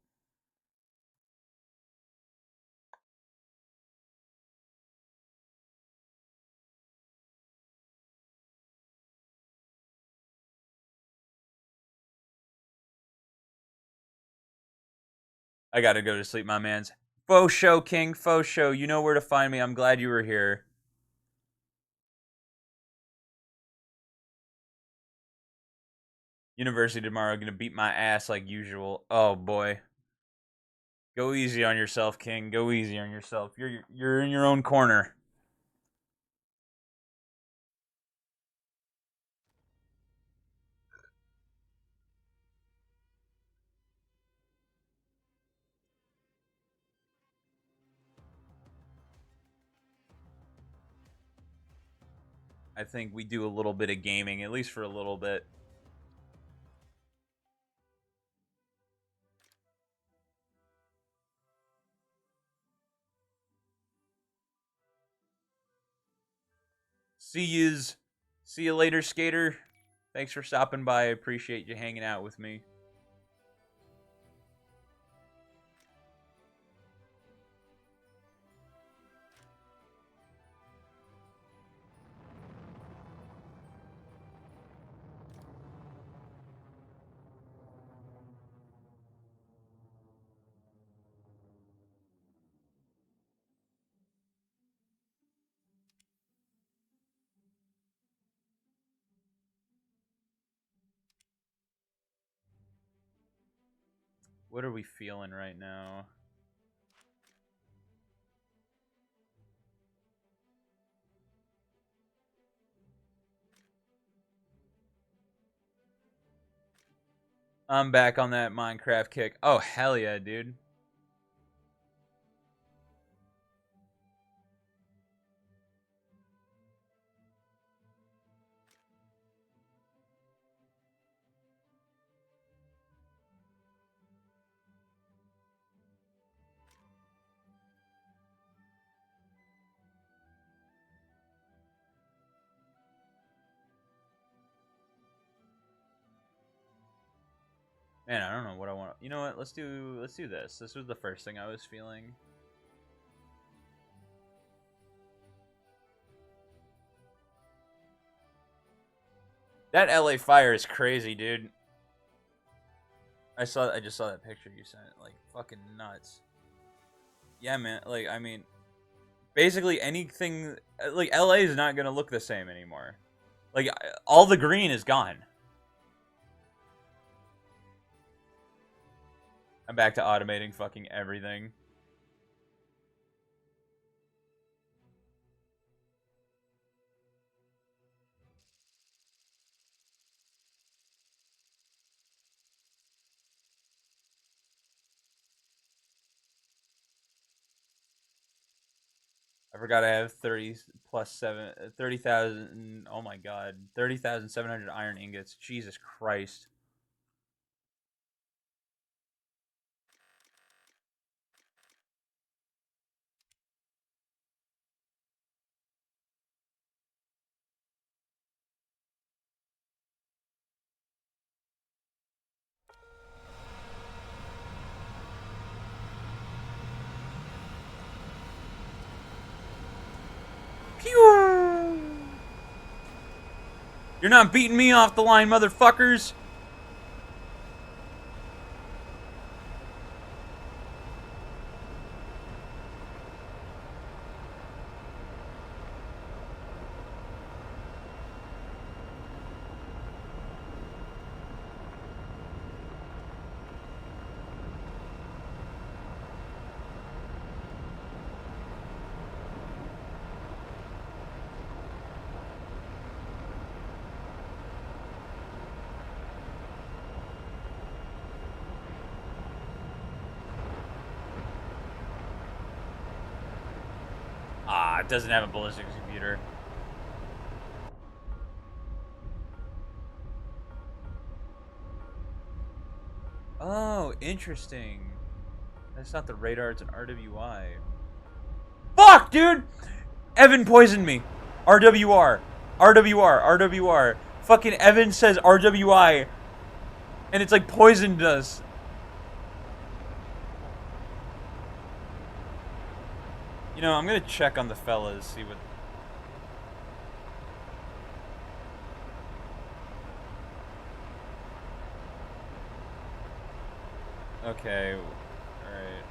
I gotta go to sleep, my man's. Faux show, King. Faux show. You know where to find me. I'm glad you were here. University tomorrow. Gonna beat my ass like usual. Oh boy. Go easy on yourself, King. Go easy on yourself. You're in your own corner. I think we do a little bit of gaming, at least for a little bit. See yous. See you later, skater. Thanks for stopping by. I appreciate you hanging out with me. What are we feeling right now? I'm back on that Minecraft kick. Oh, hell yeah, dude. Man, I don't know what I want. You know what? Let's do this. This was the first thing I was feeling. That LA fire is crazy, dude. I just saw that picture you sent. Like fucking nuts. Yeah, man. Like I mean, basically anything like LA is not going to look the same anymore. Like all the green is gone. I'm back to automating fucking everything. I forgot I have 30 plus 7 30,000. Oh my god. 30,700 iron ingots. Jesus Christ. Pew! You're not beating me off the line, motherfuckers. Ah, it doesn't have a ballistics computer. Oh, interesting. That's not the radar, it's an RWI. Fuck, dude! Evan poisoned me. RWR. RWR. RWR. Fucking Evan says RWI. And it's like poisoned us. You know, I'm gonna check on the fellas, see what... Okay, alright.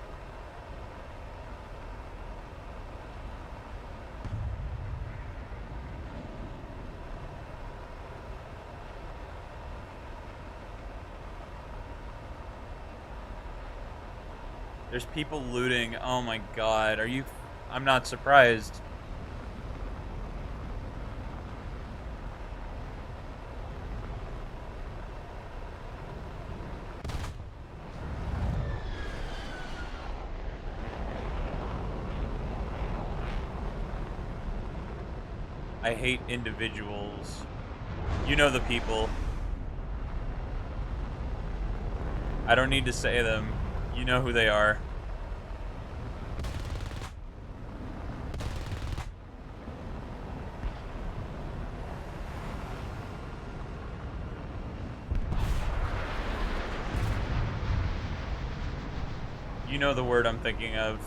There's people looting. Oh my god. Are you... I'm not surprised. I hate individuals. You know the people. I don't need to say them. You know who they are. You know the word I'm thinking of.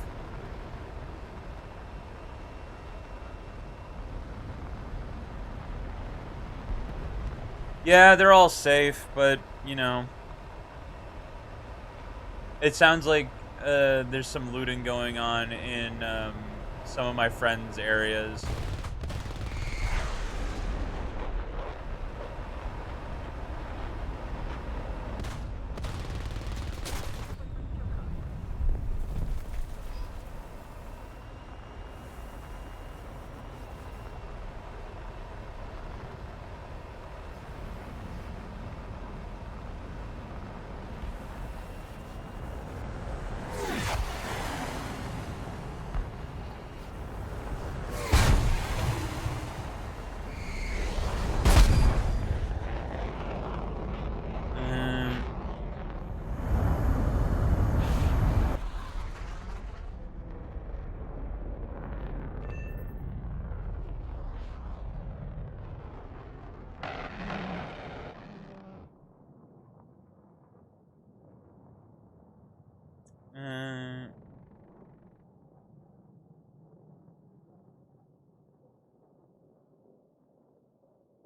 Yeah, they're all safe, but, you know. It sounds like there's some looting going on in some of my friends' areas.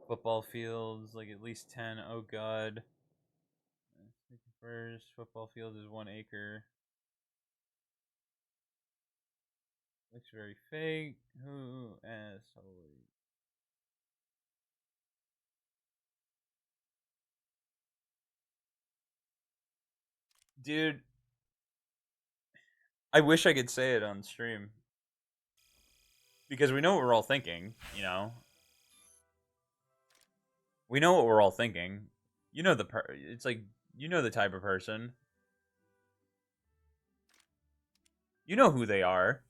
Football fields, like at least 10. Oh god. First, football field is 1 acre. Looks very fake. Who asshole? Dude, I wish I could say it on stream. Because we know what we're all thinking, you know? We know what we're all thinking. You know it's like, you know the type of person. You know who they are.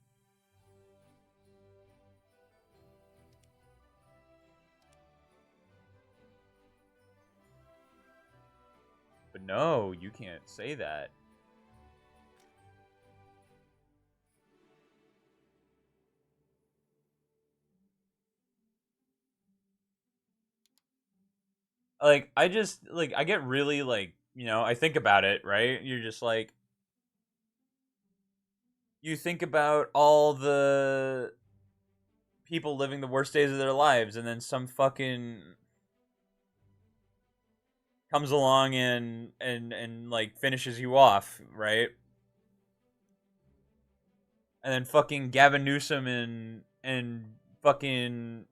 But no, you can't say that. Like, I just, like, I get really, like, you know, I think about it, right? You're just like, you think about all the people living the worst days of their lives, and then some fucking comes along and like finishes you off, right? And then fucking Gavin Newsom and fucking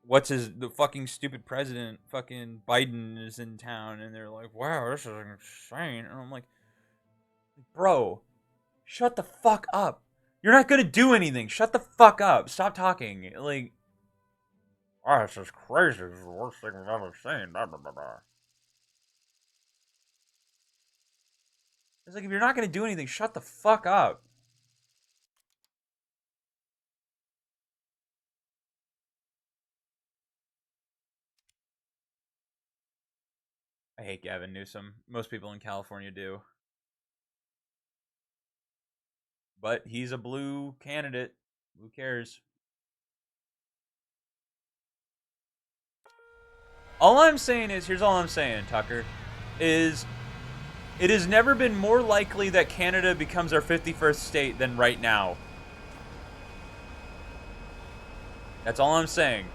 the fucking stupid president, fucking Biden is in town, and they're like, wow, this is insane. And I'm like, bro, shut the fuck up. You're not gonna do anything. Shut the fuck up. Stop talking. Like, oh, this is crazy. This is the worst thing I've ever seen. Blah, blah, blah, blah. It's like, if you're not gonna do anything, shut the fuck up. I hate Gavin Newsom. Most people in California do. But he's a blue candidate. Who cares? All I'm saying is, here's all I'm saying, Tucker, is it has never been more likely that Canada becomes our 51st state than right now. That's all I'm saying.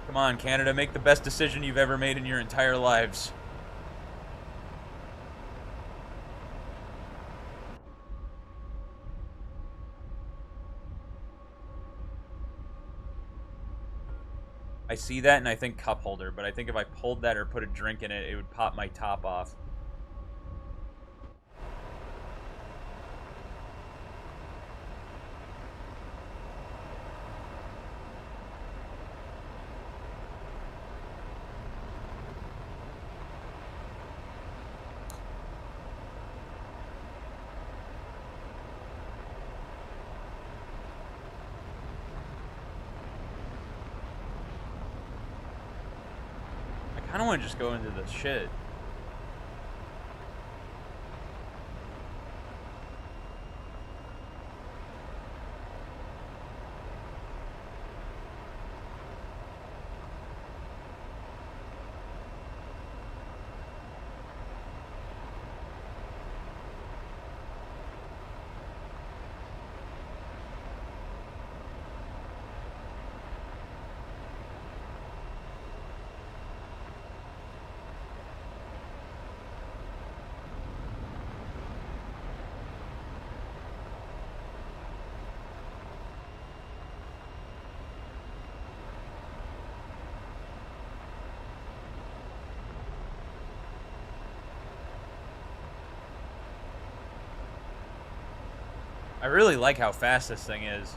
Come on, Canada, make the best decision you've ever made in your entire lives. I see that and I think cup holder, but I think if I pulled that or put a drink in it, it would pop my top off. I kind of want to just go into the shit. I really like how fast this thing is.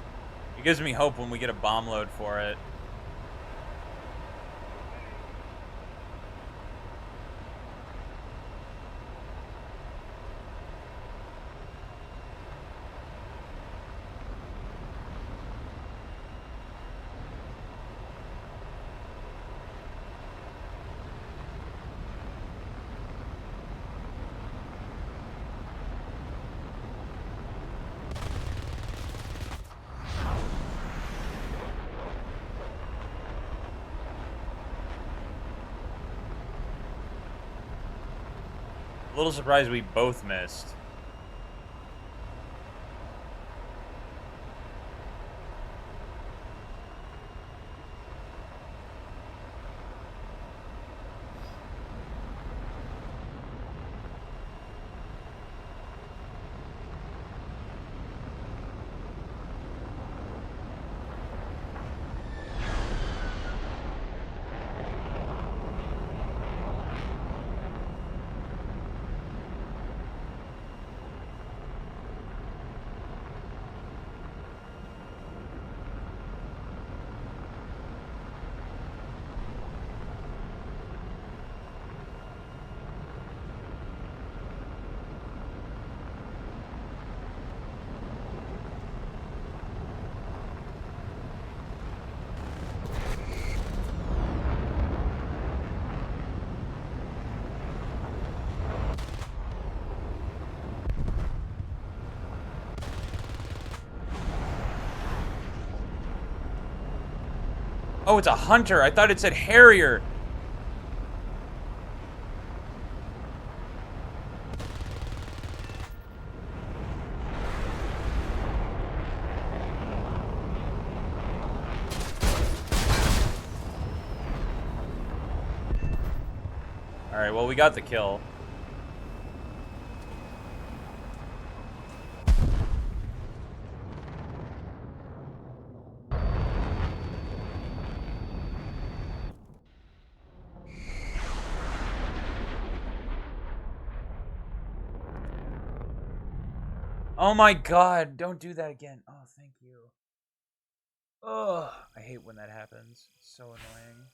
It gives me hope when we get a bomb load for it. A little surprised we both missed. Oh, it's a hunter. I thought it said Harrier. Alright, well, we got the kill. Oh my god, don't do that again. Oh, thank you. Ugh, I hate when that happens. It's so annoying.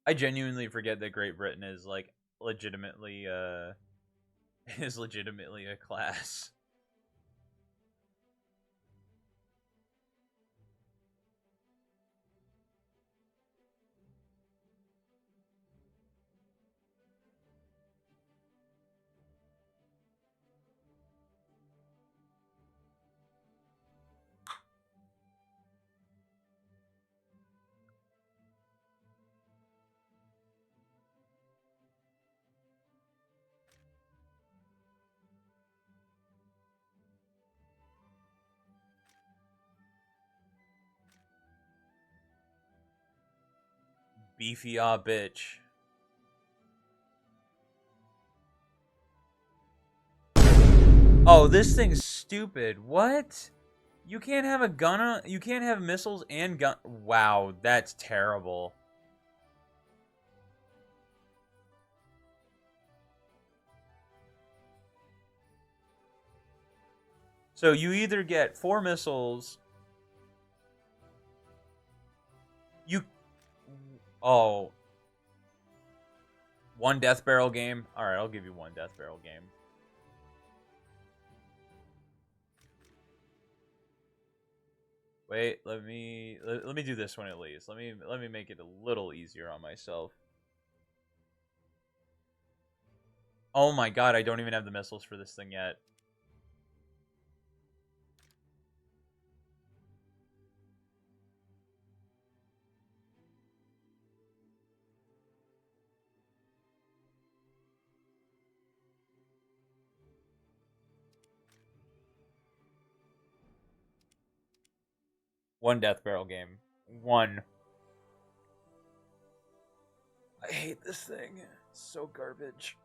I genuinely forget that Great Britain is like legitimately is legitimately a class. Beefy aw bitch. Oh, this thing's stupid. What? You can't have a gun on, you can't have missiles and gun. Wow, that's terrible. So you either get 4 missiles. You. Oh. 1 death barrel game? Alright, I'll give you 1 death barrel game. Wait, let me do this one at least. Let me make it a little easier on myself. Oh my god, I don't even have the missiles for this thing yet. One death barrel game. 1. I hate this thing. It's so garbage.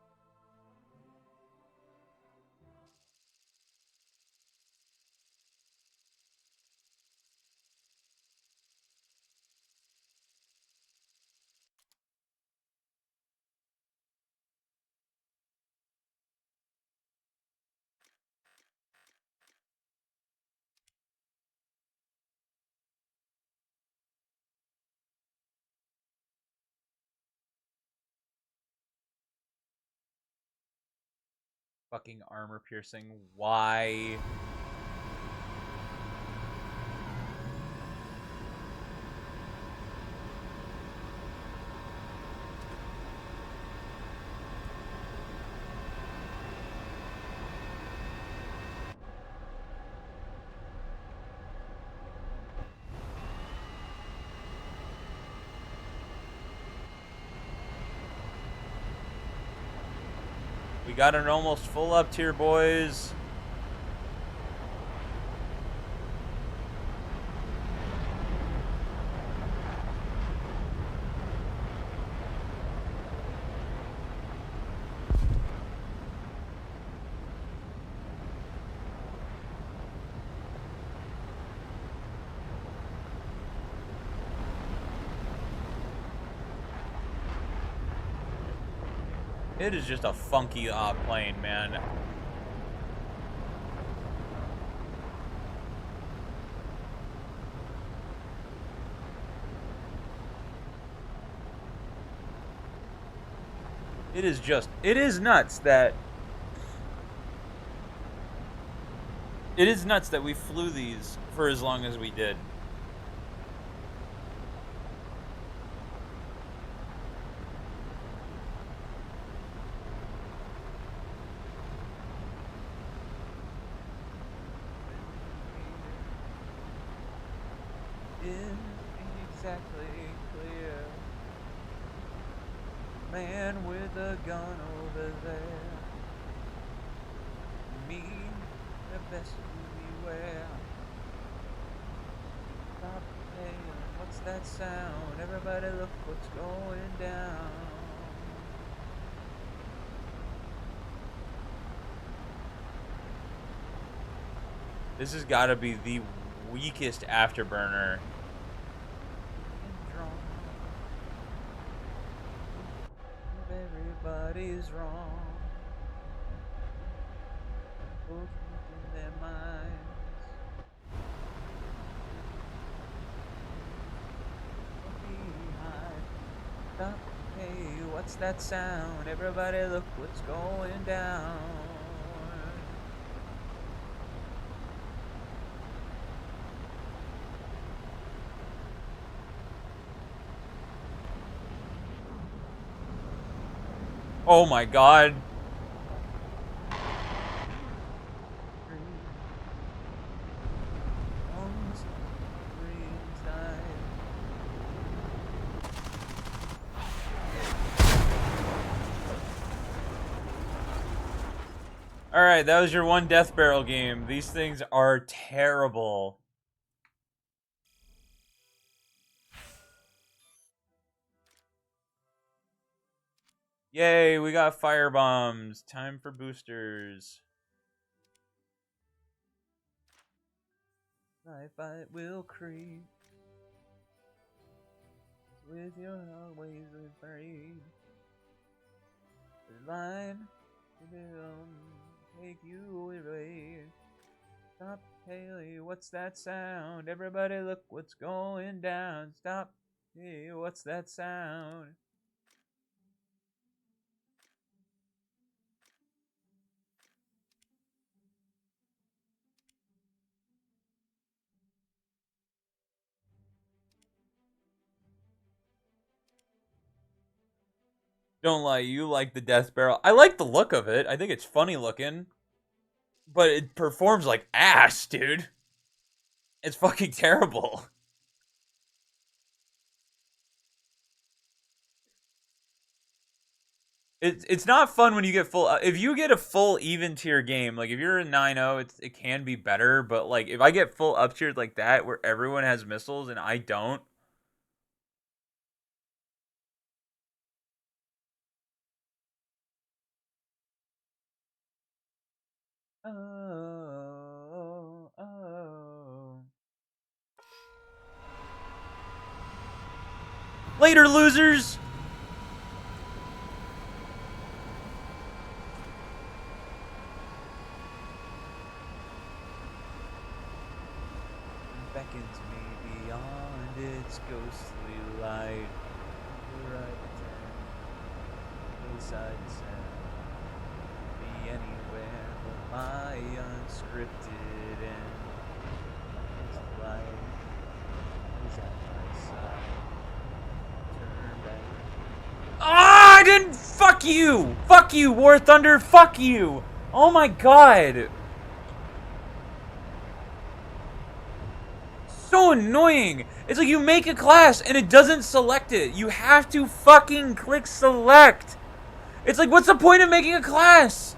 Fucking armor piercing. Why? We got an almost full up tier, boys. It is just a funky plane, man. It is just, it is nuts that we flew these for as long as we did. Exactly clear. Man with a gun over there. Me, the best we wear. Stop playing. What's that sound? Everybody look what's going down. This has got to be the weakest afterburner. Everybody's wrong. Both in their minds. Stop, hey, what's that sound? Everybody look what's going down. Oh my god. Alright, that was your 1 death barrel game. These things are terrible. Yay, we got fire bombs. Time for boosters. Life I will creep with your always afraid. The line will take you away. Stop, Haley, what's that sound? Everybody look what's going down. Stop, hey, what's that sound? Don't lie, you like the death barrel. I like the look of it. I think it's funny looking. But it performs like ass, dude. It's fucking terrible. It's not fun when you get full. If you get a full even tier game, like if you're a 9-0, it can be better. But like if I get full up tiered like that, where everyone has missiles and I don't, oh, oh. Later, losers. Beckons me beyond its ghostly light. Right turn, wayside sound. Be anywhere but my unscripted end. His light is at my side. Turn back. Ah, I didn't. Fuck you! Fuck you, War Thunder! Fuck you! Oh my god! So annoying! It's like you make a class and it doesn't select it. You have to fucking click select. It's like, what's the point of making a class?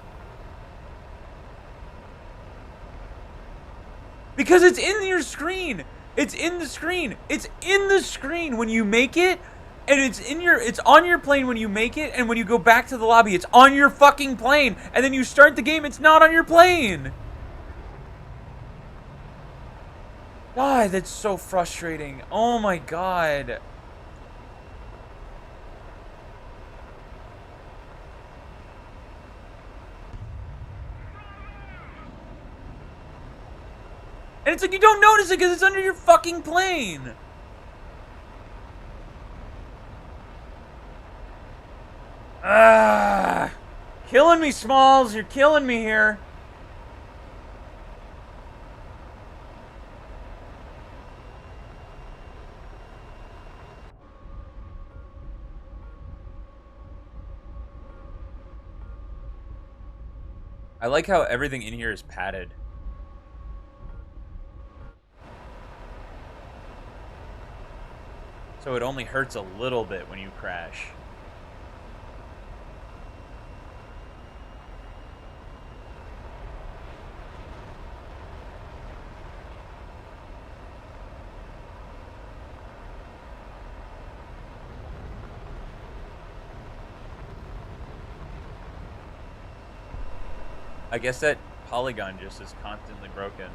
Because it's in your screen. It's in the screen. It's in the screen when you make it, and it's on your plane when you make it, and when you go back to the lobby, it's on your fucking plane, and then you start the game, it's not on your plane. God, that's so frustrating. Oh my god. And it's like you don't notice it because it's under your fucking plane. Ah, killing me, Smalls. You're killing me here. I like how everything in here is padded. So it only hurts a little bit when you crash. I guess that polygon just is constantly broken.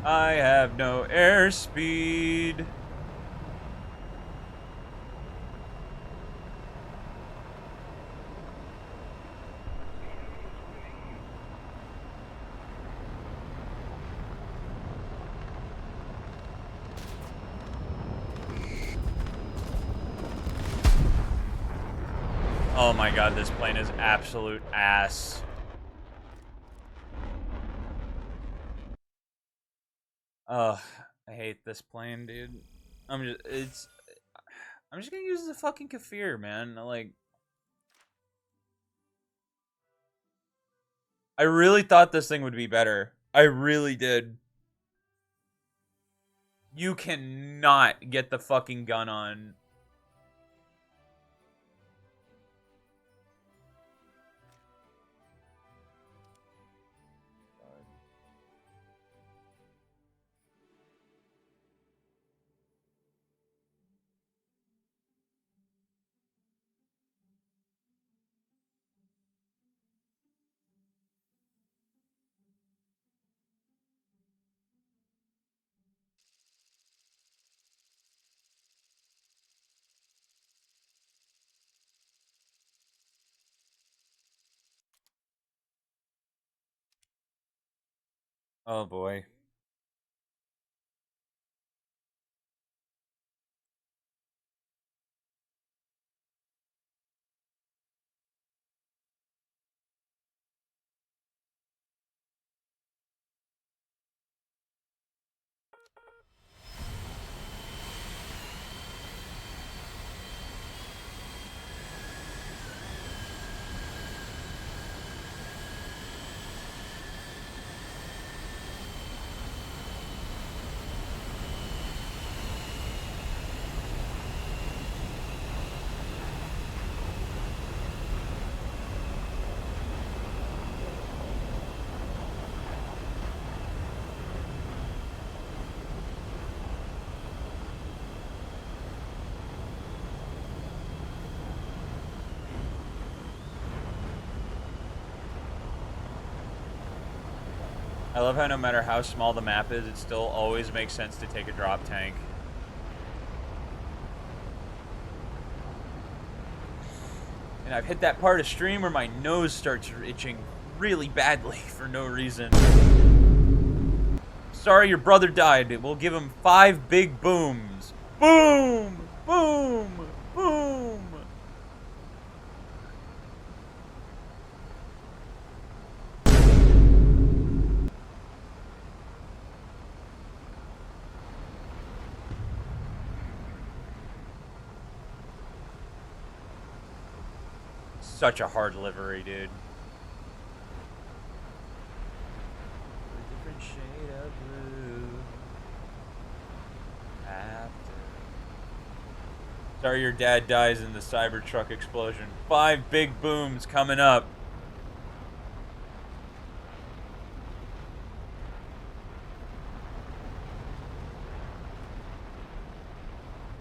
I have no airspeed. Oh my god, this plane is absolute ass. Ugh, I hate this plane, dude. I'm just gonna use the fucking Kafir, man. Like, I really thought this thing would be better. I really did. You cannot get the fucking gun on. Oh boy. I love how no matter how small the map is, it still always makes sense to take a drop tank. And I've hit that part of stream where my nose starts itching really badly for no reason. Sorry your brother died. We'll give him 5 big booms. Boom! Boom! Boom! Such a hard livery, dude. A different shade of blue. After. Sorry your dad dies in the Cybertruck explosion. 5 big booms coming up.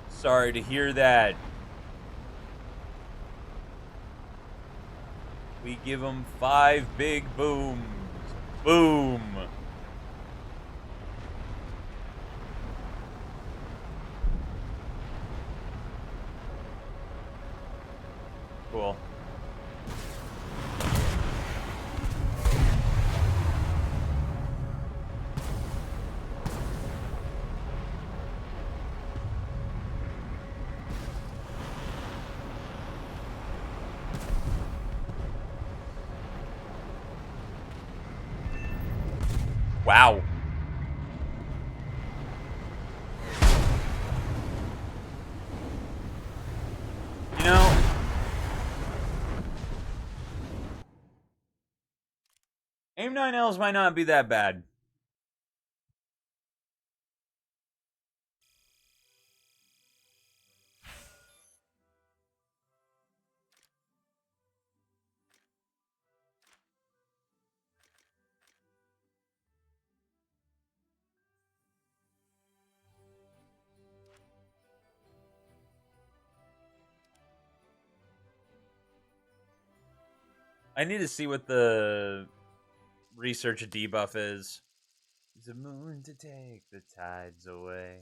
Sorry to hear that. We give them 5 big booms. Boom. Cool. Wow. You know, AIM 9Ls might not be that bad. I need to see what the research debuff is. needs a moon to take the tides away.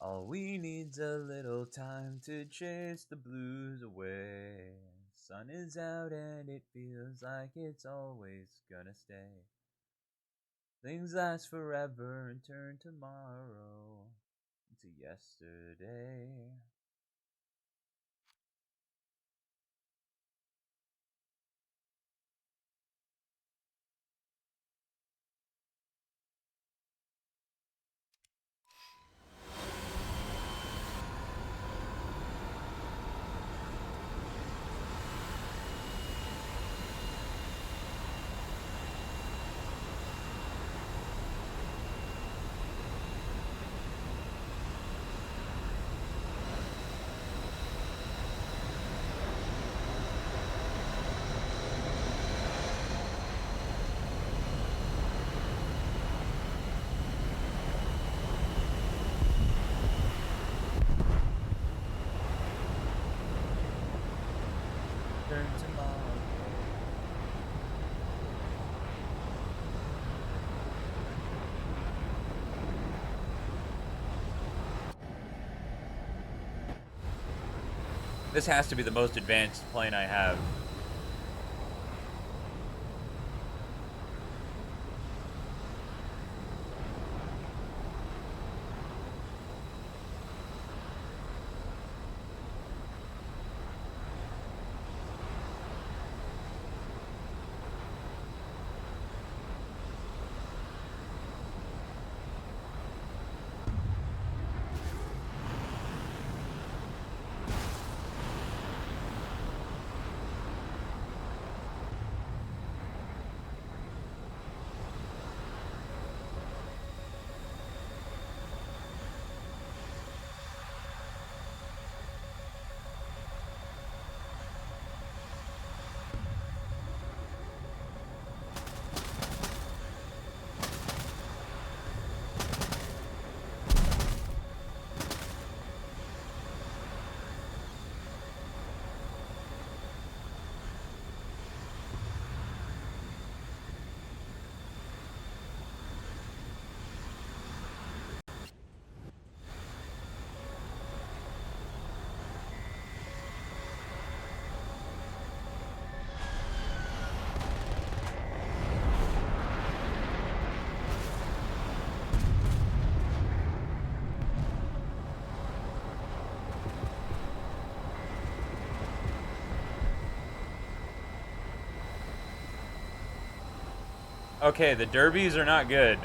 All we need's a little time to chase the blues away. Sun is out and it feels like it's always gonna stay. Things last forever and turn tomorrow into yesterday. Turn tomorrow. This has to be the most advanced plane I have. Okay, the derbies are not good.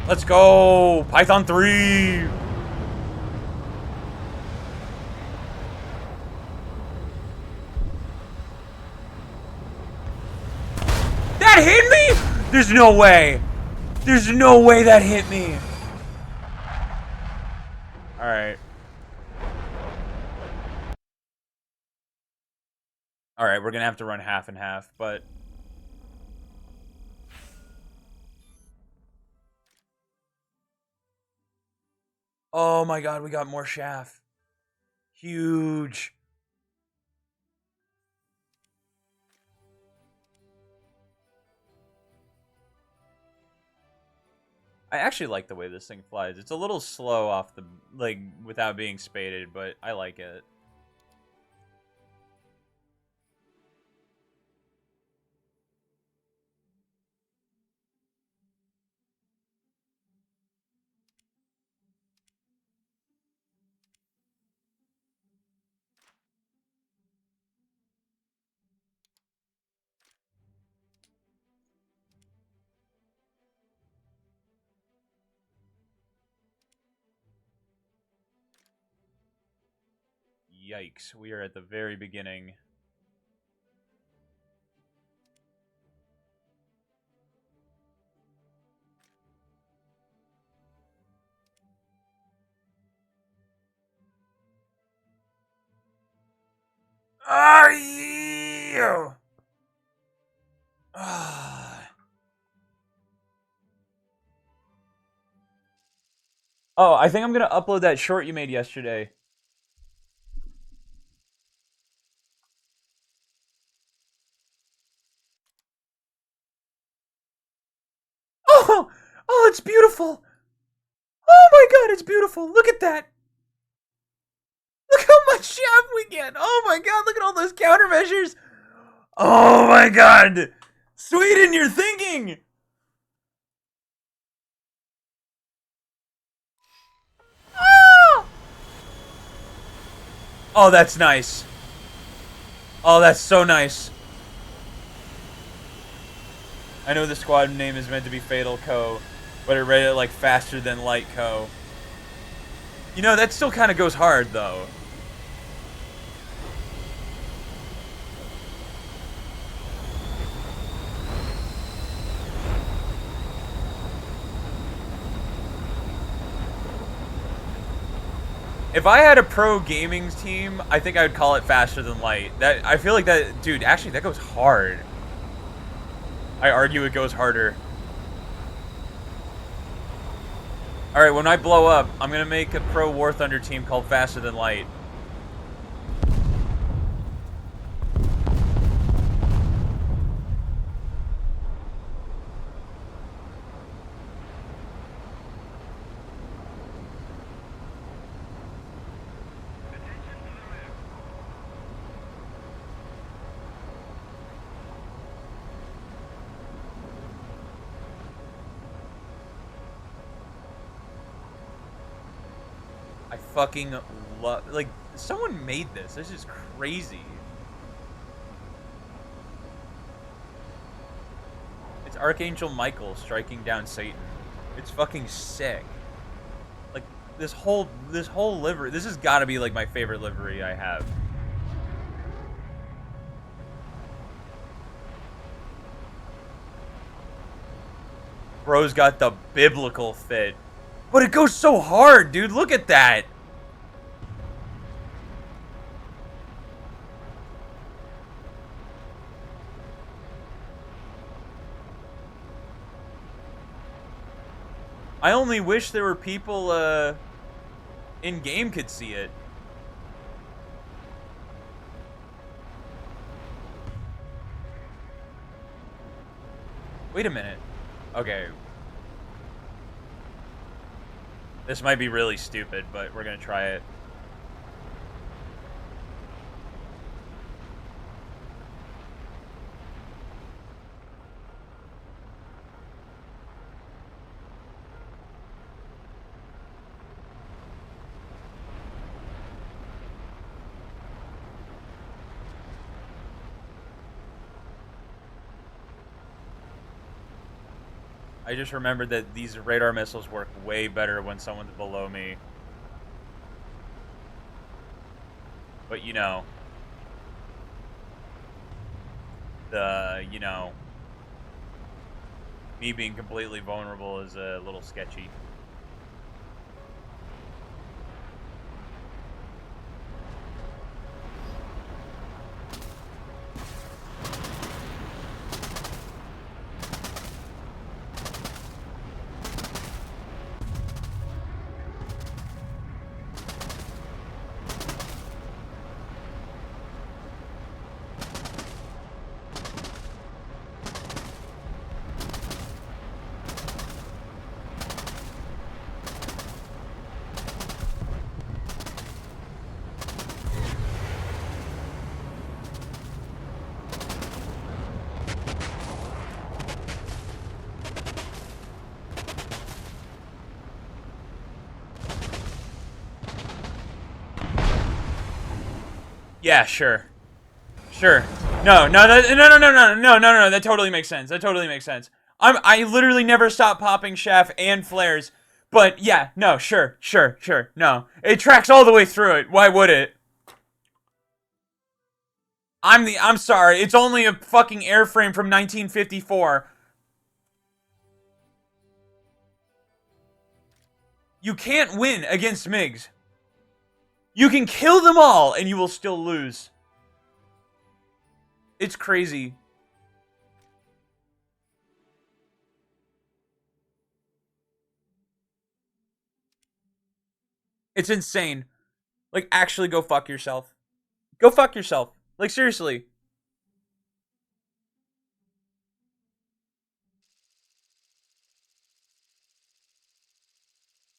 Let's go! Python 3! That hit me?! There's no way! There's no way that hit me! Alright. Alright, we're gonna have to run half and half, but... Oh my god, we got more chaff. Huge. I actually like the way this thing flies. It's a little slow off the, like, without being spaded, but I like it. Yikes, we are at the very beginning. Are you? Oh, I think I'm gonna upload that short you made yesterday. Oh, oh, it's beautiful. Oh my god, it's beautiful. Look at that. Look how much shaft we get. Oh my god, look at all those countermeasures. Oh my god. Sweden, you're thinking. Ah! Oh, that's nice. Oh, that's so nice. I know the squad name is meant to be Fatal Co, but it read it like Faster Than Light Co. You know, that still kind of goes hard, though. If I had a pro gaming team, I think I would call it Faster Than Light. That I feel like that, dude. Actually, that goes hard. I argue it goes harder. All right, when I blow up, I'm gonna make a pro War Thunder team called Faster Than Light. I fucking love. Like, someone made this. This is crazy. It's Archangel Michael striking down Satan. It's fucking sick. Like this whole livery. This has got to be like my favorite livery I have. Bro's got the biblical fit. But it goes so hard, dude. Look at that. I only wish there were people in game could see it. Wait a minute. Okay. This might be really stupid, but we're gonna try it. I just remembered that these radar missiles work way better when someone's below me. But you know, me being completely vulnerable is a little sketchy. Yeah, sure. Sure. No. That totally makes sense. That totally makes sense. I literally never stop popping chaff and flares. But yeah, no, sure. No. It tracks all the way through it. Why would it? I'm sorry. It's only a fucking airframe from 1954. You can't win against MiGs. You can kill them all and you will still lose. It's crazy. It's insane. Like, actually go fuck yourself. Go fuck yourself. Like, seriously.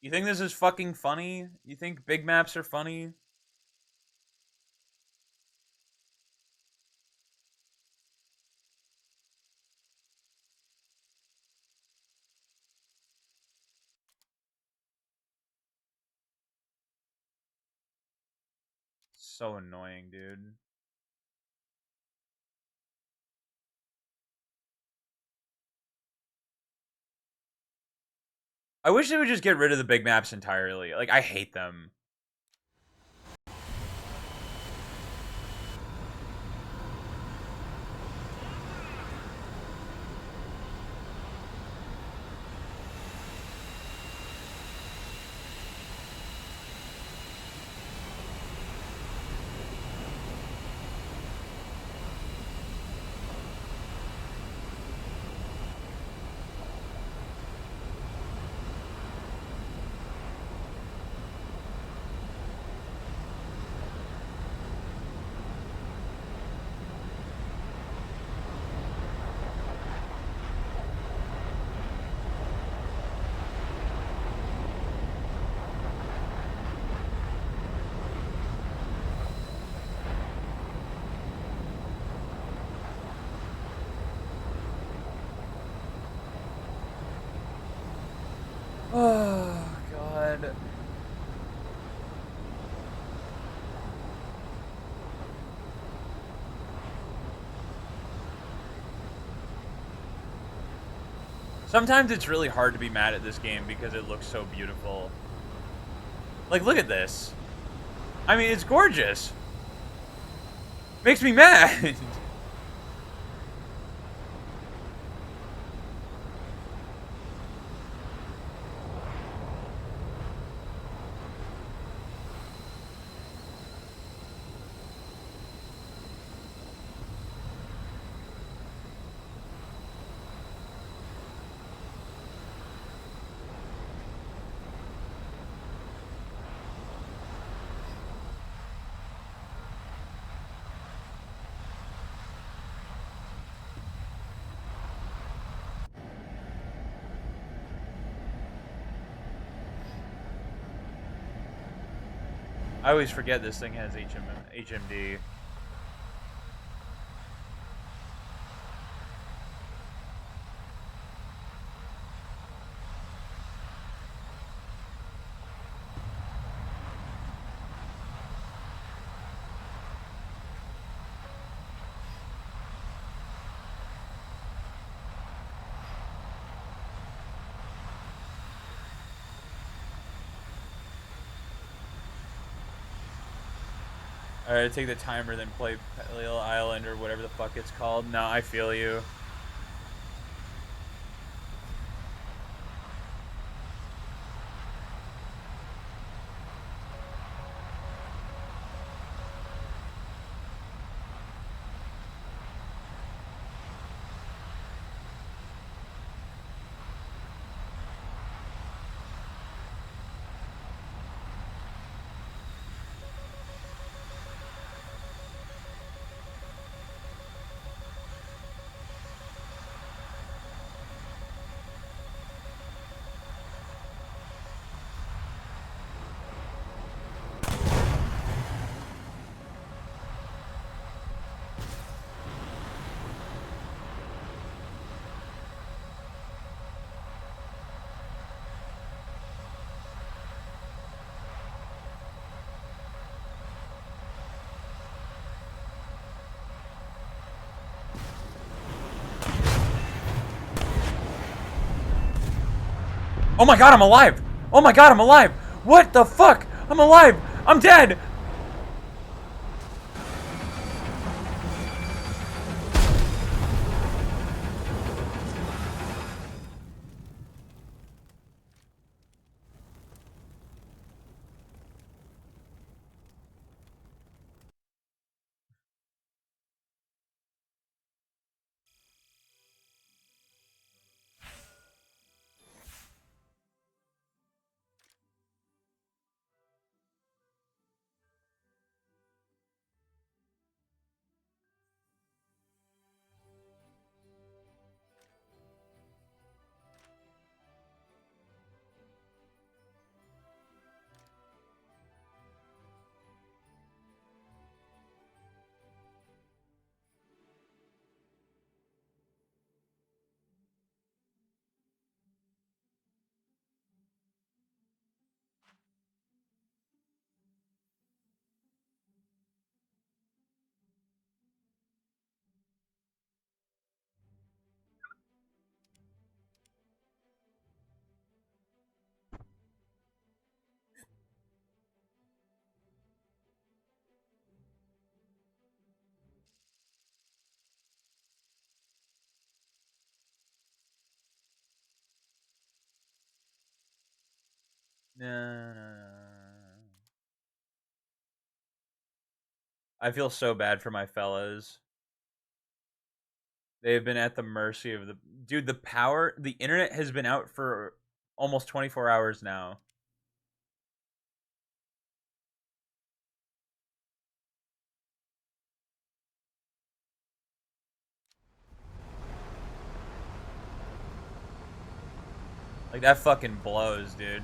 You think this is fucking funny? You think big maps are funny? So annoying, dude. I wish they would just get rid of the big maps entirely. Like, I hate them. Oh, God. Sometimes it's really hard to be mad at this game because it looks so beautiful. Like, look at this. I mean, it's gorgeous. Makes me mad. I always forget this thing has HMD. Alright, take the timer, then play Paleo Island or whatever the fuck it's called. No, I feel you. Oh my god, I'm alive! Oh my god, I'm alive! What the fuck? I'm alive! I'm dead! No. I feel so bad for my fellas. They have been at the mercy of the dude. The internet has been out for almost 24 hours now. Like that fucking blows, dude.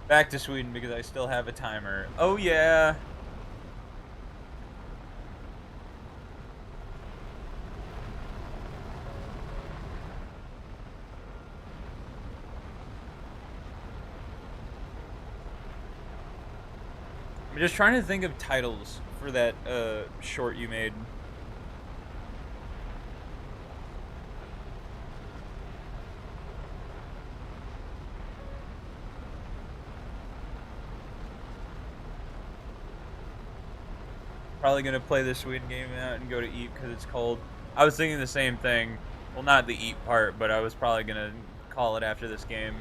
Back to Sweden because I still have a timer. Oh yeah. I'm just trying to think of titles for that short you made. Probably gonna play the Sweden game out and go to eat because it's cold. I was thinking the same thing. Well, not the eat part, but I was probably gonna call it after this game.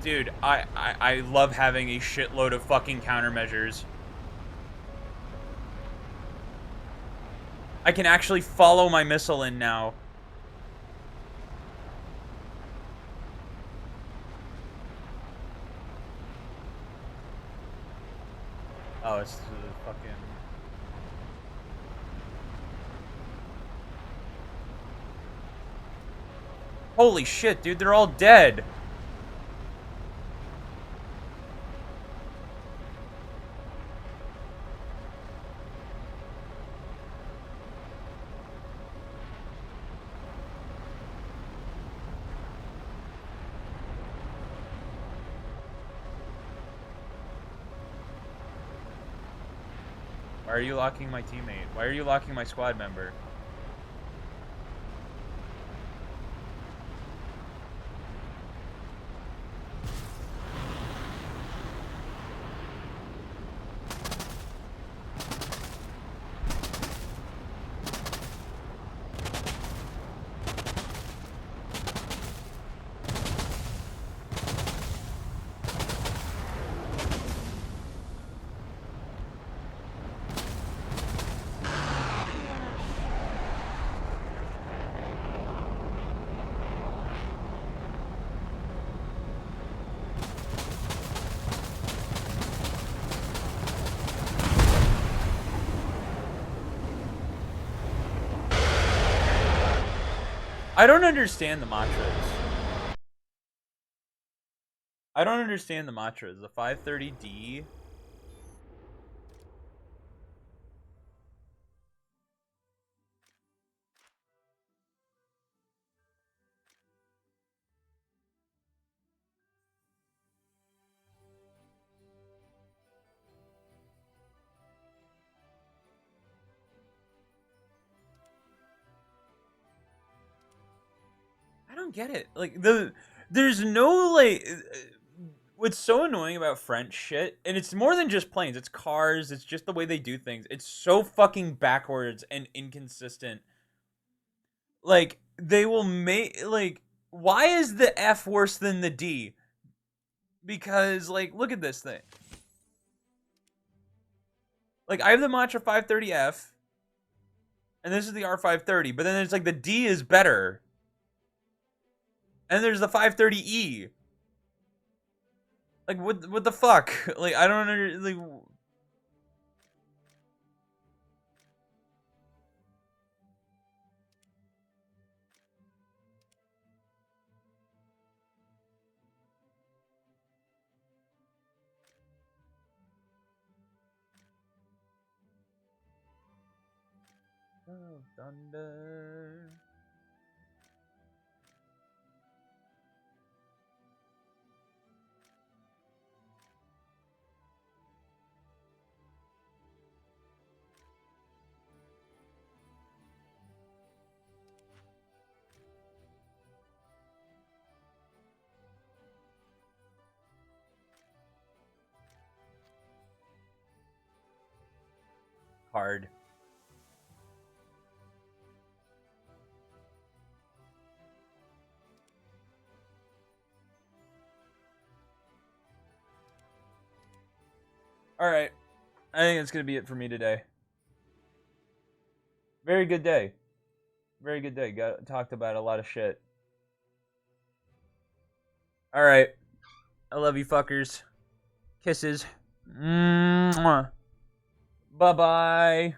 Dude, I love having a shitload of fucking countermeasures. I can actually follow my missile in now. Oh, it's fucking... Holy shit, dude, they're all dead. Why are you locking my teammate? Why are you locking my squad member? I don't understand the mantras. I don't understand the mantras. The 530D. I don't get it. Like there's no like. What's so annoying about French shit, and it's more than just planes. It's cars. It's just the way they do things. It's so fucking backwards and inconsistent. Like they will make like. Why is the F worse than the D? Because like, look at this thing. Like I have the Mantra 530F, and this is the R530, but then it's like the D is better, and there's the 530E. Like what the fuck? Like I don't under like. Oh, thunder. Hard. All right. I think that's gonna be it for me today. Very good day. Very good day. Got talked about a lot of shit. All right. I love you fuckers. Kisses. Bye bye.